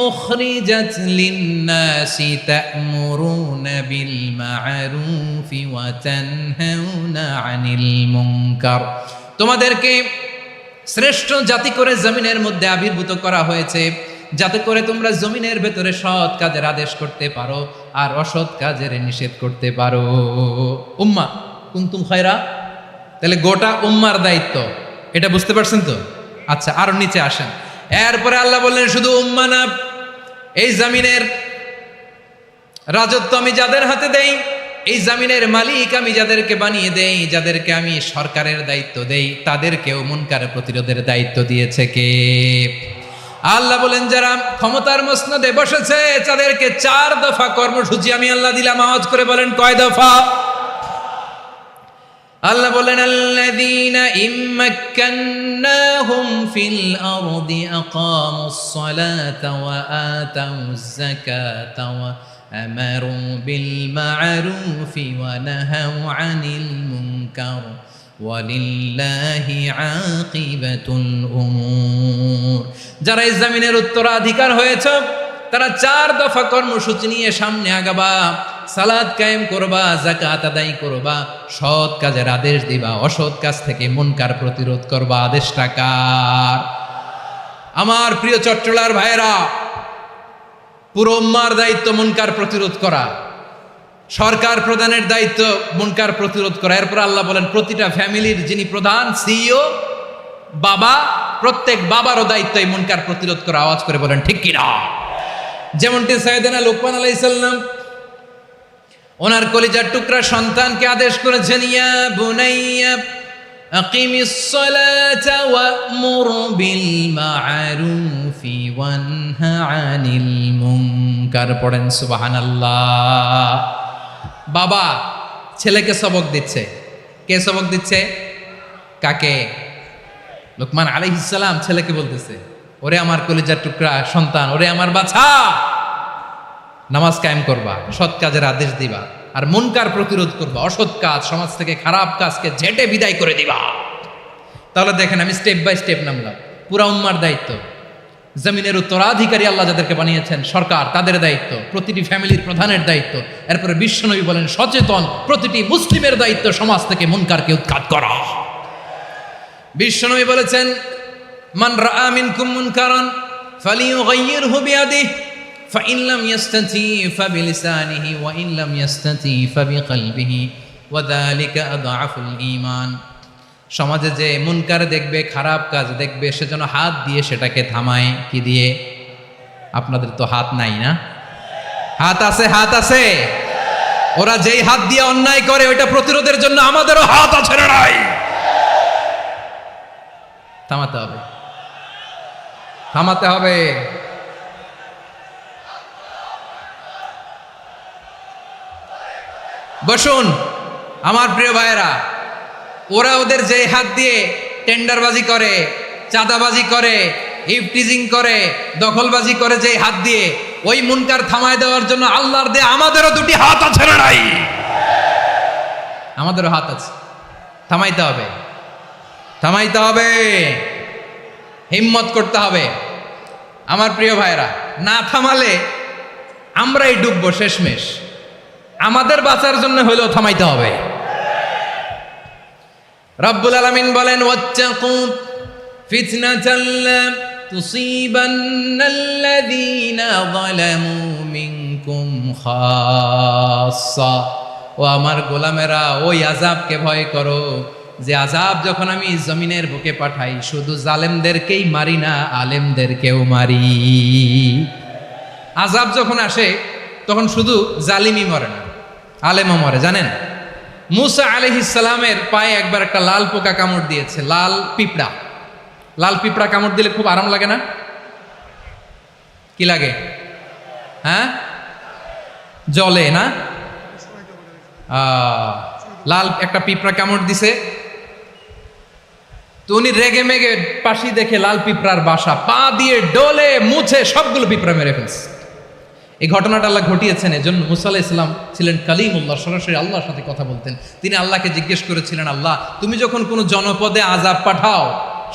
S1: أخرجت للناس تأمرون بالمعروف وتنهون عن المنكر তোমাদেরকে শ্রেষ্ঠ জাতি করে জমিনের মধ্যে আবির্ভূত করা হয়েছে যাতে করে তোমরা জমিনের ভেতরে সৎ কাজের আদেশ করতে পারো আর অসৎ কাজের নিষেধ করতে পারো। উম্মাহ কুনতুম খায়রা, তাহলে গোটা উম্মার দায়িত্ব, এটা বুঝতে পারছেন তো? আচ্ছা, আরো নিচে আসেন। এরপরে আল্লাহ বললেন শুধু উম্মাহ না, এই জমিনের রাজত্ব আমি যাদের হাতে দেই, এই জমিনের মালিক আমি যাদেরকে বানিয়ে দেই, যাদেরকে আমি সরকারের দায়িত্ব দেই, তাদেরকেও মুনকার প্রতিরোধের দায়িত্ব দিয়েছে কে? আল্লাহ বলেন যারা ক্ষমতার মসনদে বসেছে তাদেরকে 4 দফা কর্মসূচি আমি আল্লাহ দিলাম। আওয়াজ করে বলেন কয় দফা? আল্লাহ বলেন আল্লাযীনা ইম্মাক্কান্নাহুম ফিল আরদি আকামুস সালাতা ওয়া আতাউজ যাকাতা ওয়া আমারু বিল মা'রুফি ওয়া নাহাউ আনিল মুনকার ওয়ালিল্লাহি আকিবাতুল উমুর। যারা এই জমিনের উত্তরাধিকার হয়েছে তারা 4 দফা কর্মসূচি নিয়ে সামনে আগাবা। সালাত কায়েম করবা, যাকাত আদায় করবা, সৎ কাজের আদেশ দিবা, অসৎ কাজ থেকে মুনকার প্রতিরোধ করবা। আদেশটা কার? আমার প্রিয় চট্টলার ভাইয়েরা, পুরো উম্মার দায়িত্ব মুনকার প্রতিরোধ করা, সরকার প্রধানের দায়িত্ব মুনকার প্রতিরোধ করা। এরপর আল্লাহ বলেন প্রতিটা ফ্যামিলির যিনি প্রধান সিইও বাবা, প্রত্যেক বাবারও দায়িত্ব এই মুনকার প্রতিরোধ করা। আওয়াজ করে বলেন ঠিক কিনা? যেমনটি সাইয়েদনা লোকমান আলাইহিস সালাম ওনার কলিজার টুকরা সন্তানকে আদেশ করেছেন, ইয়া বুনাইয়া আকিমিস সালাতা ওয়া'মুর বিল মা'রুফি ওয়ানহা আনিল মুনকার। পড়েন সুবহানাল্লাহ। বাবা ছেলেকে সবক দিচ্ছে। কে সবক দিচ্ছে? কাকে? লোকমান আলাইহিস সালাম ছেলেকে বলতেছে, ওরে আমার কলিজার টুকরা সন্তান, ওরে আমার বাছা, নামাজ কায়েম করবা, সৎ কাজের আদেশ দিবা, আর মুনকার প্রতিরোধ করবা, অসৎ কাজ, সমাজ থেকে খারাপ কাজকে ঝেঁটে বিদায় করে দিবা। তাহলে দেখেন আমি স্টেপ বাই স্টেপ নামলাম। পুরা উম্মার দায়িত্ব, জমিনের উত্তরাধিকারী আল্লাহ যাদেরকে বানিয়েছেন সরকার, তাদের দায়িত্ব, প্রতিটি ফ্যামিলির প্রধানের দায়িত্ব। এরপরে বিশ্বনবী বলেন সচেতন প্রতিটি মুসলিমের দায়িত্ব সমাজ থেকে মুনকারকে উৎখাত করা। বিশ্বনবী বলেছেন মান রাআ মিনকুম মুনকারান ফালিয়ুগাইয়িরহু বিয়াদিহি ফাইন লাম ইয়াস্তাতি ফাবিলিসানিহি ওয়া ইন লাম ইয়াস্তাতি ফাবিকলবিহি ওয়া যালিকা আযআফুল ঈমান। সমাজে যে মুনকার দেখবে, খারাপ কাজ দেখবে, সে যেন হাত দিয়ে সেটাকে থামায়। কি দিয়ে? আপনাদের তো হাত নাই না? হাত আছে, হাত আছে। ওরা যেই হাত দিয়ে অন্যায় করে ওইটা প্রতিরোধের জন্য আমাদেরও হাত আছে না নাই? থামাতে হবে, থামাতে হবে। বসুন আমার প্রিয় ভাইয়েরা, ওরা ওদের যে হাত দিয়ে টেন্ডারবাজি করে, চাঁদাবাজি করে, ইফটিজিং করে, দখলবাজি করে, যে হাত দিয়ে, ওই মুনকার থামায় দেওয়ার জন্য আল্লাহর দিয়ে আমাদেরও 2টি হাত আছে না নাই? আমাদেরও হাত আছে। থামাইতে হবে, থামাইতে হবে, হিম্মত করতে হবে। আমার প্রিয় ভাইরা, না থামালে আমরাই ডুববো শেষমেশ। আমাদের বাঁচার জন্য হলেও থামাইতে হবে। রব্বুল আলামিন বলেন ওয়াত্তাকু ফিতনাতাল লা তুসিবান্নাল্লাযীনা যালামু মিনকুম খাসসা। ও আমার গোলামেরা, ওই আযাবকে ভয় করো যে আযাব যখন আমি জমিনের বুকে পাঠাই শুধু জালেমদেরকেই মারি না, আলেমদেরকেও মারি। আযাব যখন আসে তখন শুধু জালিমই মরে না, আলেমও মরে। জানেন মুসা আলাইহিস সালামের পায়ে একবার একটা লাল পোকা কামড় দিয়েছে, লাল পিঁপড়া। লাল পিঁপড়া কামড় দিলে খুব আরাম লাগে না? কি লাগে? হ্যাঁ, জলে না? লাল একটা পিঁপড়া কামড় দিছে, তো উনি রেগে মেগে পাশি দেখে লাল পিঁপড়ার বাসা, পা দিয়ে ডলে মুছে সবগুলো পিঁপড়া মেরে ফেলছে। এই ঘটনাটা আল্লাহ ঘটিয়েছেন। এজন্য মুসা আলাইহিস সালাম ছিলেন কালিমুল্লাহ, সরাসরি আল্লাহর সাথে কথা বলতেন। তিনি আল্লাহকে জিজ্ঞেস করেছিলেন, আল্লাহ তুমি যখন কোনো জনপদে আযাব পাঠাও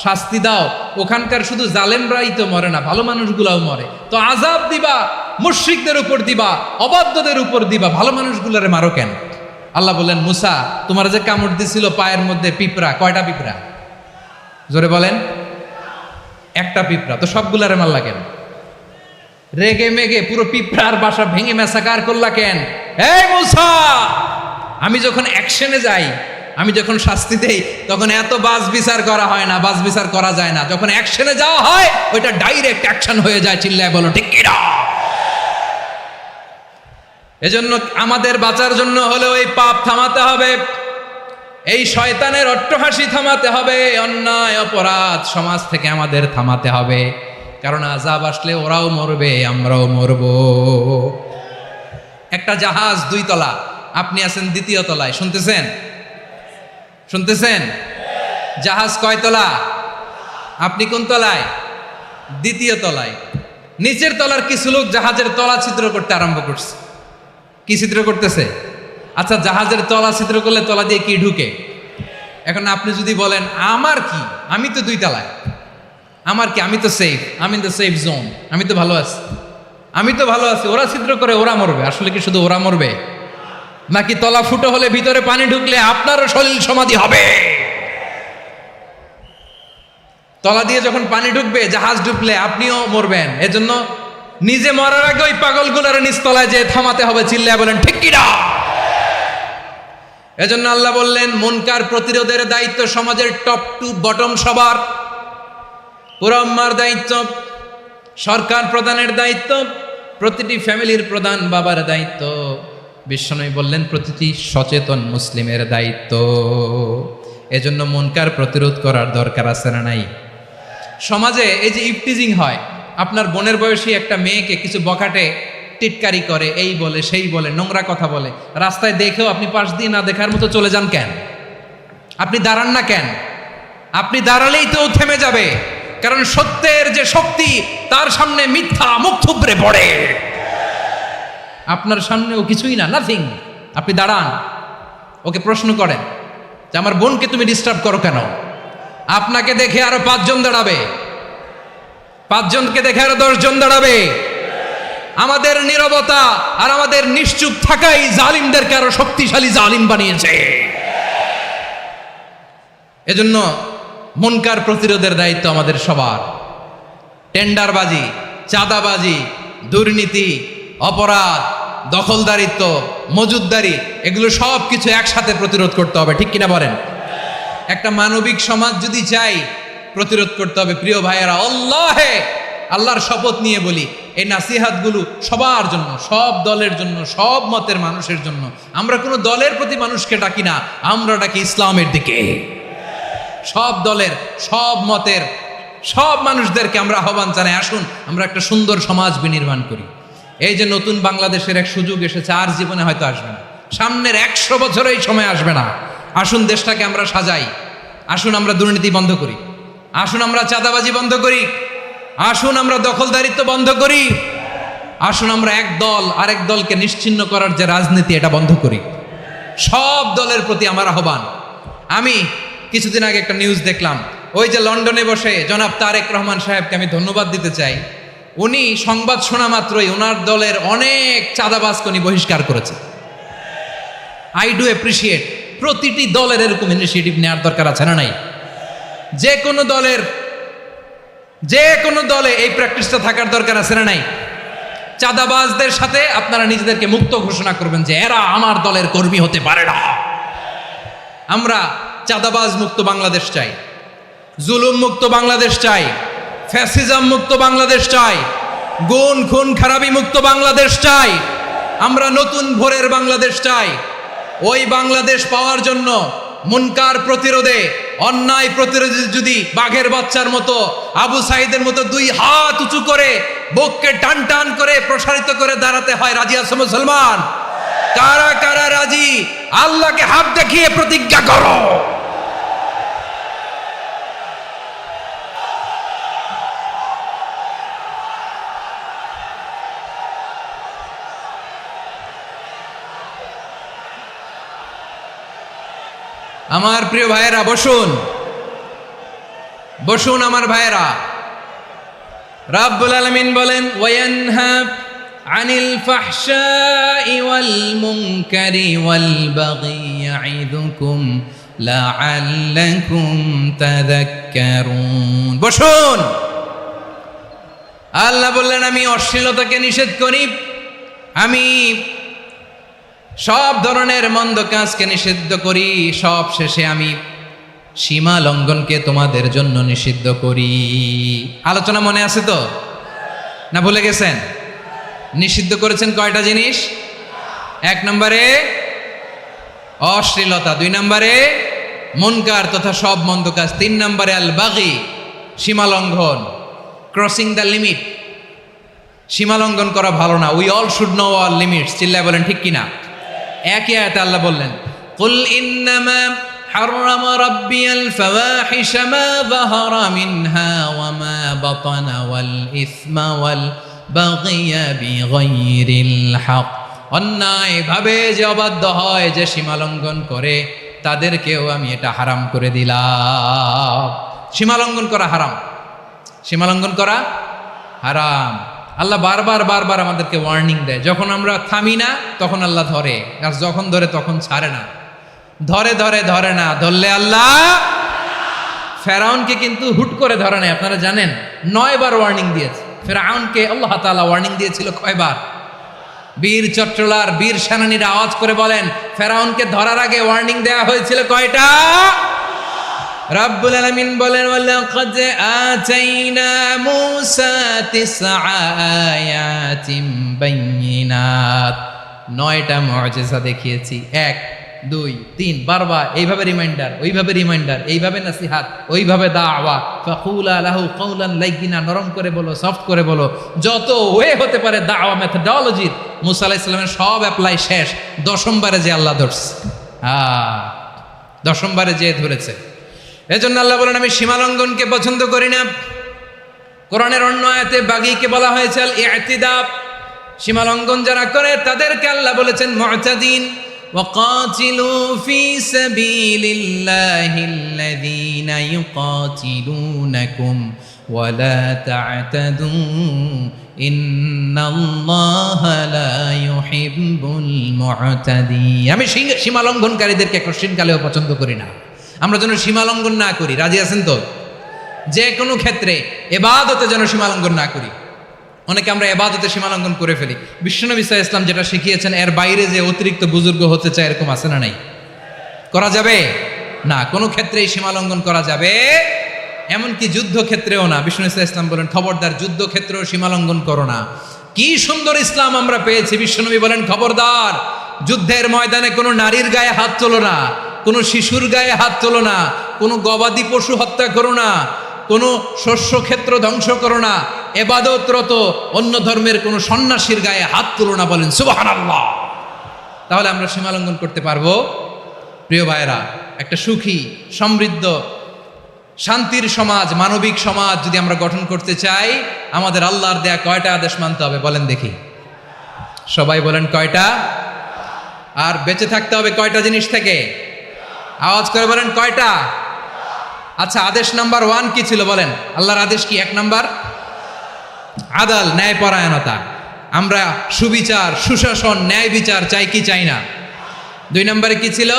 S1: শাস্তি দাও। ওখানকার শুধু জালেমরাই তো মরে না, ভালো মানুষগুলাও মরে। তো আযাব দিবা, মুশরিকদের উপর দিবা, অবাধ্যদের উপর দিবা, ভালো মানুষগুলারে মারো কেন? আল্লাহ বললেন, মুসা তোমার যে কামড় দিছিল পায়ের মধ্যে পিঁপড়া, কয়টা পিঁপড়া? জোরে বলেন। একটা পিঁপড়া, তো সবগুলারে মারলা কেন? রেগে মেগে পুরো পিঁপড়ার বাসা ভেঙে মেসাকার করলা কেন? এই মুসা, আমি যখন অ্যাকশনে যাই, আমি যখন শাস্তি দেই, তখন এত বাস বিচার করা হয় না, বাস বিচার করা যায় না। যখন অ্যাকশনে যাওয়া হয়, ওইটা ডাইরেক্ট অ্যাকশন হয়ে যায়। চিল্লায় বলো ঠিক কি না? এজন্য আমাদের বাঁচার জন্য হলেও এই পাপ থামাতে হবে, এই শয়তানের অট্টহাসি থামাতে হবে, অন্যায় অপরাধ সমাজ থেকে আমাদের থামাতে হবে। কারণ আযাব আসলে ওরাও মরবে, আমরাও মরব। একটা জাহাজ 2 তলা, আপনি আছেন 2য় তলায়। শুনতেছেন? শুনতেছেন? জাহাজ কয় তলা? আপনি কোন তলায়? 2য় তলায়। নিচের তলার কিছু লোক জাহাজের তলা ছিদ্র করতে আরম্ভ করছে। কি ছিদ্র করতেছে? আচ্ছা, জাহাজের তলা ছিদ্র করলে তলা দিয়ে কি ঢুকে? এখন আপনি যদি বলেন আমার কি, আমি তো 2 তলায়, আমার কি, আমি তো সেফ, আমি ইন দ্য সেফ জোন, আমি তো ভালো আছি, আমি তো ভালো আছি, ওরা ছিদ্র করে ওরা মরবে। আসলে কি শুধু ওরা মরবে, নাকি তলা ফুটো হলে ভিতরে পানি ঢুকলে আপনারও সলিল সমাধি হবে? তলা দিয়ে যখন পানি ঢুকবে, জাহাজ ঢুকলে আপনিও মরবেন। এজন্য নিজে মরার আগে ওই পাগলগুলোর নিচতলায় যে থামাতে হবে। চিল্লায় বলেন ঠিক কি না? এজন্য আল্লাহ বললেন, মুনকার প্রতিরোধের দায়িত্ব সমাজের টপ টু বটম সবার। পুরো উম্মার দায়িত্ব, সরকার প্রধানের দায়িত্ব, প্রতিটি ফ্যামিলির প্রধান বাবার দায়িত্ব। বিশ্বনবী বললেন প্রতিটি সচেতন মুসলিমের দায়িত্ব। এজন্য মুনকার প্রতিরোধ করার দরকার আছে না নাই? সমাজে এই যে ইফটিজিং হয়, আপনার বোনের বয়সী একটা মেয়েকে কিছু বখাটে টিটকারি করে, এই বলে সেই বলে, নোংরা কথা বলে, রাস্তায় দেখেও আপনি পাশ দিয়ে না দেখার মতো চলে যান কেন? আপনি দাঁড়ান না কেন? আপনি দাঁড়ালেই তো থেমে যাবে। কারণ সত্যের যে শক্তি, তার সামনে মিথ্যা মুখ থুবড়ে পড়ে। আপনার সামনে ও কিছুই না, নাথিং। আপনি দাঁড়ান, ওকে প্রশ্ন করেন যে আমার বোনকে তুমি ডিস্টার্ব করো কেন? আপনাকে দেখে আরো 5 জন দাঁড়াবে, 5 জনকে দেখে আরো 10 জন দাঁড়াবে। আমাদের নীরবতা আর আমাদের নিশ্চুপ থাকাই জালিমদেরকে আরো শক্তিশালী জালিম বানিয়েছে। এজন্য মুনকার প্রতিরোধের দায়িত্ব আমাদের সবার। টেন্ডারবাজি, চাঁদাবাজি, দুর্নীতি, অপরাধ, দখলদারিত্ব, মজুদদারি, এগুলো সব কিছু একসাথে প্রতিরোধ করতে হবে। ঠিক কিনা বলেন? একটা মানবিক সমাজ যদি চাই, প্রতিরোধ করতে হবে। প্রিয় ভাইয়েরা, আল্লাহর শপথ নিয়ে বলি, এই নাসিহাতগুলো সবার জন্য, সব দলের জন্য, সব মতের মানুষের জন্য। আমরা কোনো দলের প্রতি মানুষকে ডাকি না, আমরা ডাকি ইসলামের দিকে। সব দলের, সব মতের, সব মানুষদেরকে আমরা আহ্বান জানাই, আসুন আমরা একটা সুন্দর সমাজ বিনির্মাণ করি। এই যে নতুন বাংলাদেশের এক সুযোগ এসেছে, আর জীবনে হয়তো আসবে না, সামনের 100 বছরে এই সময় আসবে না। আসুন দেশটাকে আমরা সাজাই, আসুন আমরা দুর্নীতি বন্ধ করি, আসুন আমরা চাঁদাবাজি বন্ধ করি, আসুন আমরা দখলদারিত্ব বন্ধ করি, আসুন আমরা এক দল আরেক দলকে নিশ্চিহ্ন করার যে রাজনীতি, এটা বন্ধ করি। সব দলের প্রতি আমার আহ্বান। আমি কিছুদিন আগে একটা নিউজ দেখলাম, ওই যে লন্ডনে বসে জনাব তারেক রহমান সাহেবকে আমি ধন্যবাদ দিতে চাই। উনি সংবাদ শোনা মাত্রই ওনার দলের অনেক চাঁদাবাজকে উনি বহিষ্কার করেছে। I do appreciate. প্রতিটি দলের এরকম ইনিশিয়েটিভ নেওয়ার দরকার আছে না নাই? যে কোনো দলে এই প্র্যাকটিসটা থাকার দরকার আছে না নাই? চাঁদাবাজদের সাথে আপনারা নিজেদেরকে মুক্ত ঘোষণা করবেন যে এরা আমার দলের কর্মী হতে পারে না। আমরা চাঁদাবাজ মুক্ত বাংলাদেশ চাই, জুলুম মুক্ত বাংলাদেশ চাই, ফ্যাসিজম মুক্ত বাংলাদেশ চাই, গুণ খুন খারাপি মুক্ত বাংলাদেশ চাই। আমরা নতুন ভোরের বাংলাদেশ চাই। ওই বাংলাদেশ পাওয়ার জন্য মুনকার প্রতিরোধে, অন্যায় প্রতিরোধে যদি বাঘের বাচ্চার মতো, আবু সাইদের মতো 2 হাত উঁচু করে বুককে টান টান করে প্রসারিত করে দাঁড়াতে হয়, রাজি আছো মুসলমান? কারা কারা রাজি? আল্লাহকে হাত দেখিয়ে প্রতিজ্ঞা করো। আমার প্রিয় ভাইয়েরা, বসুন বসুন আমার ভাইয়েরা। রাব্বুল আলামিন বলেন ওয়ায়ানহা আনিল ফাহশাই ওয়াল মুনকারি ওয়াল বাগি ইয়াইদুকুম লাআল্লাকুম তাযাক্কারুন। বসুন। আল্লাহ বললেন আমি অশ্লীলতাকে নিষেধ করি, আমি সব ধরনের মন্দ কাজকে নিষিদ্ধ করি, সব শেষে আমি সীমা লঙ্ঘনকে তোমাদের জন্য নিষিদ্ধ করি। আলোচনা মনে আছে তো, না ভুলে গেছেন? নিষিদ্ধ করেছেন কয়টা জিনিস? 1 নম্বরে অশ্লীলতা, 2 নম্বরে মুনকার তথা সব মন্দ কাজ, 3 নম্বরে আল বাগি সীমা লঙ্ঘন, ক্রসিং দ্য লিমিট। সীমা লঙ্ঘন করা ভালো না। We all should know our limits. চিল্লায় বলেন ঠিক কিনা? একই আয়াতে আল্লাহ বললেন কুল ইন্নামা হাররামা রাব্বিয়াল ফাওয়াহিশা মা যাহারা মিনহা ওয়া মা বাতানা ওয়াল ইসমা ওয়াল বাগিয়া বিগাইরিল হক। অন্যায়ভাবে যে অবাধ্য হয়, যে সীমা লঙ্ঘন করে, তাদেরকেও আমি এটা হারাম করে দিলাম। সীমা লঙ্ঘন করা হারাম, সীমা লঙ্ঘন করা হারাম। আল্লাহ বারবার বারবার আমাদেরকে ওয়ার্নিং দেয়। যখন আমরা থামি না তখন আল্লাহ ধরে, আর যখন ধরে তখন ছাড়ে না। ধরে ধরে ধরে না, ধরলে আল্লাহ। ফেরাউনকে কিন্তু হুট করে ধরে নাই, আপনারা জানেন 9 বার ওয়ার্নিং দিয়েছে। ফেরাউনকে আল্লাহ তাআলা ওয়ার্নিং দিয়েছিল কয়বার? বীর চট্টলার বীর সেনানীরা আওয়াজ করে বলেন ফেরাউনকে ধরার আগে ওয়ার্নিং দেওয়া হয়েছিল কয়টা? রাব্বুল আলামিন বলেন ওয়ালাকাদ আতাইনা মূসা 9 আয়াতিন বাইয়িনাত। 9টা মুআজিজা দেখিয়েছি। 1 2 3 বারবার এইভাবে রিমাইন্ডার, ওইভাবে রিমাইন্ডার, এইভাবে নসিহাত, ওইভাবে দাওয়া। ফাকুলা লাহু কাওলান লাইয়িনা, নরম করে বলো, সফট করে বলো, যত ওয়ে হতে পারে দাওয়া মেথডোলজির মূসা আলাইহিস সালামের সব অ্যাপ্লাই শেষ। 10ম বারে যে আল্লাহ ধরছে, 10ম বারে যে ধরেছে। এজন্য আল্লাহ বলেন আমি সীমা লঙ্ঘনকে পছন্দ করি না। কোরআনের অন্য আয়াতে বাগীকে বলা হয়েছে আল ইতিদা। সীমা লঙ্ঘন যারা করে তাদেরকে আল্লাহ বলেছেন মুতাদিন। ওয়াকাতিলু ফি সাবিলিল্লাহিল্লাযীনা ইউকাতিলুনাকুম ওয়া লা তা'তাদু ইন্নাল্লাহা লা ইউহিব্বুল মু'তাদিন। আমি সীমা লঙ্ঘনকারীদেরকে কঠিনকালেও পছন্দ করি না। আমরা যেন সীমা লঙ্ঘন না করি। রাজি আছেন তো? যে কোনো ক্ষেত্রে ইবাদতে যেন সীমা লঙ্ঘন না করি। অনেকে আমরা ইবাদতে সীমা লঙ্ঘন করে ফেলি। বিশ্বনবী সাল্লাল্লাহু আলাইহি ওয়াসাল্লাম যেটা শিখিয়েছেন এর বাইরে যে অতিরিক্ত বুজুর্গ হতে চায়, এরকম আছে না নাই? করা যাবে না, কোনো ক্ষেত্রেই সীমা লঙ্ঘন করা যাবে, এমনকি যুদ্ধক্ষেত্রেও না। বিশ্বনবী সাল্লাল্লাহু আলাইহি ওয়াসাল্লাম বলেন খবরদার যুদ্ধক্ষেত্রেও সীমা লঙ্ঘন করো না। কি সুন্দর ইসলাম আমরা পেয়েছি। বিশ্বনবী বলেন খবরদার যুদ্ধের ময়দানে কোনো নারীর গায়ে হাত তোলো না, কোনো শিশুর গায়ে হাত তোলো না, কোনো গবাদি পশু হত্যা করো না, কোনো শস্য ক্ষেত্র ধ্বংস করো না, ইবাদতরত অন্য ধর্মের কোনো সন্ন্যাসীর গায়ে হাত তোলো না। বলেন সুবহানাল্লাহ। তাহলে আমরা সীমা লঙ্ঘন করতে পারবো? প্রিয় ভাইরা, একটা সুখী সমৃদ্ধ শান্তির সমাজ, মানবিক সমাজ যদি আমরা গঠন করতে চাই, আমাদের আল্লাহর দেয়া কয়টা আদেশ মানতে হবে বলেন দেখি? সবাই বলেন কয়টা? আর বেঁচে থাকতে হবে কয়টা জিনিস থেকে? আওয়াজ করে বলেন কয়টা? আচ্ছা, আদেশ নাম্বার 1 কি ছিল বলেন? আল্লাহর আদেশ কি? 1 নাম্বার আদাল, ন্যায়পরায়ণতা। আমরা সুবিচার, সুশাসন, ন্যায় বিচার চাই কি চাই না? 2 নম্বরে কি ছিল?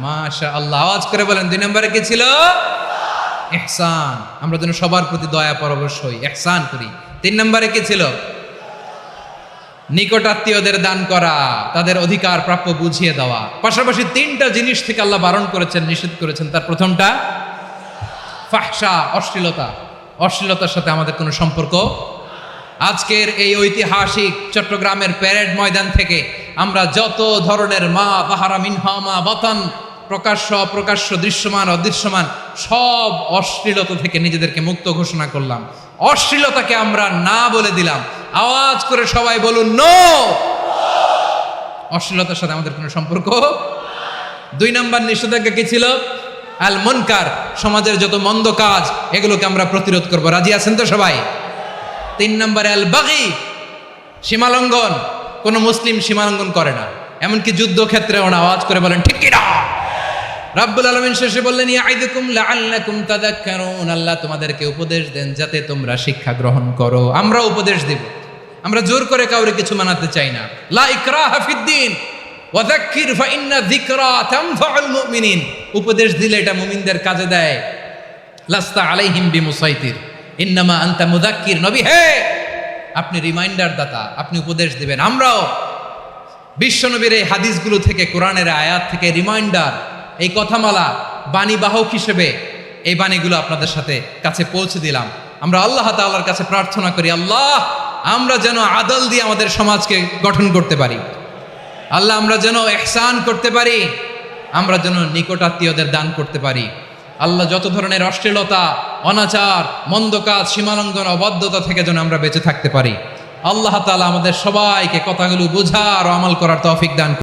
S1: মাশাআল্লাহ, আওয়াজ করে বলেন 2 নম্বরে কি ছিল? ইহসান। আমরা যেন সবার প্রতি দয়া পরবশ হই, ইহসান করি। 3 নম্বরে কি ছিল? নিকট আত্মীয়দের দান করা, তাদের অধিকার প্রাপ্য বুঝিয়ে দেওয়া। পাশাপাশি 3টা জিনিস থেকে আল্লাহ বারণ করেছেন, নিষেধ করেছেন। তার প্রথমটা ফাহশা, অশ্লীলতা। অশ্লীলতার সাথে আমাদের কোনো সম্পর্ক। আজকের এই ঐতিহাসিক চট্টগ্রামের প্যারেড ময়দান থেকে আমরা যত ধরনের মা বাহারা মিনহা মা বাতান, প্রকাশ্য অপ্রকাশ্য, দৃশ্যমান অদৃশ্যমান, সব অশ্লীলতা থেকে নিজেদেরকে মুক্ত ঘোষণা করলাম। অশ্লীলতাকে আমরা না বলে দিলাম। আওয়াজ করে সবাই বলুন নো। অশ্লীলতার সাথে আমাদের কোনো সম্পর্ক। 2 নম্বর নিষেধাজ্ঞা কি ছিল? আল মুনকার, সমাজের যত মন্দ কাজ এগুলোকে আমরা প্রতিরোধ করব। রাজি আছেন তো সবাই? 3 নম্বরে আল বাগি, সীমালঙ্ঘন। কোন মুসলিম সীমালঙ্ঘন করে না, এমনকি যুদ্ধক্ষেত্রেও না। আওয়াজ করে বলেন ঠিক কিনা? রাব্বুল আলামিন শেষে বললেন ইয়াইদুকুম লাআল্লাকুম তাযাক্কারুন, আল্লাহ তোমাদেরকে উপদেশ দেন যাতে তোমরা শিক্ষা গ্রহণ করো। আমরা উপদেশ দেব, আমরা জোর করে কাউরে কিছু মানাতে চাই না। লা ইকরাহা ফিদ্দিন ওয়া যাক্কির ফাইন্না যিকরা তানফাউল মুমিনিন, উপদেশ দিলে এটা মুমিনদের কাজে দেয়। লাস্তা আলাইহিম বিমুসাইতির ইন্নামা আনতা মুযাক্কির, নবী হে আপনি রিমাইন্ডার দাতা, আপনি উপদেশ দিবেন। আমরাও বিশ্বনবীর এই হাদিসগুলো থেকে, কোরআনের আয়াত থেকে রিমাইন্ডার, এই কথামালা বাণীবাহক হিসেবে এই বাণীগুলো আপনাদের সাথে কাছে পৌঁছে দিলাম। আমরা আল্লাহ তাআলার কাছে প্রার্থনা করি, আল্লাহ আমরা যেন আদল দিয়ে আমাদের সমাজকে গঠন করতে পারি। আল্লাহ আমরা যেন ইহসান করতে পারি, আমরা যেন নিকটাত্মীয়দের দান করতে পারি। আল্লাহ যত ধরনের অশ্লীলতা, অনাচার, মন্দ কাজ, সীমালঙ্ঘন, অবাধ্যতা থেকে যেন আমরা বেঁচে থাকতে পারি। আল্লাহ তাআলা আমাদের সবাইকে কথাগুলো বোঝার ও আমল করার তৌফিক দান